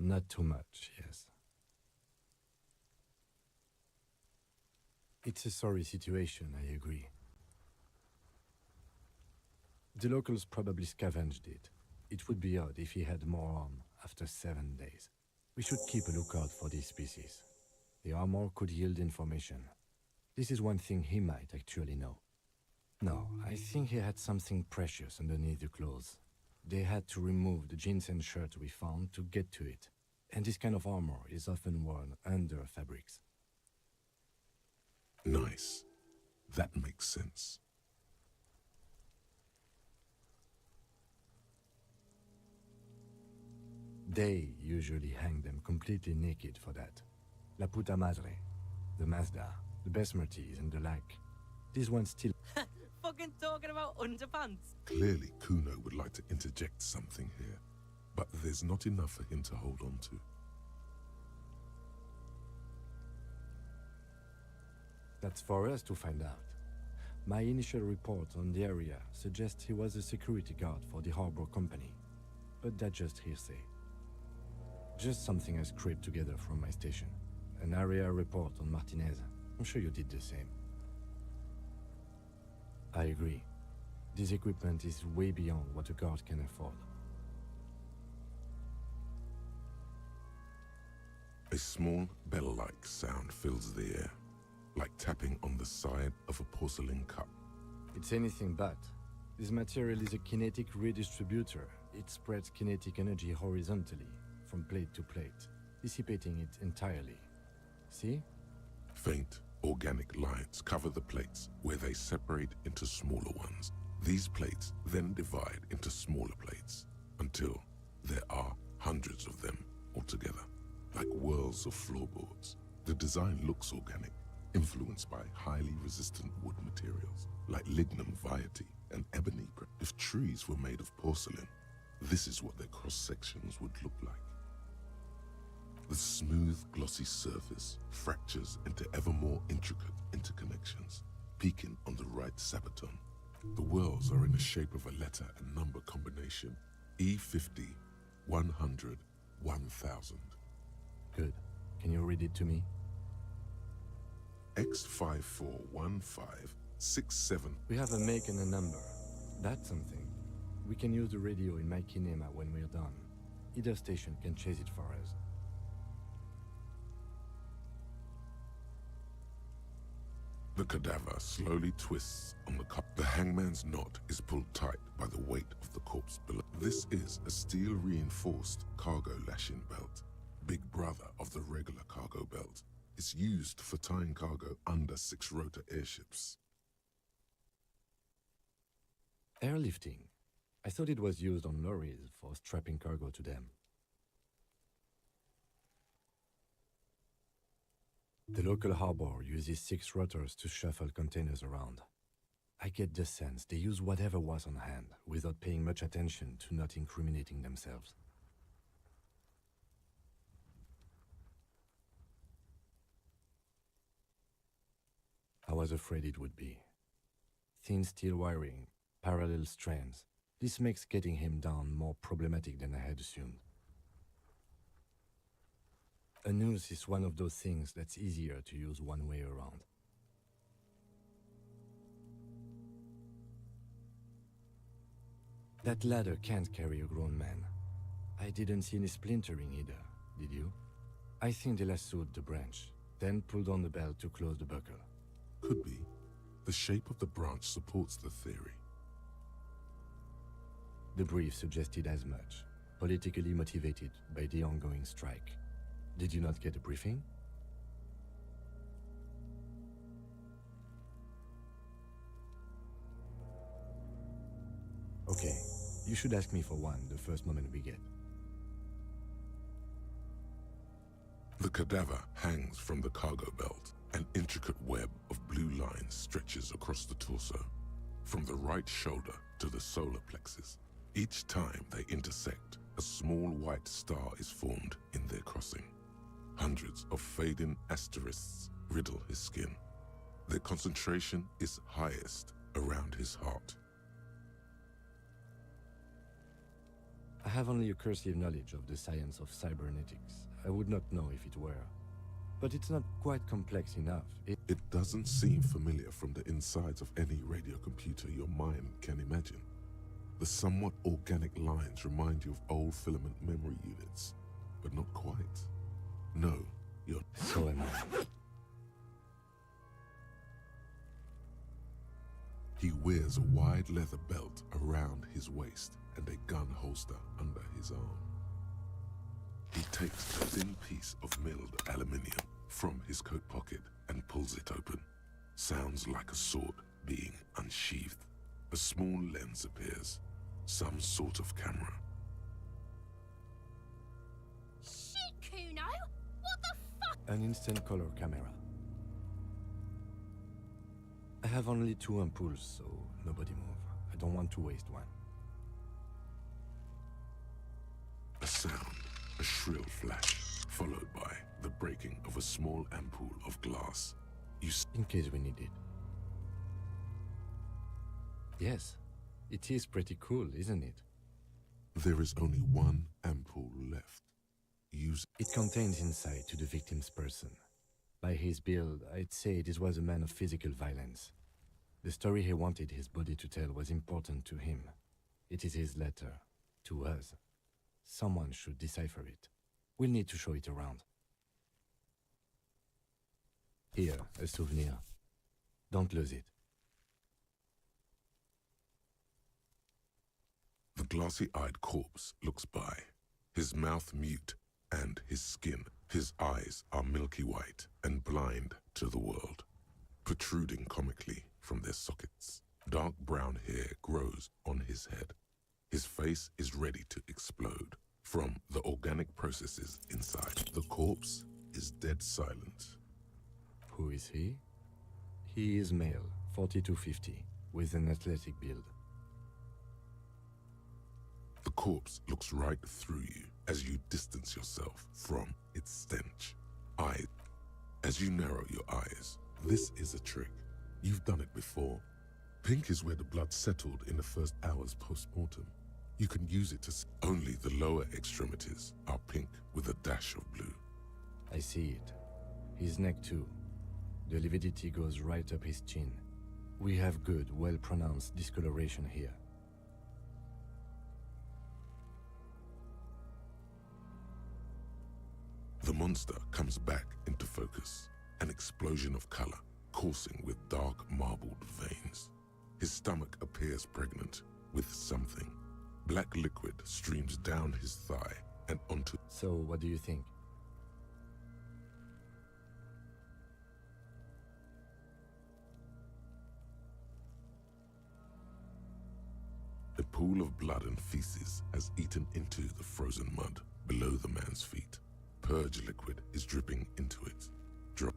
Not too much, yes. It's a sorry situation, I agree. The locals probably scavenged it. It would be odd if he had more arm after 7 days. We should keep a lookout for these species. The armor could yield information. This is one thing he might actually know. No, I think he had something precious underneath the clothes. They had to remove the jeans and shirt we found to get to it. And this kind of armor is often worn under fabrics. Nice. That makes sense. They usually hang them completely naked for that. La puta madre, the Mazda, the Besmerties and the like. These ones still... Fucking talking about underpants. Clearly, Kuno would like to interject something here, but there's not enough for him to hold on to. That's for us to find out. My initial report on the area suggests he was a security guard for the harbor company, but that's just hearsay. Just something I scraped together from my station. An area report on Martinez. I'm sure you did the same. I agree. This equipment is way beyond what a guard can afford. A small bell-like sound fills the air, like tapping on the side of a porcelain cup. It's anything but. This material is a kinetic redistributor. It spreads kinetic energy horizontally, from plate to plate, dissipating it entirely. See? Faint, organic lines cover the plates where they separate into smaller ones. These plates then divide into smaller plates until there are hundreds of them altogether, like whirls of floorboards. The design looks organic, influenced by highly resistant wood materials like lignum vitae and ebony. If trees were made of porcelain, this is what their cross-sections would look like. The smooth, glossy surface fractures into ever more intricate interconnections, peaking on the right sabaton. The whirls are in the shape of a letter and number combination: E50, 100, 1000. Good. Can you read it to me? X541567. We have a make and a number. That's something. We can use the radio in my kinema when we're done. Either station can chase it for us. The cadaver slowly twists on the cup. The hangman's knot is pulled tight by the weight of the corpse below. This is a steel-reinforced cargo lashing belt, big brother of the regular cargo belt. It's used for tying cargo under 6-rotor airships. Airlifting. I thought it was used on lorries for strapping cargo to them. The local harbor uses 6 rotors to shuffle containers around. I get the sense they use whatever was on hand without paying much attention to not incriminating themselves. I was afraid it would be. Thin steel wiring, parallel strands. This makes getting him down more problematic than I had assumed. A noose is one of those things that's easier to use one way around. That ladder can't carry a grown man. I didn't see any splintering either, did you? I think they lassoed the branch, then pulled on the belt to close the buckle. Could be. The shape of the branch supports the theory. The brief suggested as much, politically motivated by the ongoing strike. Did you not get a briefing? Okay, you should ask me for one the first moment we get. The cadaver hangs from the cargo belt. An intricate web of blue lines stretches across the torso, from the right shoulder to the solar plexus. Each time they intersect, a small white star is formed in their crossing. Hundreds of fading asterisks riddle his skin. Their concentration is highest around his heart. I have only a cursive knowledge of the science of cybernetics. I would not know if it were. But it's not quite complex enough. It doesn't seem familiar from the insides of any radio computer your mind can imagine. The somewhat organic lines remind you of old filament memory units, but not quite. No, you're... So am I. He wears a wide leather belt around his waist and a gun holster under his arm. He takes a thin piece of milled aluminium from his coat pocket and pulls it open. Sounds like a sword being unsheathed. A small lens appears, some sort of camera. Shit, Kuno! What the fuck? An instant color camera. I have only 2 ampoules, so nobody move. I don't want to waste one. A sound, a shrill flash, followed by the breaking of a small ampoule of glass. In case we need it. Yes, it is pretty cool, isn't it? There is only one ampoule left. Use it. Contains insight to the victim's person. By his build, I'd say this was a man of physical violence. The story he wanted his body to tell was important to him. It is his letter, to us. Someone should decipher it. We'll need to show it around. Here, a souvenir. Don't lose it. The glassy-eyed corpse looks by, his mouth mute and his skin. His eyes are milky white and blind to the world, protruding comically from their sockets. Dark brown hair grows on his head. His face is ready to explode from the organic processes inside. The corpse is dead silent. Who is he? He is male, 40 to 50, with an athletic build. The corpse looks right through you as you distance yourself from its stench. As you narrow your eyes, this is a trick. You've done it before. Pink is where the blood settled in the first hours post-mortem. You can use it to... Only the lower extremities are pink with a dash of blue. I see it. His neck too. The lividity goes right up his chin. We have good, well-pronounced discoloration here. The monster comes back into focus, an explosion of color, coursing with dark marbled veins. His stomach appears pregnant with something. Black liquid streams down his thigh and onto... So, what do you think? A pool of blood and feces has eaten into the frozen mud below the man's feet. Purge liquid is dripping into it.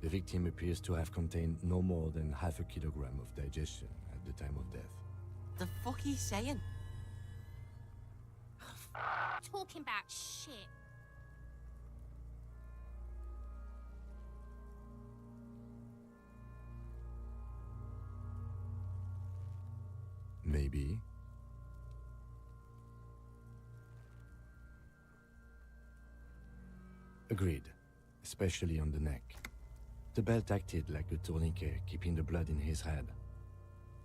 The victim appears to have contained no more than half a kilogram of digestion at the time of death. The fuck he's saying? Talking about shit. Maybe. Agreed, especially on the neck. The belt acted like a tourniquet, keeping the blood in his head.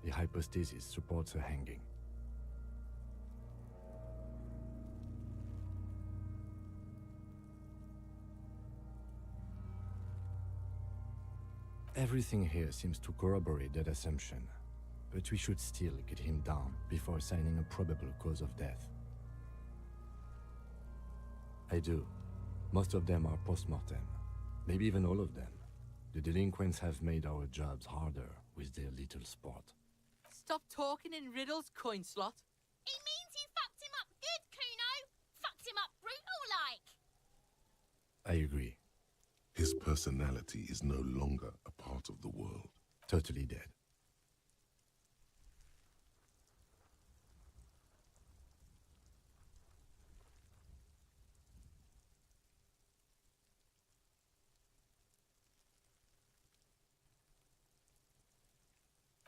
The hypostasis supports a hanging. Everything here seems to corroborate that assumption, but we should still get him down before assigning a probable cause of death. I do. Most of them are post-mortem. Maybe even all of them. The delinquents have made our jobs harder with their little sport. Stop talking in riddles, coin slot. He means you fucked him up good, Kuno. Fucked him up brutal-like. I agree. His personality is no longer a part of the world. Totally dead.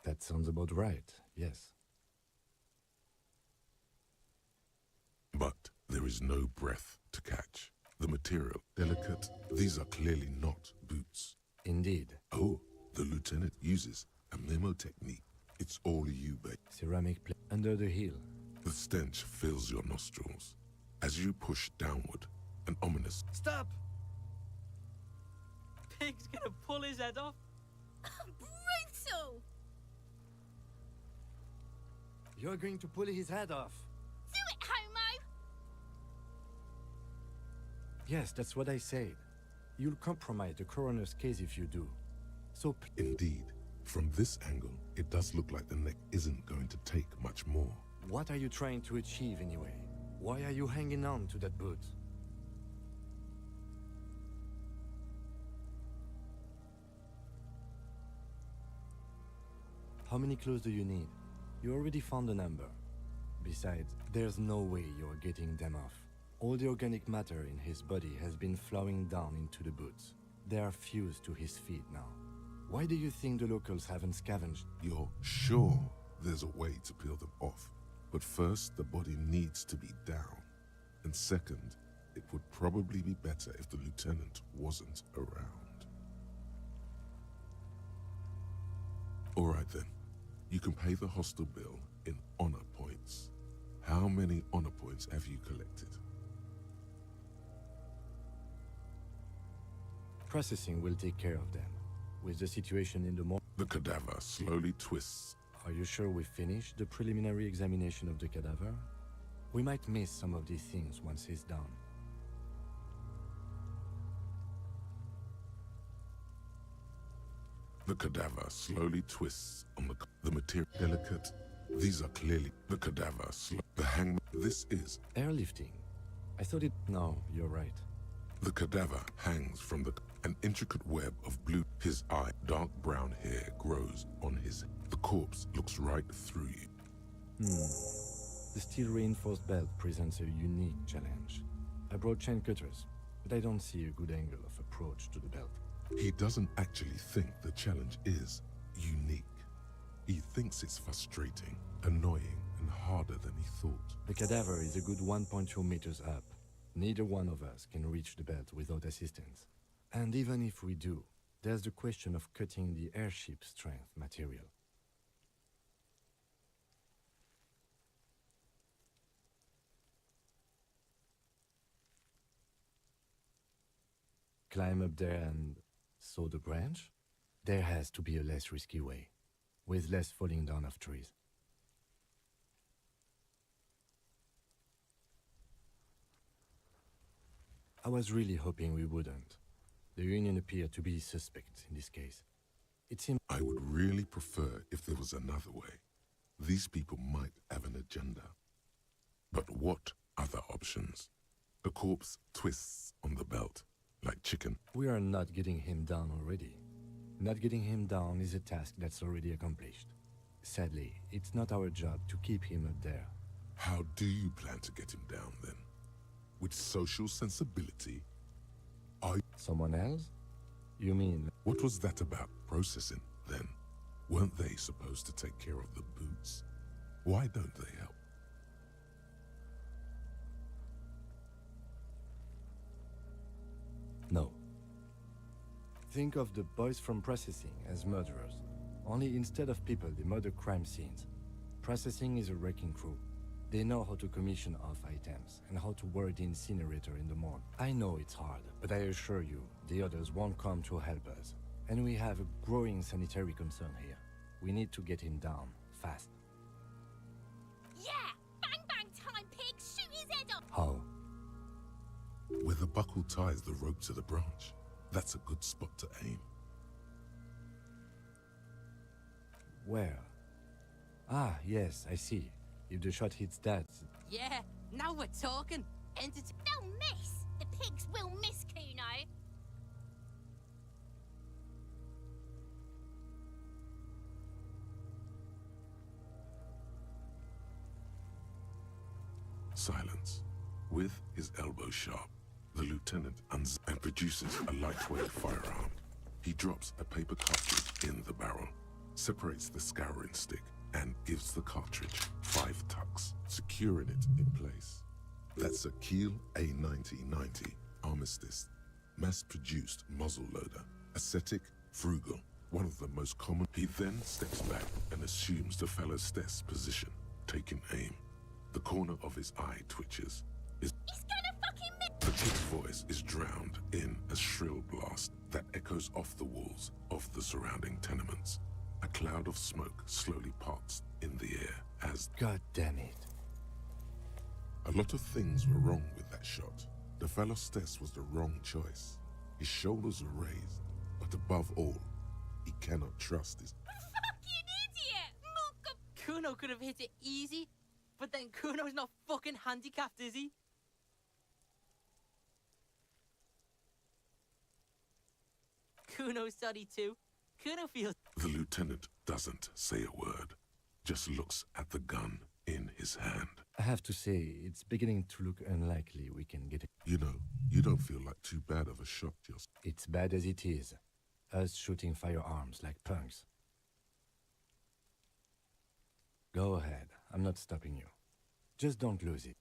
That sounds about right, yes. But there is no breath to catch. The material, delicate. These are clearly not boots. Indeed. Oh, the lieutenant uses a memo technique. It's all you, babe. Ceramic plate under the heel. The stench fills your nostrils. As you push downward, an ominous... Stop! Pig's gonna pull his head off. Brutal! You're going to pull his head off. Do it, homo! Yes, that's what I said. You'll compromise the coroner's case if you do. So... Indeed. From this angle, it does look like the neck isn't going to take much more. What are you trying to achieve anyway? Why are you hanging on to that boot? How many clues do you need? You already found a number. Besides, there's no way you're getting them off. All the organic matter in his body has been flowing down into the boots. They are fused to his feet now. Why do you think the locals haven't scavenged? You're sure there's a way to peel them off. But first, the body needs to be down. And second, it would probably be better if the lieutenant wasn't around. All right then. You can pay the hostel bill in honor points. How many honor points have you collected? Processing will take care of them. With the situation in the morning... The cadaver slowly twists. Are you sure we finished the preliminary examination of the cadaver? We might miss some of these things once he's done. The cadaver slowly twists on the material. Delicate. These are clearly the cadaver. The hangman. This is airlifting. I thought it... No, you're right. The cadaver hangs from an intricate web of blue. His eye, dark brown hair grows on his... The corpse looks right through you. The steel-reinforced belt presents a unique challenge. I brought chain cutters, but I don't see a good angle of approach to the belt. He doesn't actually think the challenge is unique. He thinks it's frustrating, annoying, and harder than he thought. The cadaver is a good 1.2 meters up. Neither one of us can reach the belt without assistance. And even if we do, there's the question of cutting the airship strength material. Climb up there and saw the branch? There has to be a less risky way, with less falling down of trees. I was really hoping we wouldn't. The Union appeared to be suspect in this case. It seemed... I would really prefer if there was another way. These people might have an agenda. But what other options? The corpse twists on the belt, like chicken. We are not getting him down already. Not getting him down is a task that's already accomplished. Sadly, it's not our job to keep him up there. How do you plan to get him down, then? With social sensibility? Someone else? You mean... What was that about processing, then? Weren't they supposed to take care of the boots? Why don't they help? No. Think of the boys from processing as murderers. Only instead of people, they murder crime scenes. Processing is a wrecking crew. They know how to commission off items and how to work the incinerator in the morgue. I know it's hard, but I assure you, the others won't come to help us. And we have a growing sanitary concern here. We need to get him down, fast. Yeah! Bang bang time, pig! Shoot his head off! How? Where the buckle ties the rope to the branch. That's a good spot to aim. Where? Ah, yes, I see. If the shot hits that... Yeah, now we're talking. They'll miss! The pigs will miss, Kuno! Silence. With his elbow sharp, the lieutenant and produces a lightweight firearm. He drops a paper cartridge in the barrel, separates the scouring stick, and gives the cartridge 5 tucks, securing it in place. That's a Kiel A9090 Armistice, mass-produced muzzle loader, ascetic, frugal, one of the most common. He then steps back and assumes the fellow's stess position, taking aim. The corner of his eye twitches. He's gonna fucking miss! The kid's voice is drowned in a shrill blast that echoes off the walls of the surrounding tenements. A cloud of smoke slowly parts in the air as... God damn it. A lot of things were wrong with that shot. The fellow Stess was the wrong choice. His shoulders are raised, but above all, he cannot trust his... Fucking idiot! Kuno could have hit it easy, but then Kuno's not fucking handicapped, is he? Kuno's sorry too. Kuno feels... The lieutenant doesn't say a word, just looks at the gun in his hand. I have to say, it's beginning to look unlikely we can get it. You know, you don't feel like too bad of a shot yourself. It's bad as it is. Us shooting firearms like punks. Go ahead. I'm not stopping you. Just don't lose it.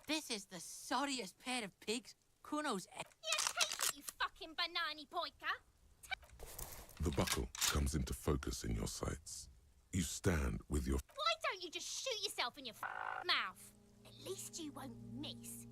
This is the sorriest pair of pigs Kuno's ever... Yeah, take it, you fucking banana poika! The buckle comes into focus in your sights. You stand with your... Why don't you just shoot yourself in your mouth? At least you won't miss.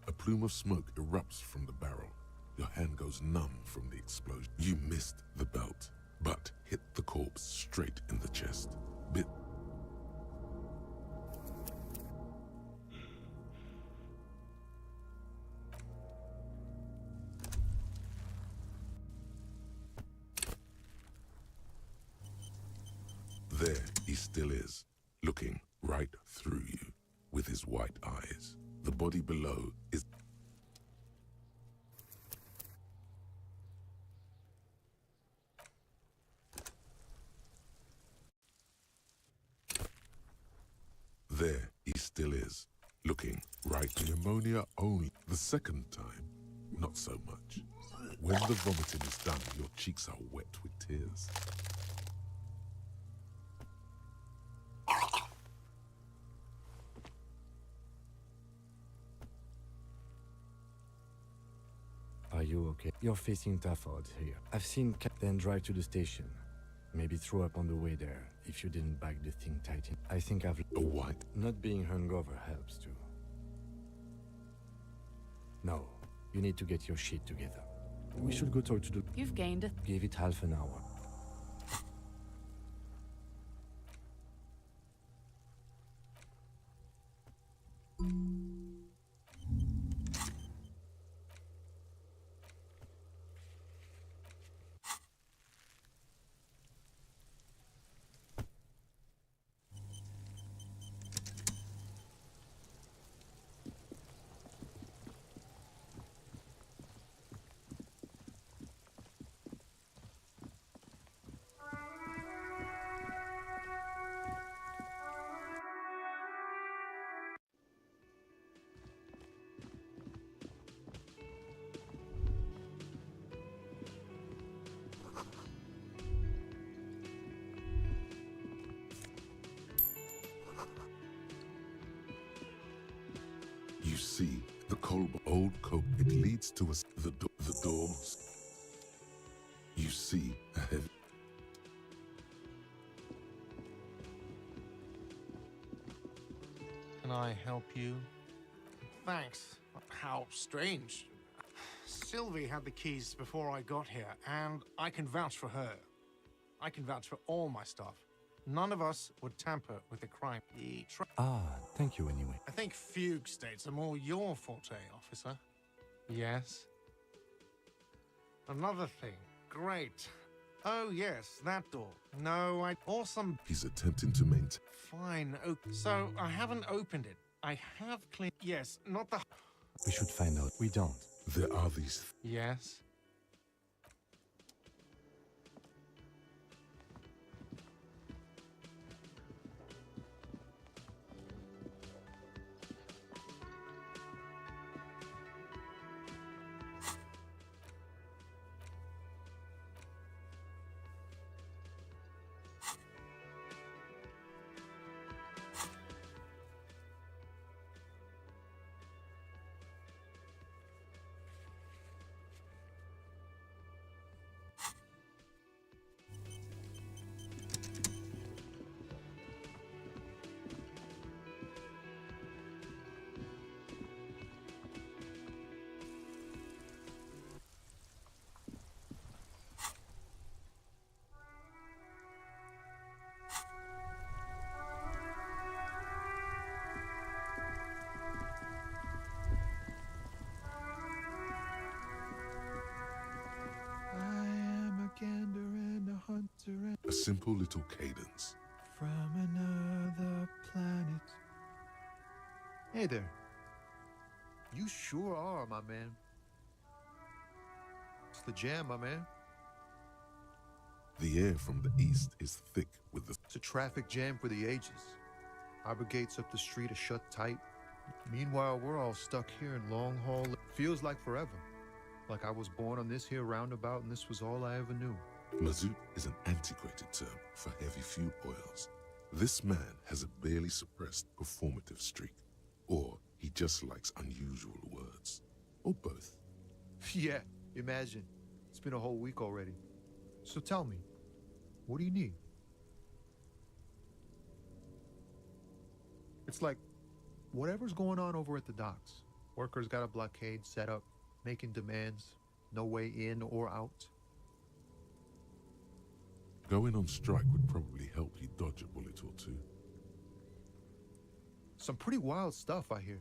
A plume of smoke erupts from the barrel. Your hand goes numb from the explosion. You missed the belt, but hit the corpse straight in the chest. There he still is, looking right through you with his white eyes. The body below is... There he still is, looking right. Pneumonia only. The second time, not so much. When the vomiting is done, your cheeks are wet with tears. Are you okay? You're facing tough odds here. I've seen then drive to the station. Maybe throw up on the way there, if you didn't bag the thing tight in. I think I've... A white? Not being hungover helps too. No, you need to get your shit together. We should go talk to the... You've gained a... Give it half an hour. You see the old coat. It leads to the door. You see a heavy... I help you? Thanks. How strange. Sylvie had the keys before I got here, and I can vouch for her. I can vouch for all my stuff. None of us would tamper with the crime. Thank you anyway. I think fugue states are more your forte, officer. Yes? Another thing. Great. Oh, yes, that door. No, Awesome. He's attempting to maintain. Fine. So, I haven't opened it. I have cleaned... Yes, not the... We should find out. We don't. There are these. Yes? A simple little cadence. From another planet. Hey there. You sure are, my man. It's the jam, my man. The air from the east is thick with the... It's a traffic jam for the ages. Harbor gates up the street are shut tight. Meanwhile, we're all stuck here in long haul. Feels like forever. Like I was born on this here roundabout and this was all I ever knew. Mazout is an antiquated term for heavy fuel oils. This man has a barely suppressed performative streak. Or he just likes unusual words. Or both. Yeah, imagine. It's been a whole week already. So tell me, what do you need? It's like, whatever's going on over at the docks. Workers got a blockade set up, making demands, no way in or out. Going on strike would probably help you dodge a bullet or two. Some pretty wild stuff, I hear.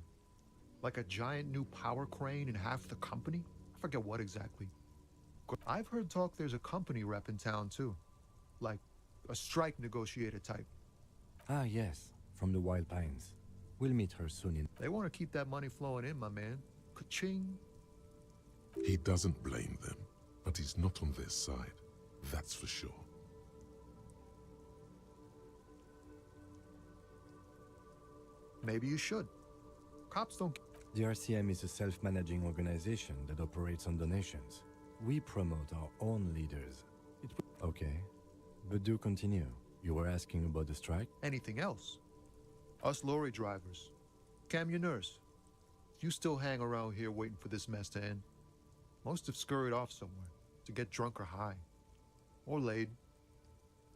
Like a giant new power crane in half the company? I forget what exactly. I've heard talk there's a company rep in town too. Like a strike negotiator type. Ah, yes, from the Wild Pines. We'll meet her soon in... They want to keep that money flowing in, my man. Ka-ching. He doesn't blame them, but he's not on their side. That's for sure. Maybe you should. Cops don't... The RCM is a self-managing organization that operates on donations. We promote our own leaders. Okay, but do continue. You were asking about the strike? Anything else? Us lorry drivers, camionneurs. You still hang around here waiting for this mess to end. Most have scurried off somewhere to get drunk or high. Or laid.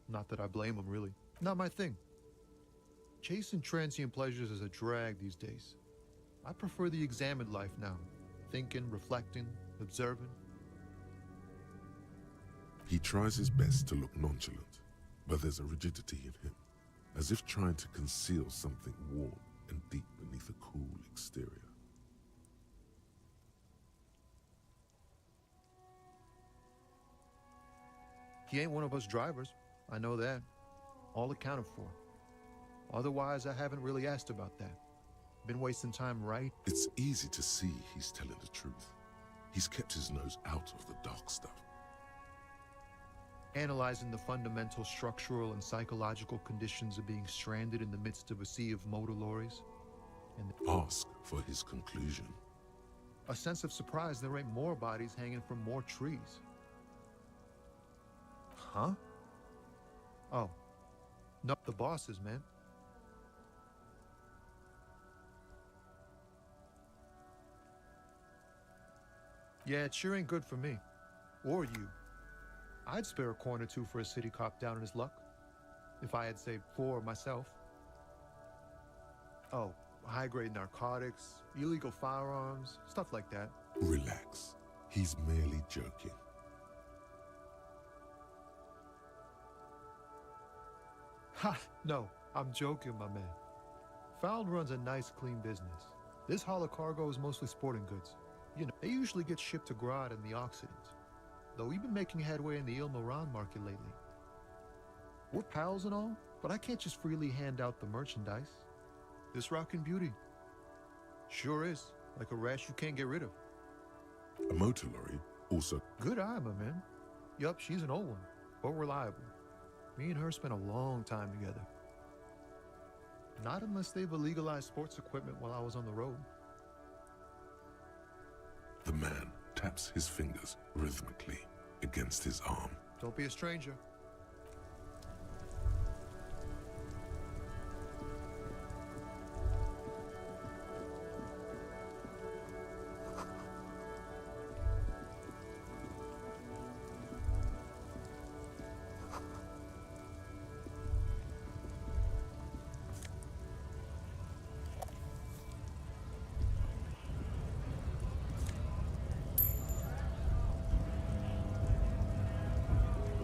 Not that I blame them, really. Not my thing. Chasing transient pleasures is a drag these days. I prefer the examined life now. Thinking, reflecting, observing. He tries his best to look nonchalant, but there's a rigidity in him, as if trying to conceal something warm and deep beneath a cool exterior. He ain't one of us drivers. I know that. All accounted for. Otherwise, I haven't really asked about that. Been wasting time, right? It's easy to see he's telling the truth. He's kept his nose out of the dark stuff. Analyzing the fundamental structural and psychological conditions of being stranded in the midst of a sea of motor lorries. And ask for his conclusion. A sense of surprise there ain't more bodies hanging from more trees. Huh? Oh. No, the bosses, man. Yeah, it sure ain't good for me. Or you. I'd spare a coin or two for a city cop down in his luck. If I had, say, 4 myself. Oh, high-grade narcotics, illegal firearms, stuff like that. Relax. He's merely joking. Ha! No, I'm joking, my man. Found runs a nice, clean business. This haul of cargo is mostly sporting goods. You know, they usually get shipped to Grad and the Occident. Though we've been making headway in the Il Moran market lately. We're pals and all, but I can't just freely hand out the merchandise. This rockin' beauty. Sure is, like a rash you can't get rid of. A motor lorry also... Good eye, my man. Yup, she's an old one, but reliable. Me and her spent a long time together. Not unless they've illegalized sports equipment while I was on the road. The man taps his fingers rhythmically against his arm. Don't be a stranger.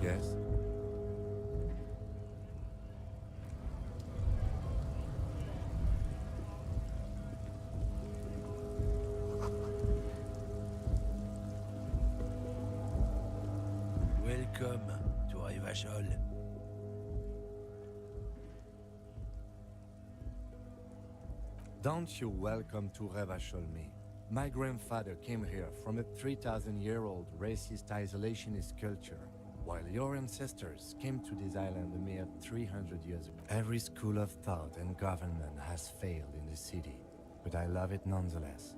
Yes? Welcome to Revachol. Don't you welcome to Revachol me. My grandfather came here from a 3,000-year-old racist isolationist culture, while your ancestors came to this island a mere 300 years ago. Every school of thought and government has failed in the city, but I love it nonetheless.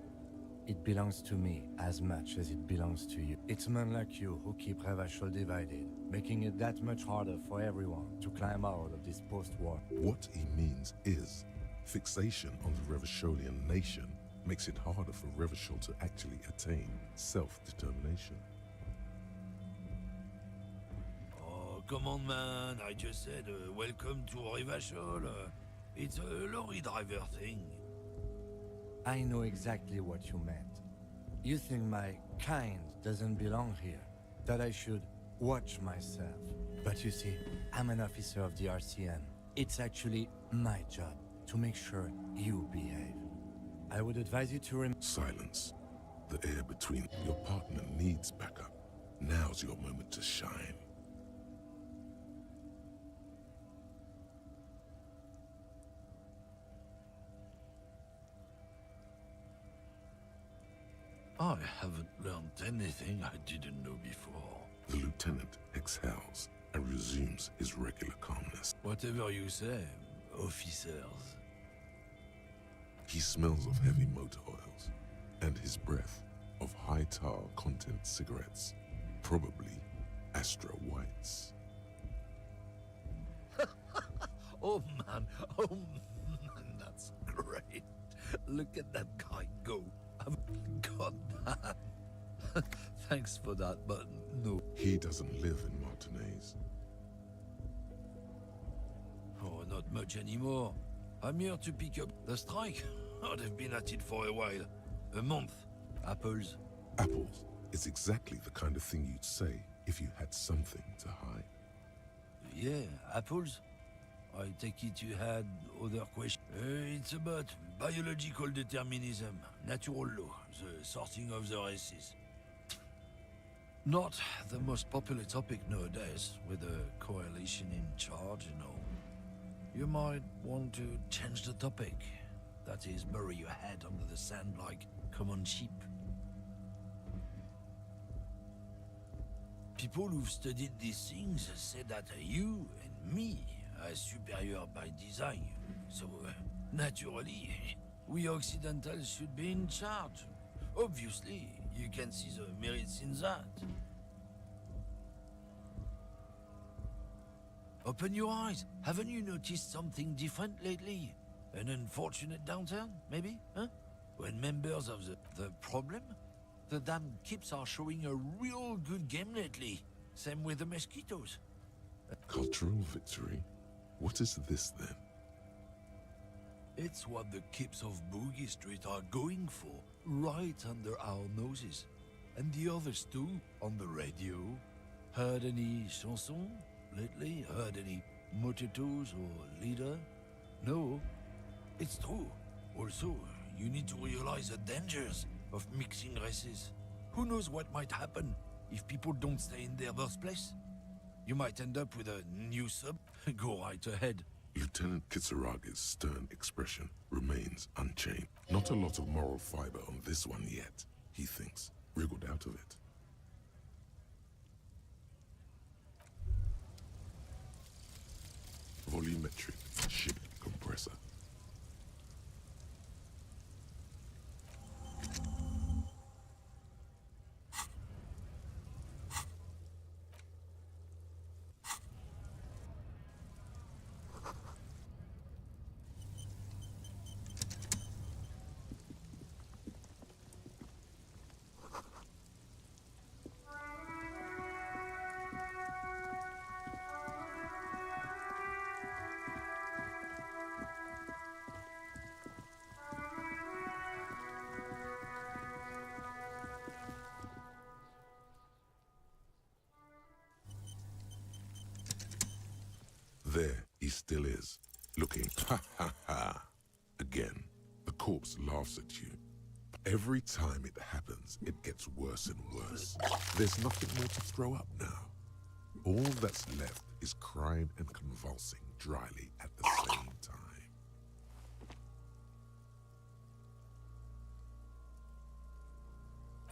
It belongs to me as much as it belongs to you. It's men like you who keep Revachol divided, making it that much harder for everyone to climb out of this post-war. What he means is, fixation on the Revacholian nation makes it harder for Revachol to actually attain self-determination. Oh, come on, man. I just said welcome to Revachol. It's a lorry driver thing. I know exactly what you meant. You think my kind doesn't belong here, that I should watch myself. But you see, I'm an officer of the RCM. It's actually my job to make sure you behave. I would advise you to Silence. The air between your partner needs backup. Now's your moment to shine. I haven't learned anything I didn't know before. The lieutenant exhales and resumes his regular calmness. Whatever you say, officers. He smells of heavy motor oils and his breath of high tar content cigarettes, probably Astra Whites. Oh man, that's great. Look at that guy go. God damn. Thanks for that, but no. He doesn't live in Martinez. Oh, not much anymore. I'm here to pick up the strike. Oh, they've been at it for a while. A month. Apples. Apples is exactly the kind of thing you'd say if you had something to hide. Yeah, apples. I take it you had other questions. It's about biological determinism, natural law, the sorting of the races. Not the most popular topic nowadays, with a coalition in charge and all. You might want to change the topic. That is, bury your head under the sand like common sheep. People who've studied these things say that you and me are superior by design. So, naturally, we Occidentals should be in charge. Obviously, you can see the merits in that. Open your eyes. Haven't you noticed something different lately? An unfortunate downturn, maybe? Huh? When members of the problem? The damn Kips are showing a real good game lately. Same with the mosquitoes. Cultural victory? What is this then? It's what the kips of Boogie Street are going for, right under our noses. And the others too, on the radio. Heard any chansons lately? Heard any mojitos or leader? No, it's true. Also, you need to realize the dangers of mixing races. Who knows what might happen if people don't stay in their birthplace? You might end up with a new sub. Go right ahead. Lieutenant Kisaragi's stern expression remains unchanged. Not a lot of moral fiber on this one yet, he thinks, wriggled out of it. Volumetric ship compressor. There he still is, looking ha ha ha. Again, the corpse laughs at you. Every time it happens, it gets worse and worse. There's nothing more to throw up now. All that's left is crying and convulsing dryly at the same time.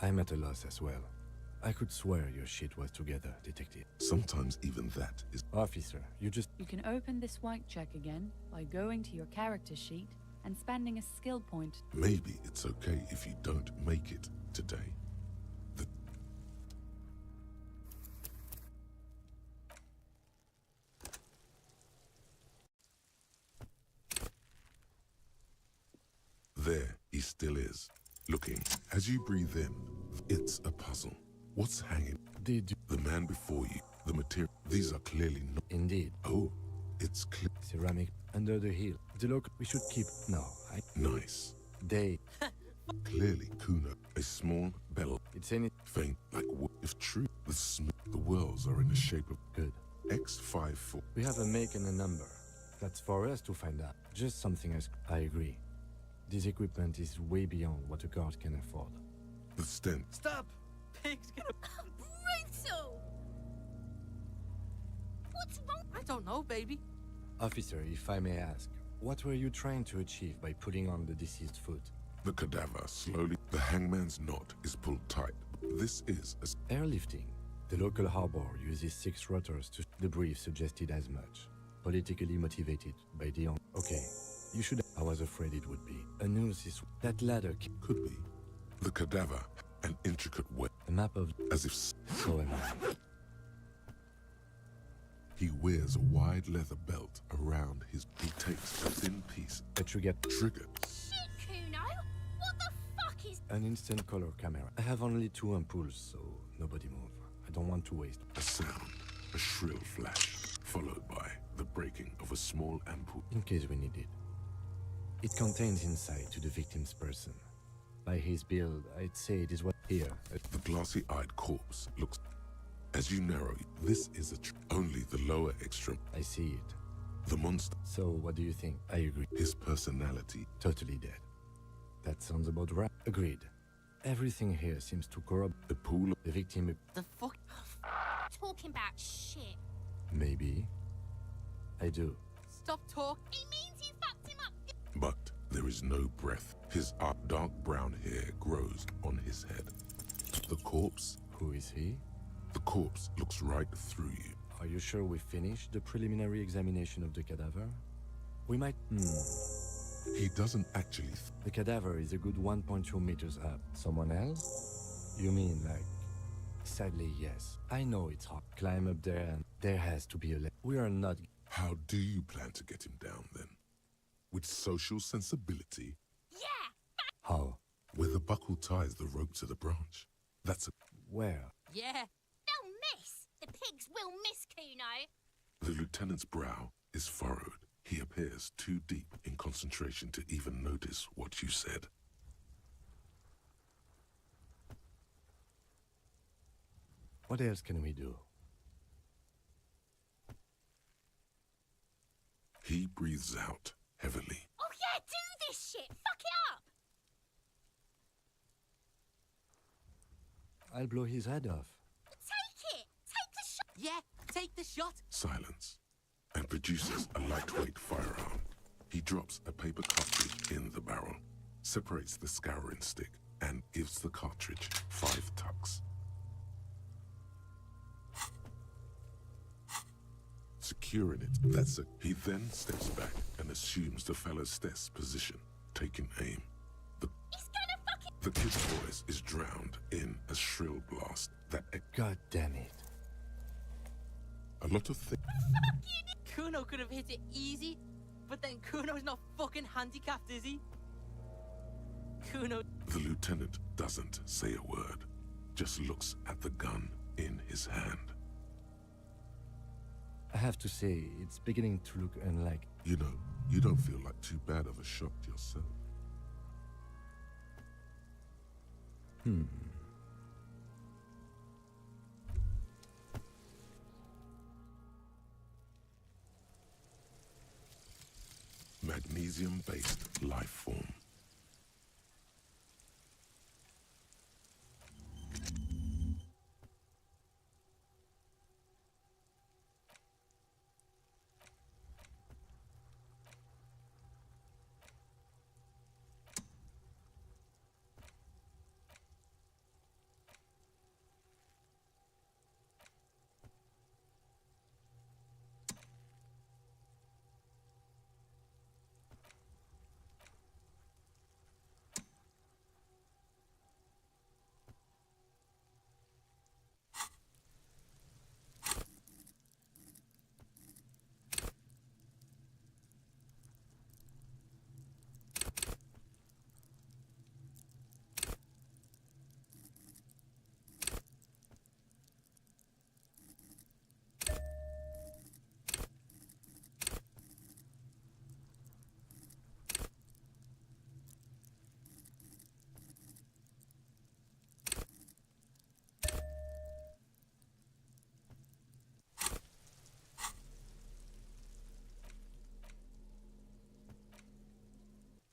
I'm at a loss as well. I could swear your shit was together, Detective. Sometimes even that is... Officer, you just... You can open this white check again by going to your character sheet and spending a skill point. Maybe it's okay if you don't make it today. There he still is, looking. As you breathe in, it's a puzzle. What's hanging? Did you... The man before you, the material. These are clearly not... Indeed. Oh, it's clear. Ceramic under the heel. The look we should keep... No, I... Nice. They... Clearly, Kuno, a small bell. It's any... Faint like wood. If true, the whirls are in the shape of... Good. X54. We have a make and a number. That's for us to find out. Just something as... I agree. This equipment is way beyond what a guard can afford. The stench. Stop! Pig's gonna... Brutal! What's wrong? I don't know, baby. Officer, if I may ask, what were you trying to achieve by putting on the deceased foot? The cadaver slowly... The hangman's knot is pulled tight. This is a... Airlifting. The local harbor uses 6 rotors to... The brief suggested as much. Politically motivated by the... Okay, you should... I was afraid it would be. A noose is... That ladder... Could be. The cadaver, an intricate web. A map of... As if... So am I. He wears a wide leather belt around his... He takes a thin piece... That you get... Triggered. Shit, Kuno! What the fuck is... An instant color camera. I have only 2 ampoules, so nobody move. I don't want to waste... A sound. A shrill flash. Followed by the breaking of a small ampoule. In case we need it. It contains insight to the victim's person. By his build, I'd say it is what... Here. The glassy-eyed corpse looks... As you narrow, this is only the lower extreme. I see it. The monster. So, what do you think? I agree. His personality. Totally dead. That sounds about right. Agreed. Everything here seems to corrupt the pool of the victim. The fuck? Talking about shit. Maybe. I do. Stop talk. He means you fucked him up. But there is no breath. His dark brown hair grows on his head. The corpse. Who is he? The corpse looks right through you. Are you sure we finished the preliminary examination of the cadaver? We might... He doesn't actually... The cadaver is a good 1.2 meters up. Someone else? You mean, like... Sadly, yes. I know it's hard. Climb up there and... There has to be a... We are not... How do you plan to get him down, then? With social sensibility? Yeah! How? Where the buckle ties the rope to the branch. That's a... Where? Yeah. They'll miss. The pigs will miss, Kuno. The lieutenant's brow is furrowed. He appears too deep in concentration to even notice what you said. What else can we do? He breathes out heavily. Oh yeah, do this shit! Fuck it up! I'll blow his head off. Take it! Take the shot! Yeah, take the shot! Silence. And produces a lightweight firearm. He drops a paper cartridge in the barrel, separates the scouring stick, and gives the cartridge 5 tucks. Securing it, that's it. He then steps back and assumes the fellow's death's position, taking aim. The kid's voice is drowned in a shrill blast that... God damn it. A lot of things... Kuno could have hit it easy, but then Kuno's not fucking handicapped, is he? Kuno... The lieutenant doesn't say a word, just looks at the gun in his hand. I have to say, it's beginning to look unlike... You know, you don't feel like too bad of a shot yourself. Magnesium-based life form.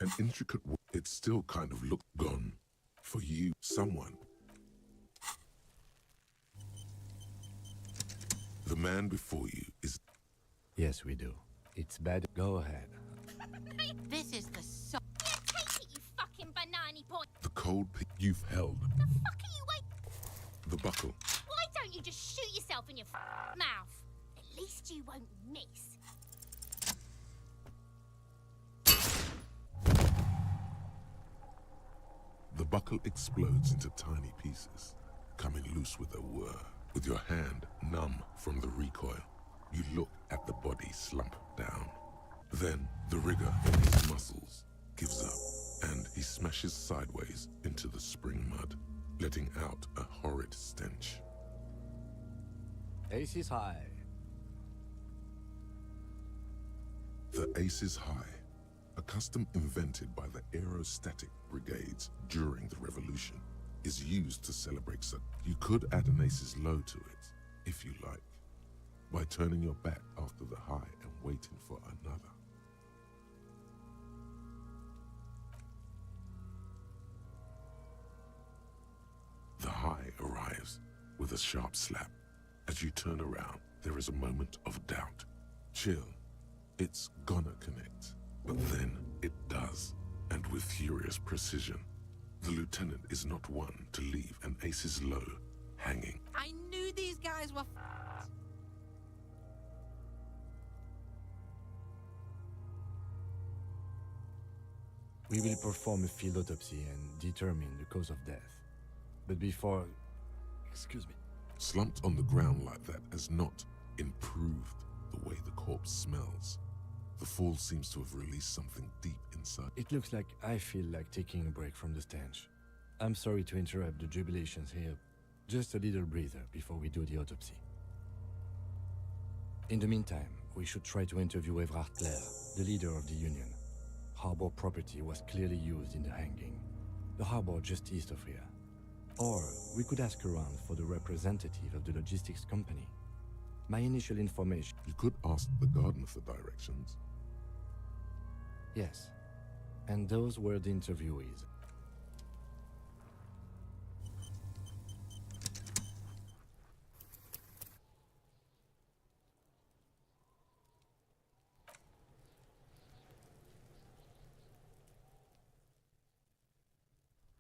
An intricate it still kind of looked gone. For you, someone. The man before you is... Yes, we do. It's bad. Go ahead. This is the so... Yeah, take it, you fucking banana boy! The cold you've held. The fuck are you wait... The buckle. Why don't you just shoot yourself in your mouth? At least you won't miss. The buckle explodes into tiny pieces, coming loose with a whir. With your hand numb from the recoil, you look at the body slump down. Then the rigor in his muscles gives up, and he smashes sideways into the spring mud, letting out a horrid stench. Ace is high. The Ace is High, a custom invented by the aerostatic brigades during the revolution, is used to celebrate such. You could add an Ace's Low to it, if you like, by turning your back after the high and waiting for another. The high arrives with a sharp slap. As you turn around, there is a moment of doubt. Chill. It's gonna connect. But then it does, and with furious precision. The lieutenant is not one to leave an Ace's Low hanging. I knew these guys were... We will perform a field autopsy and determine the cause of death. But before... Excuse me. Slumped on the ground like that has not improved the way the corpse smells. The fall seems to have released something deep inside. It looks like I feel like taking a break from the stench. I'm sorry to interrupt the jubilations here. Just a little breather before we do the autopsy. In the meantime, We should try to interview Evrard Clare, the leader of the Union. Harbor property was clearly used in the hanging. The harbor just east of here. Or we could ask around for the representative of the logistics company. My initial information... You could ask the gardener for directions. Yes. And those were the interviewees.